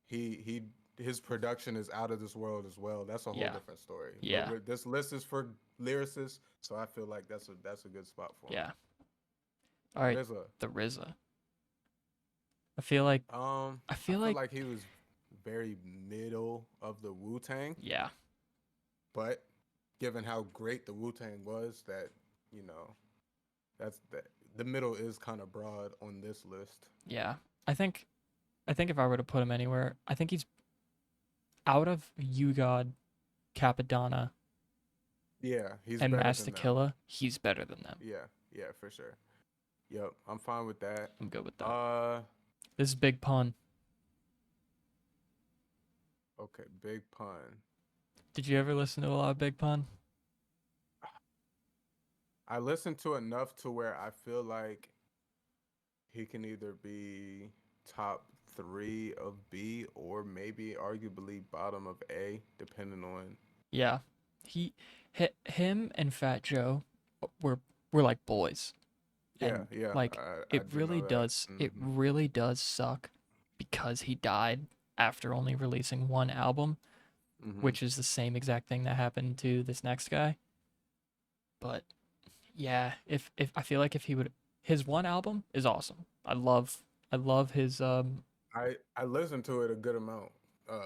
he his production is out of this world as well. That's a whole yeah, different story. But yeah, this list is for lyricists, so I feel like that's a good spot for him. yeah. All right, RZA, the RZA. I feel like I I feel feel like like he was very middle of the Wu Tang, yeah, but given how great the Wu Tang was, that you know that's the middle is kind of broad on this list. yeah. I think if I were to put him anywhere, I think he's out of You God, Capadonna, Yeah, he's and better Master than them. Killa. He's better than them. Yeah, yeah, for sure. Yep, I'm fine with that. I'm good with that. Uh, This is Big Pun. okay, Big Pun. Did you ever listen to a lot of Big Pun? I listened to enough to where I feel like he can either be top three of B or maybe arguably bottom of A, depending on. Yeah. He, him and Fat Joe were were like boys. Yeah, And yeah, like I do know that. it really does suck because he died after only releasing one album, Hmm. which is the same exact thing that happened to this next guy. But yeah, if I feel like if he would his one album is awesome. I love his I listened to it a good amount. Uh,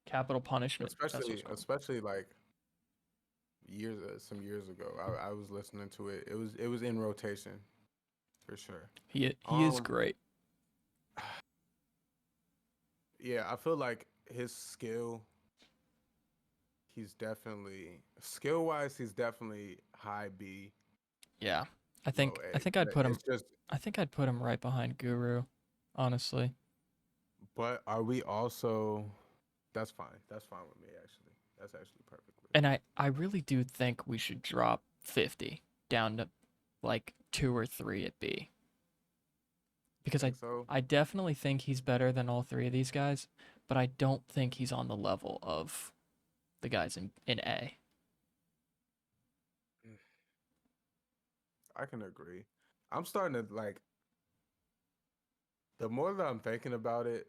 Capital Punishment. That's what's especially called. like some years ago. I was listening to it. It was in rotation for sure. He is Um, great. yeah, I feel like his skill. He's definitely skill wise. He's definitely high B, Yeah. low I A. think I'd But put him it's just. I think I'd put him right behind Guru, honestly. But are we also? That's fine. That's fine with me actually. That's actually perfectly. And I really do think we should drop 50 down to like 2 or 3 at B You because think so? I definitely think he's better than all three of these guys, but I don't think he's on the level of the guys in A. Mm, I can agree. I'm starting to like. The more that I'm thinking about it,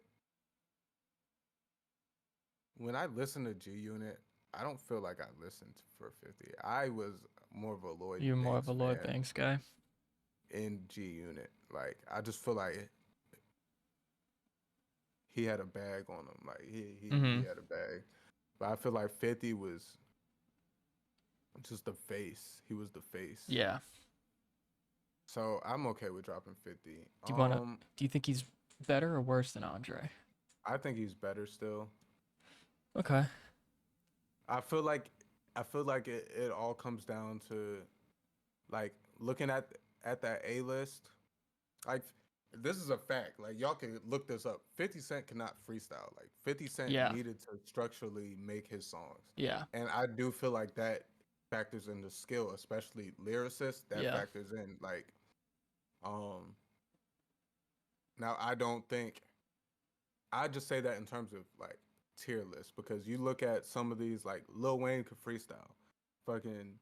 when I listen to G Unit, I don't feel like I listened for 50. I was more of a Lloyd You're more of Banks a Lloyd fan Banks guy. in G Unit. Like I just feel like he had a bag on him. Like he Mhm. had a bag. But I feel like 50 was just the face. He was the face. Yeah. So I'm okay with dropping 50. Do you want to do you think he's better or worse than Andre? I think he's better still. Okay. I feel like it all comes down to like looking at that A list. Like this is a fact. Like y'all can look this up. 50 Cent cannot freestyle. Like 50 Cent Yeah. needed to structurally make his songs. Yeah. And I do feel like that factors into skill, especially lyricists, that Yeah. factors in like um now I don't think I just say that in terms of like tier list because you look at some of these like Lil Wayne could freestyle. Fucking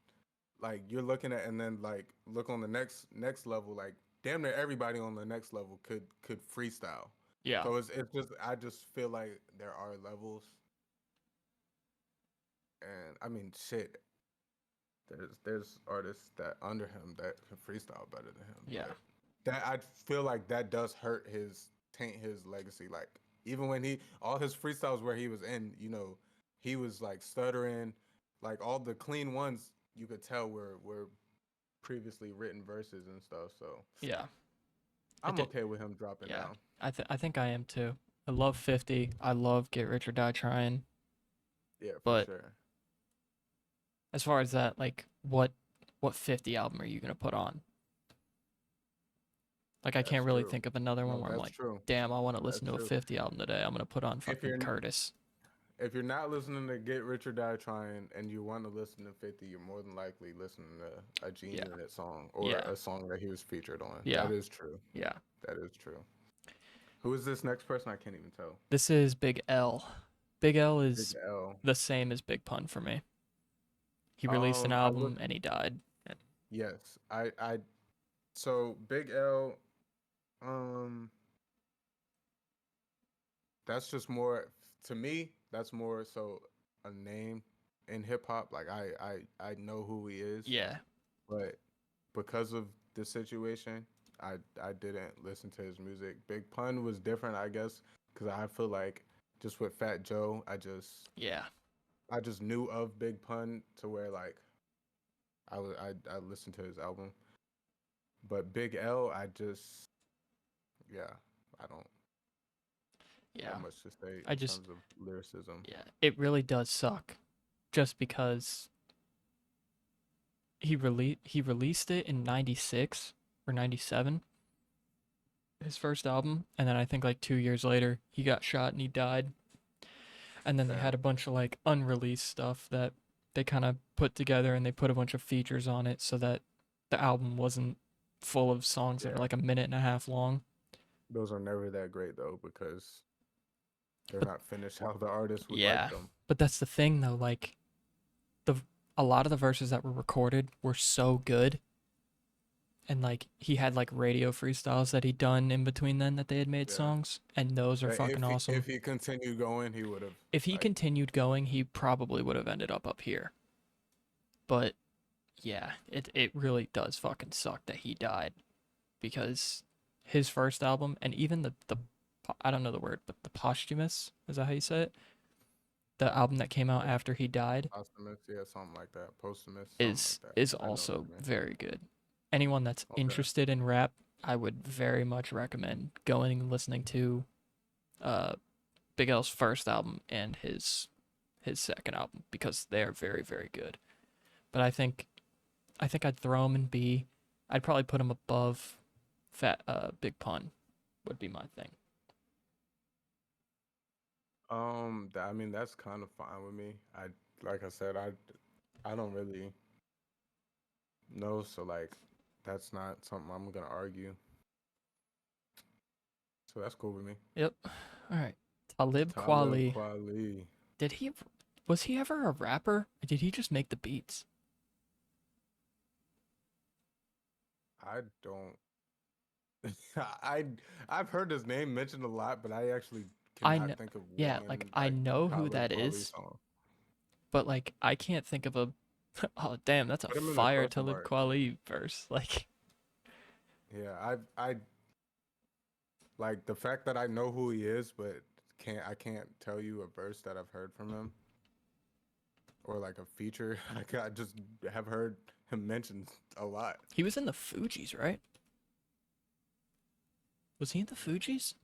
like you're looking at and then like look on the next level like damn near everybody on the next level could freestyle. Yeah. So it's just I just feel like there are levels and I mean shit there's artists that under him that can freestyle better than him Yeah. but that I feel like that does hurt his taint his legacy like even when he all his freestyles where he was in he was like stuttering like all the clean ones you could tell were previously written verses and stuff. So Yeah. I I'm think okay with him dropping yeah. down. I think I am too. I love 50. I love Get Rich or Die Trying, Yeah, for but sure. As far as that, like, what 50 album are you gonna put on? Like, I That's can't really true. think of another one No, where I'm that's like, true. damn, I want to listen That's to a true. 50 album today. I'm gonna put on If fucking you're Curtis. if you're not listening to Get Rich or Die Trying and you want to listen to 50, you're more than likely listening to a G Yeah, Unit song or yeah, a song that he was featured on. yeah, That is true. yeah. That is true. Who is this next person? I can't even tell. This is Big L. Big L Big is L. the same as Big Pun for me. He released an I look. album and he died. Yes, I. So Big L. Um, that's just more to me. That's more so a name in hip hop. Like I know who he is, Yeah, but because of the situation, I didn't listen to his music. Big Pun was different, I guess, because I feel like just with Fat Joe, yeah, I just knew of Big Pun to where like I listened to his album, but Big L, I just yeah, I don't yeah. have much to say I in just, terms of lyricism. yeah, it really does suck. Just because he released it in 96 or 97, his first album, and then I think like 2 years later he got shot and he died. And then they had Damn. a bunch of like unreleased stuff that they kind of put together and they put a bunch of features on it so that the album wasn't full of songs that are Yeah, like a minute and a half long. those are never that great though because they're But not finished how the artist would like yeah, them. but that's the thing though, like the a lot of the verses that were recorded were so good, and like he had like radio freestyles that he'd done in between then that they had made Yeah. songs, and those are That fucking if awesome. he continued going, he would have If he like continued going, he probably would have ended up here. But yeah, it really does fucking suck that he died, because his first album and even the I don't know the word, but the posthumous, is that how you say it? The album that came out like after he died posthumous, yeah, something like that, posthumous, something like is that. is I know what also you mean. very good. Anyone that's Okay. interested in rap, I would very much recommend going and listening to uh Big L's first album and his second album, because they're very very good. But I think I'd throw him in B. I'd probably put him above Fat Big Pun would be my thing. I mean that's kind of fine with me. I like I said, I don't really know, so like that's not something I'm gonna argue. So that's cool with me. Yep. All right. Talib Talib Kweli. Kweli. Did he was he ever a rapper? Or did he just make the beats? I don't. I I've heard his name mentioned a lot, but I actually I know, cannot think of yeah, like one I like know who Talib that Kweli is, song. but like I can't think of a oh damn, that's a Put him in the fire question Talib mark. Kweli verse. Like Yeah, I like the fact that I know who he is, but I can't tell you a verse that I've heard from him or like a feature. Like I just have heard him mentioned a lot. he was in the Fugees, right? Was he in the Fugees?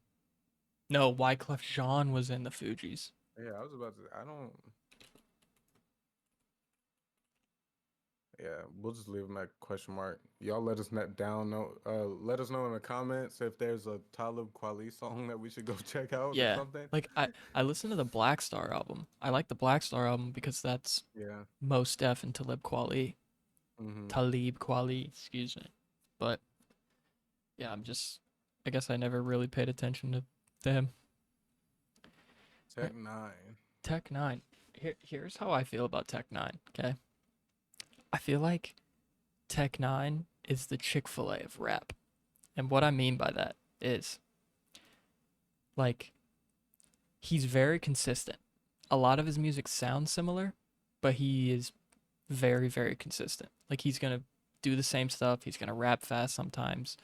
No, Wyclef Jean was in the Fugees. Yeah, I was about to. I don't. Yeah, we'll just leave him at question mark. Y'all let us down. Know, let us know in the comments if there's a Talib Kweli song that we should go check out or Yeah. something. Like I listened to the Black Star album. I like the Black Star album because that's Yeah. Mos Def and Talib Kweli. Mm-hmm. Talib Kweli, excuse me. But yeah, I guess I never really paid attention to him. Tech Nine. Tech Nine. Here's how I feel about Tech Nine. Okay, I feel like Tech Nine is the Chick-fil-A of rap, and what I mean by that is like he's very consistent. A lot of his music sounds similar, but he is very very consistent. Like he's gonna do the same stuff. He's gonna rap fast sometimes.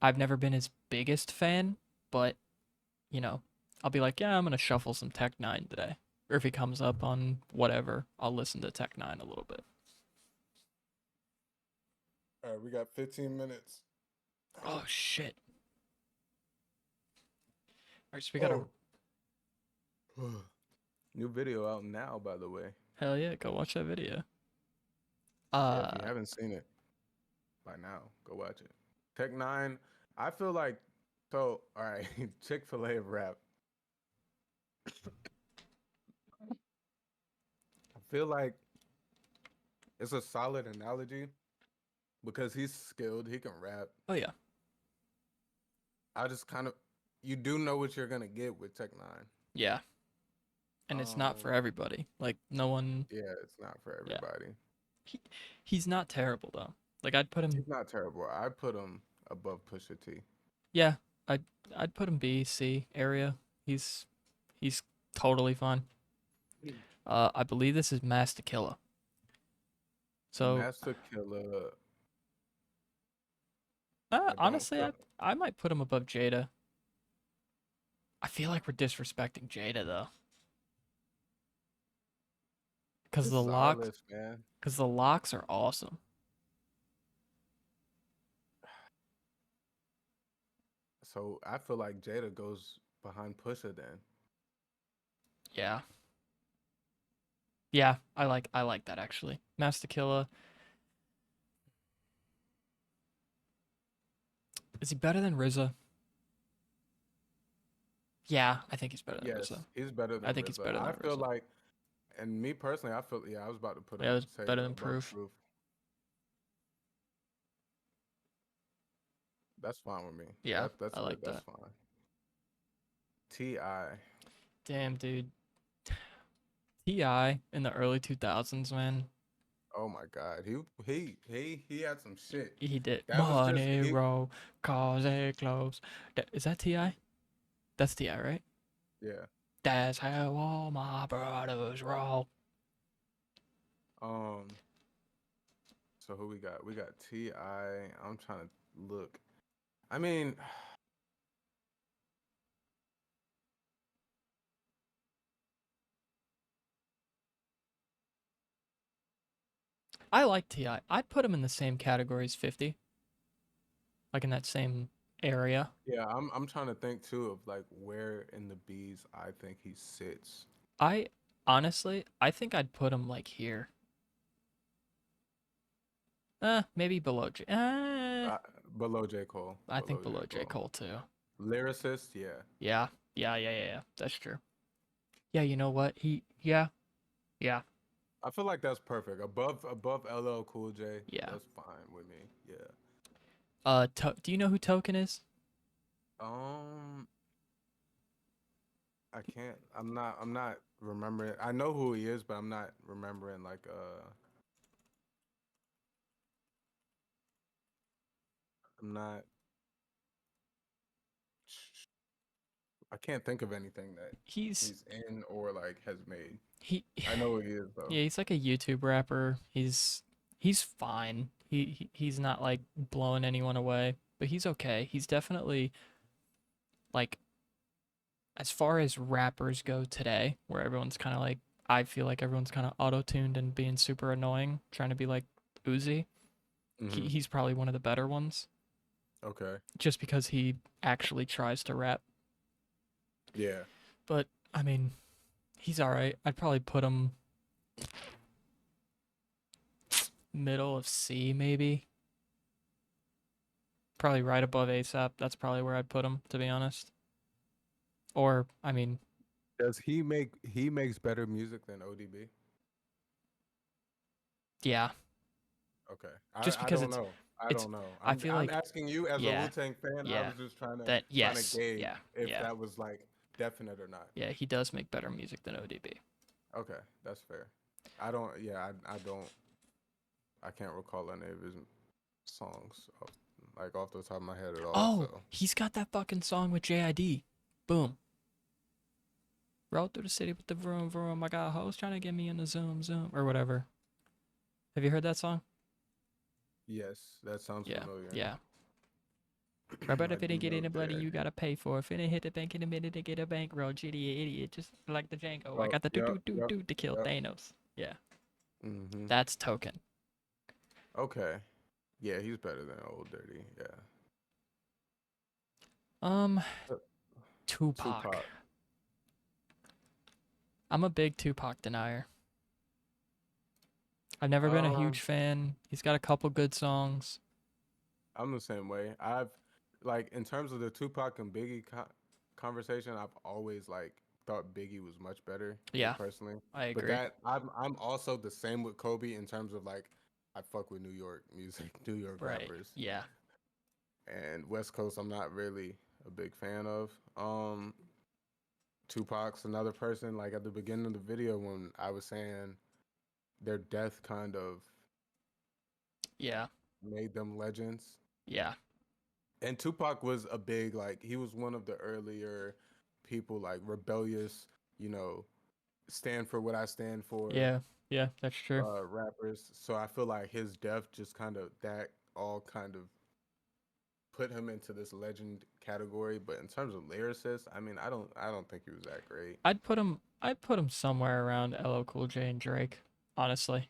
I've never been his biggest fan, but you know, I'll be like, yeah, I'm gonna shuffle some Tech Nine today. Or if he comes up on whatever, I'll listen to Tech Nine a little bit. All right, we got 15 minutes. Oh shit! All right, so we gotta. Oh. New video out now, by the way. Hell yeah, go watch that video. Yeah, if you Uh, haven't seen it by now, go watch it. Tech Nine, I feel like so. All right, Chick-fil-A of rap. I feel like it's a solid analogy because he's skilled. He can rap. oh yeah, I just kind of, you do know what you're gonna get with Tech Nine. yeah, and it's not for Um, everybody. Like no one, yeah, it's not for yeah. everybody. He, he's not terrible though. Like I'd put him, He's not terrible. I put him above Pusha T. yeah, I'd put him B, C area. He's he's totally fine. I believe this is Master Killer. So, Master Killer. I don't honestly, feel. I might put him above Jada. I feel like we're disrespecting Jada though, because This is our list, man. the locks are awesome. So I feel like Jada goes behind Pusha then. Yeah, yeah, I like that actually. Master Killer. Is he better than RZA? Yeah, I think he's better than Yes, RZA. he's better I than think he's RZA. better than I feel RZA. like, and me personally, I feel yeah. I was about to put Yeah, him it's say better than above Proof. Proof. That's fine with me. Yeah, That's I good. like That's that. fine. Ti. Damn, dude. Ti in the early 2000s, man. Oh my God. He had some shit. He did That was just money he. roll, cause it close. Is that Ti? That's Ti, right? Yeah. That's how all my brothers roll. Um. So who we got? We got Ti. I'm trying to look. I mean, I like Ti. I'd put him in the same category as 50, like in that same area. yeah. I'm trying to think too of like where in the bees I think he sits. I honestly, I think I'd put him like here. Maybe below J. Uh, Below J Cole. I think Below J below J. Cole. Cole too. Lyricist. Yeah. Yeah, yeah. That's true. Yeah, you know what? Yeah, I feel like that's perfect. Above LL Cool J, yeah. that's fine with me. Yeah. Do you know who Token is? Um, I can't. I'm not remembering. I know who he is, but I'm not remembering like I'm not. I can't think of anything that He's he's in or like has made. he I know who he is though. Yeah, he's like a YouTube rapper. He's fine. He's not like blowing anyone away, but he's okay. He's definitely like as far as rappers go today, where everyone's kind of like I feel like everyone's kind of auto-tuned and being super annoying, trying to be like Uzi. Hmm. He's probably one of the better ones Okay. just because he actually tries to rap. Yeah. But I mean, he's all right. I'd probably put him middle of C maybe. Probably right above ASAP. That's probably where I'd put him, to be honest. Or, I mean, Does he makes better music than ODB? yeah, Okay. just I because don't know. I it's, don't know. I feel I'm like, asking you as a yeah, Wu Tang fan. I yeah, was just that, trying to yes, gauge if yeah, that was like definite or not. yeah, he does make better music than ODB. Okay, that's fair. I don't. Yeah, I don't. I can't recall any of his songs off the top of my head at all. Oh, So he's got that fucking song with JID. Boom. Roll through the city with the vroom vroom. I got hoes trying to get me in the zoom zoom or whatever. Have you heard that song? yes, that sounds Yeah, familiar. yeah. Right, but I if it do ain't get know in the bloody, you JID. gotta pay for it. If it ain't hit the bank in a minute to get a bankroll, GDA idiot, just like the Django. I Oh, got the do yep, do do yep, do to kill yep. Thanos. Yeah, Mhm. that's Token. Okay. Yeah, he's better than Old Dirty. Yeah. Um, Uh, Tupac. Tupac. I'm a big Tupac denier. I've never been a huge Um, fan. He's got a couple good songs. I'm the same way. Like, in terms of the Tupac and Biggie conversation, I've always like thought Biggie was much better, me Yeah, personally. I But agree. I'm also the same with Kobe in terms of like I fuck with New York music, New York Right. rappers, Yeah. and West Coast. I'm not really a big fan of. Tupac's another person. Like at the beginning of the video when I was saying their death kind of Yeah. made them legends. Yeah. And Tupac was a big like he was one of the earlier people like rebellious, you know, stand for what I stand for Yeah. Yeah, that's true. rappers. So I feel like his death just kind of that all kind of put him into this legend category. But in terms of lyricists, I mean, I don't think he was that great. I'd put him somewhere around LL Cool J and Drake, honestly.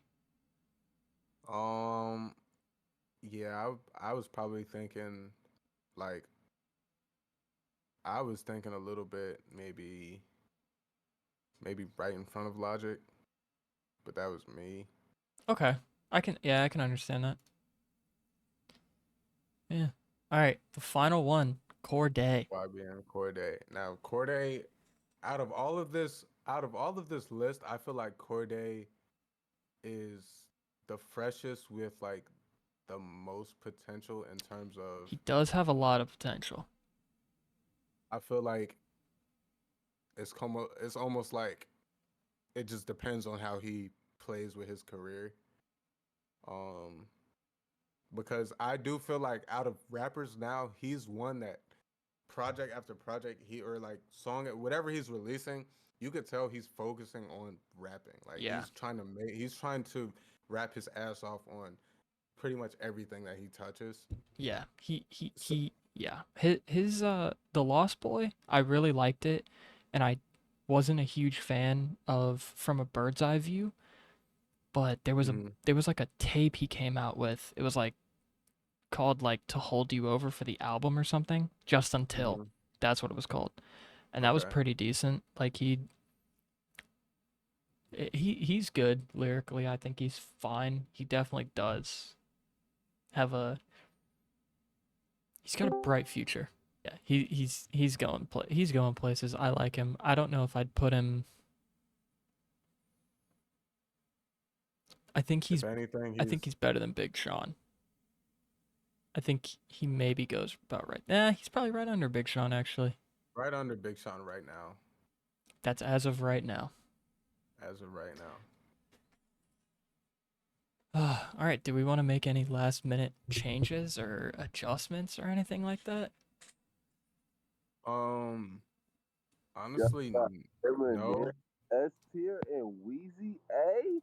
Um, yeah, I was probably thinking like I was thinking a little bit maybe right in front of Logic, but that was me. Okay. I can understand that. Yeah. All right, the final one, Corday. YBN Corday. Now Corday, out of all of this list, I feel like Corday is the freshest with like the most potential in terms of He does have a lot of potential. I feel like it's almost like it just depends on how he plays with his career. Um because I do feel like out of rappers now, he's one that project after project he or like song whatever he's releasing, you could tell he's focusing on rapping. Like Yeah. he's trying to rap his ass off on pretty much everything that he touches. Yeah. He he So, he yeah. His The Lost Boy, I really liked it, and I wasn't a huge fan of From a Bird's Eye View, but mhm, there was like a tape he came out with. It was like called like To Hold You Over for the album or something. Just Until. mhm, That's what it was called. And that was okay. pretty decent. Like he's good lyrically. I think he's fine. He definitely does have a he's got a bright future. Yeah, he's going places. I like him. I don't know if I'd put him. I think If anything, I think he's he's better than Big Sean. I think he maybe goes about right. Nah, he's probably right under Big Sean actually. right under Big Sean right now, That's as of right now. as of right now. All right. Do we want to make any last minute changes or adjustments or anything like that? Um, Yeah, honestly, Eminem no. S tier and Wheezy A.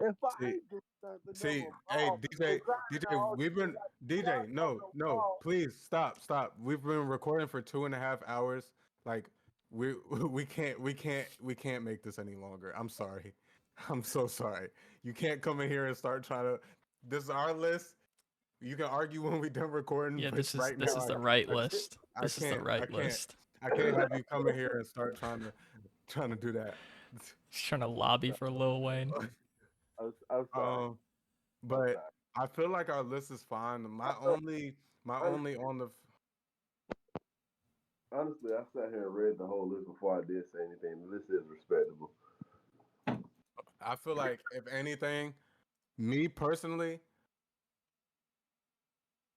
If I See, ain't doing nothing, See, never hey fall. DJ, It's grinding DJ, all we've day been like DJ. God No, no no, fall. please stop. We've been recording for 2.5 hours. Like we we can't make this any longer. I'm sorry. I'm so sorry. You can't come in here and start trying to. This is our list. You can argue when we done recording, Yeah, but right this now is the right I can't list. I This is the can't I right can't list. I can't have you come in here and start trying to do that. He's trying to lobby for Lil Wayne. I'm sorry. Um, I'm but sorry. I feel like our list is fine. My Honestly, only on the honestly, I sat here and read the whole list before I did say anything. The list is respectable. I feel like if anything, me personally,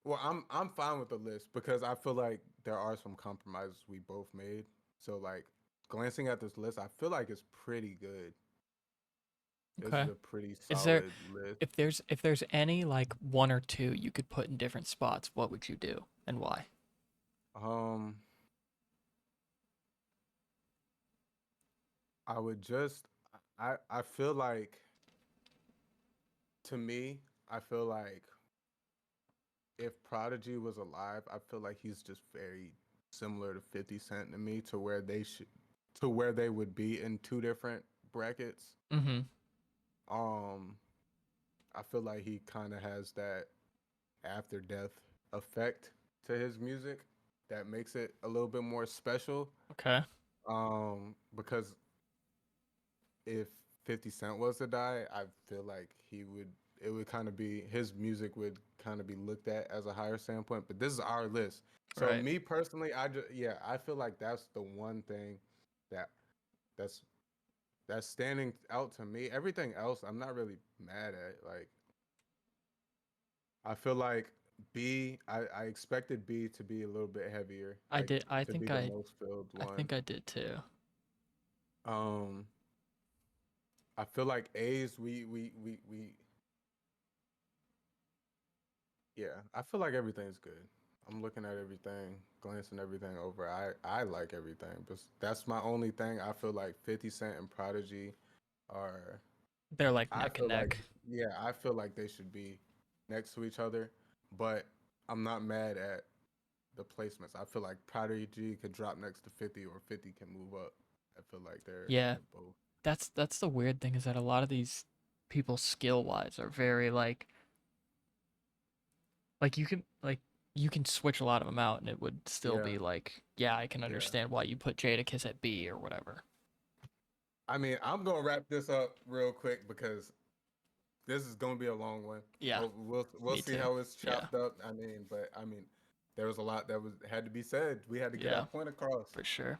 well, I'm fine with the list because I feel like there are some compromises we both made. So like glancing at this list, I feel like it's pretty good. This is Okay. a pretty Is there solid list. if there's any like one or two you could put in different spots, what would you do and why? Um, I would just I feel like to me, I feel like if Prodigy was alive, I feel like he's just very similar to 50 Cent to me to where they would be in two different brackets. Mm-hmm. Um I feel like he kind of has that after death effect to his music that makes it a little bit more special Okay. because if 50 Cent was to die, I feel like it would kind of be, his music would kind of be looked at as a higher standpoint. But this is our list. So Right. me personally, yeah, I feel like that's the one thing that that's that's standing out to me. Everything else, I'm not really mad at. Like, I feel like I expected B to be a little bit heavier, I like did. I to be think the I. most filled I one. think I did too. Um, I feel like A's yeah, I feel like everything's good. I'm looking at everything, glancing everything over. I like everything, but that's my only thing. I feel like 50 Cent and Prodigy are. They're like I neck and feel like, neck. yeah, I feel like they should be next to each other, but I'm not mad at the placements. I feel like Prodigy could drop next to 50 or 50 can move up. I feel like Yeah, they're both. that's the weird thing is that a lot of these people skill wise are very like you can switch a lot of them out and it would still Yeah, be like, yeah, I can yeah. understand why you put Jadakiss at B or whatever. I mean, I'm gonna wrap this up real quick because this is gonna be a long one. Yeah, We'll me see too. how it's Yeah, chopped up. I mean, there was a lot that was had to be said. We had to get our yeah, point across. for sure.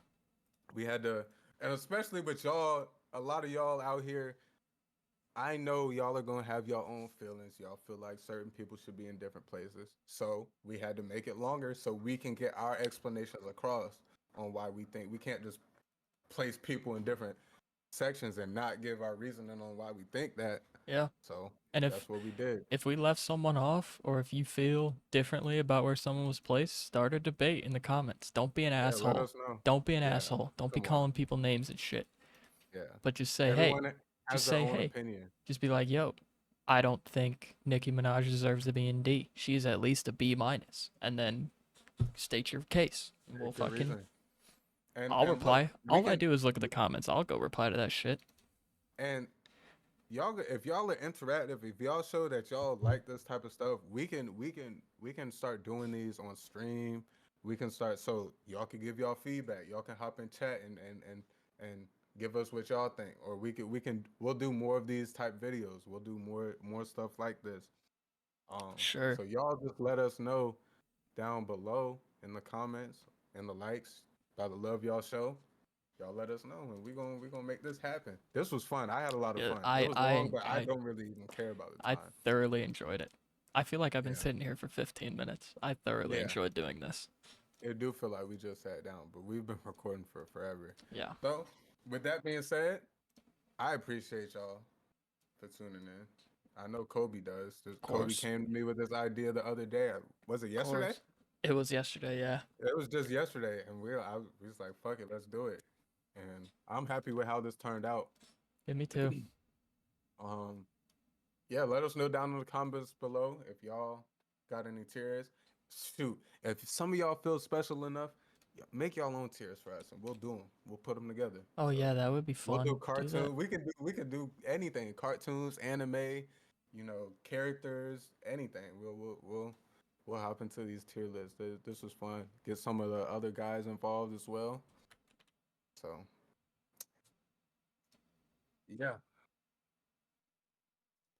We had to, and especially with y'all, a lot of y'all out here. I know y'all are gonna have your own feelings. Y'all feel like certain people should be in different places. So we had to make it longer so we can get our explanations across on why we think we can't just place people in different sections and not give our reasoning on why we think that. Yeah. So And that's what we did. if we left someone off or if you feel differently about where someone was placed, start a debate in the comments. Don't be an Yeah, let asshole. us know. Don't be an Yeah, asshole. Don't be come on. calling people names and shit. Yeah, But just say, hey, everyone has just their say, own hey. opinion. Just be like, yo, I don't think Nicki Minaj deserves to be in D. She's at least a B minus. And then state your case. And we'll Good fucking reason. And I'll look, reply. we All I can do is look at the comments. I'll go reply to that shit. and y'all if y'all are interactive, if y'all show that y'all like this type of stuff, we can start doing these on stream. We can start so y'all can give y'all feedback. Y'all can hop in chat and give us what y'all think, or we'll do more of these type videos. We'll do more stuff like this. Sure. So y'all just let us know down below in the comments and the likes by the love y'all show. Y'all let us know, and we gonna make this happen. This was fun. I had a lot of Yeah, fun. It was long, but I I don't really even care about the I time. thoroughly enjoyed it. I feel like I've been Yeah, sitting here for 15 minutes. I thoroughly yeah. enjoyed doing this. It do feel like we just sat down, but we've been recording for forever. Yeah, So, with that being said, I appreciate y'all for tuning in. I know Kobe does. of Kobe course. came to me with this idea the other day. Was it Of yesterday? course. It was yesterday, yeah. It was just yesterday, and we was like, fuck it, let's do it. And I'm happy with how this turned out. Yeah, me too. Um, yeah, let us know down in the comments below if y'all got any tiers. Shoot, if some of y'all feel special enough, make y'all own tiers for us, and we'll do them. We'll put them together. Oh So yeah, that would be we'll do fun. Do that. cartoon. We can do anything. Cartoons, anime, characters, anything. We'll hop into these tier lists. This was fun. Get some of the other guys involved as well. So yeah.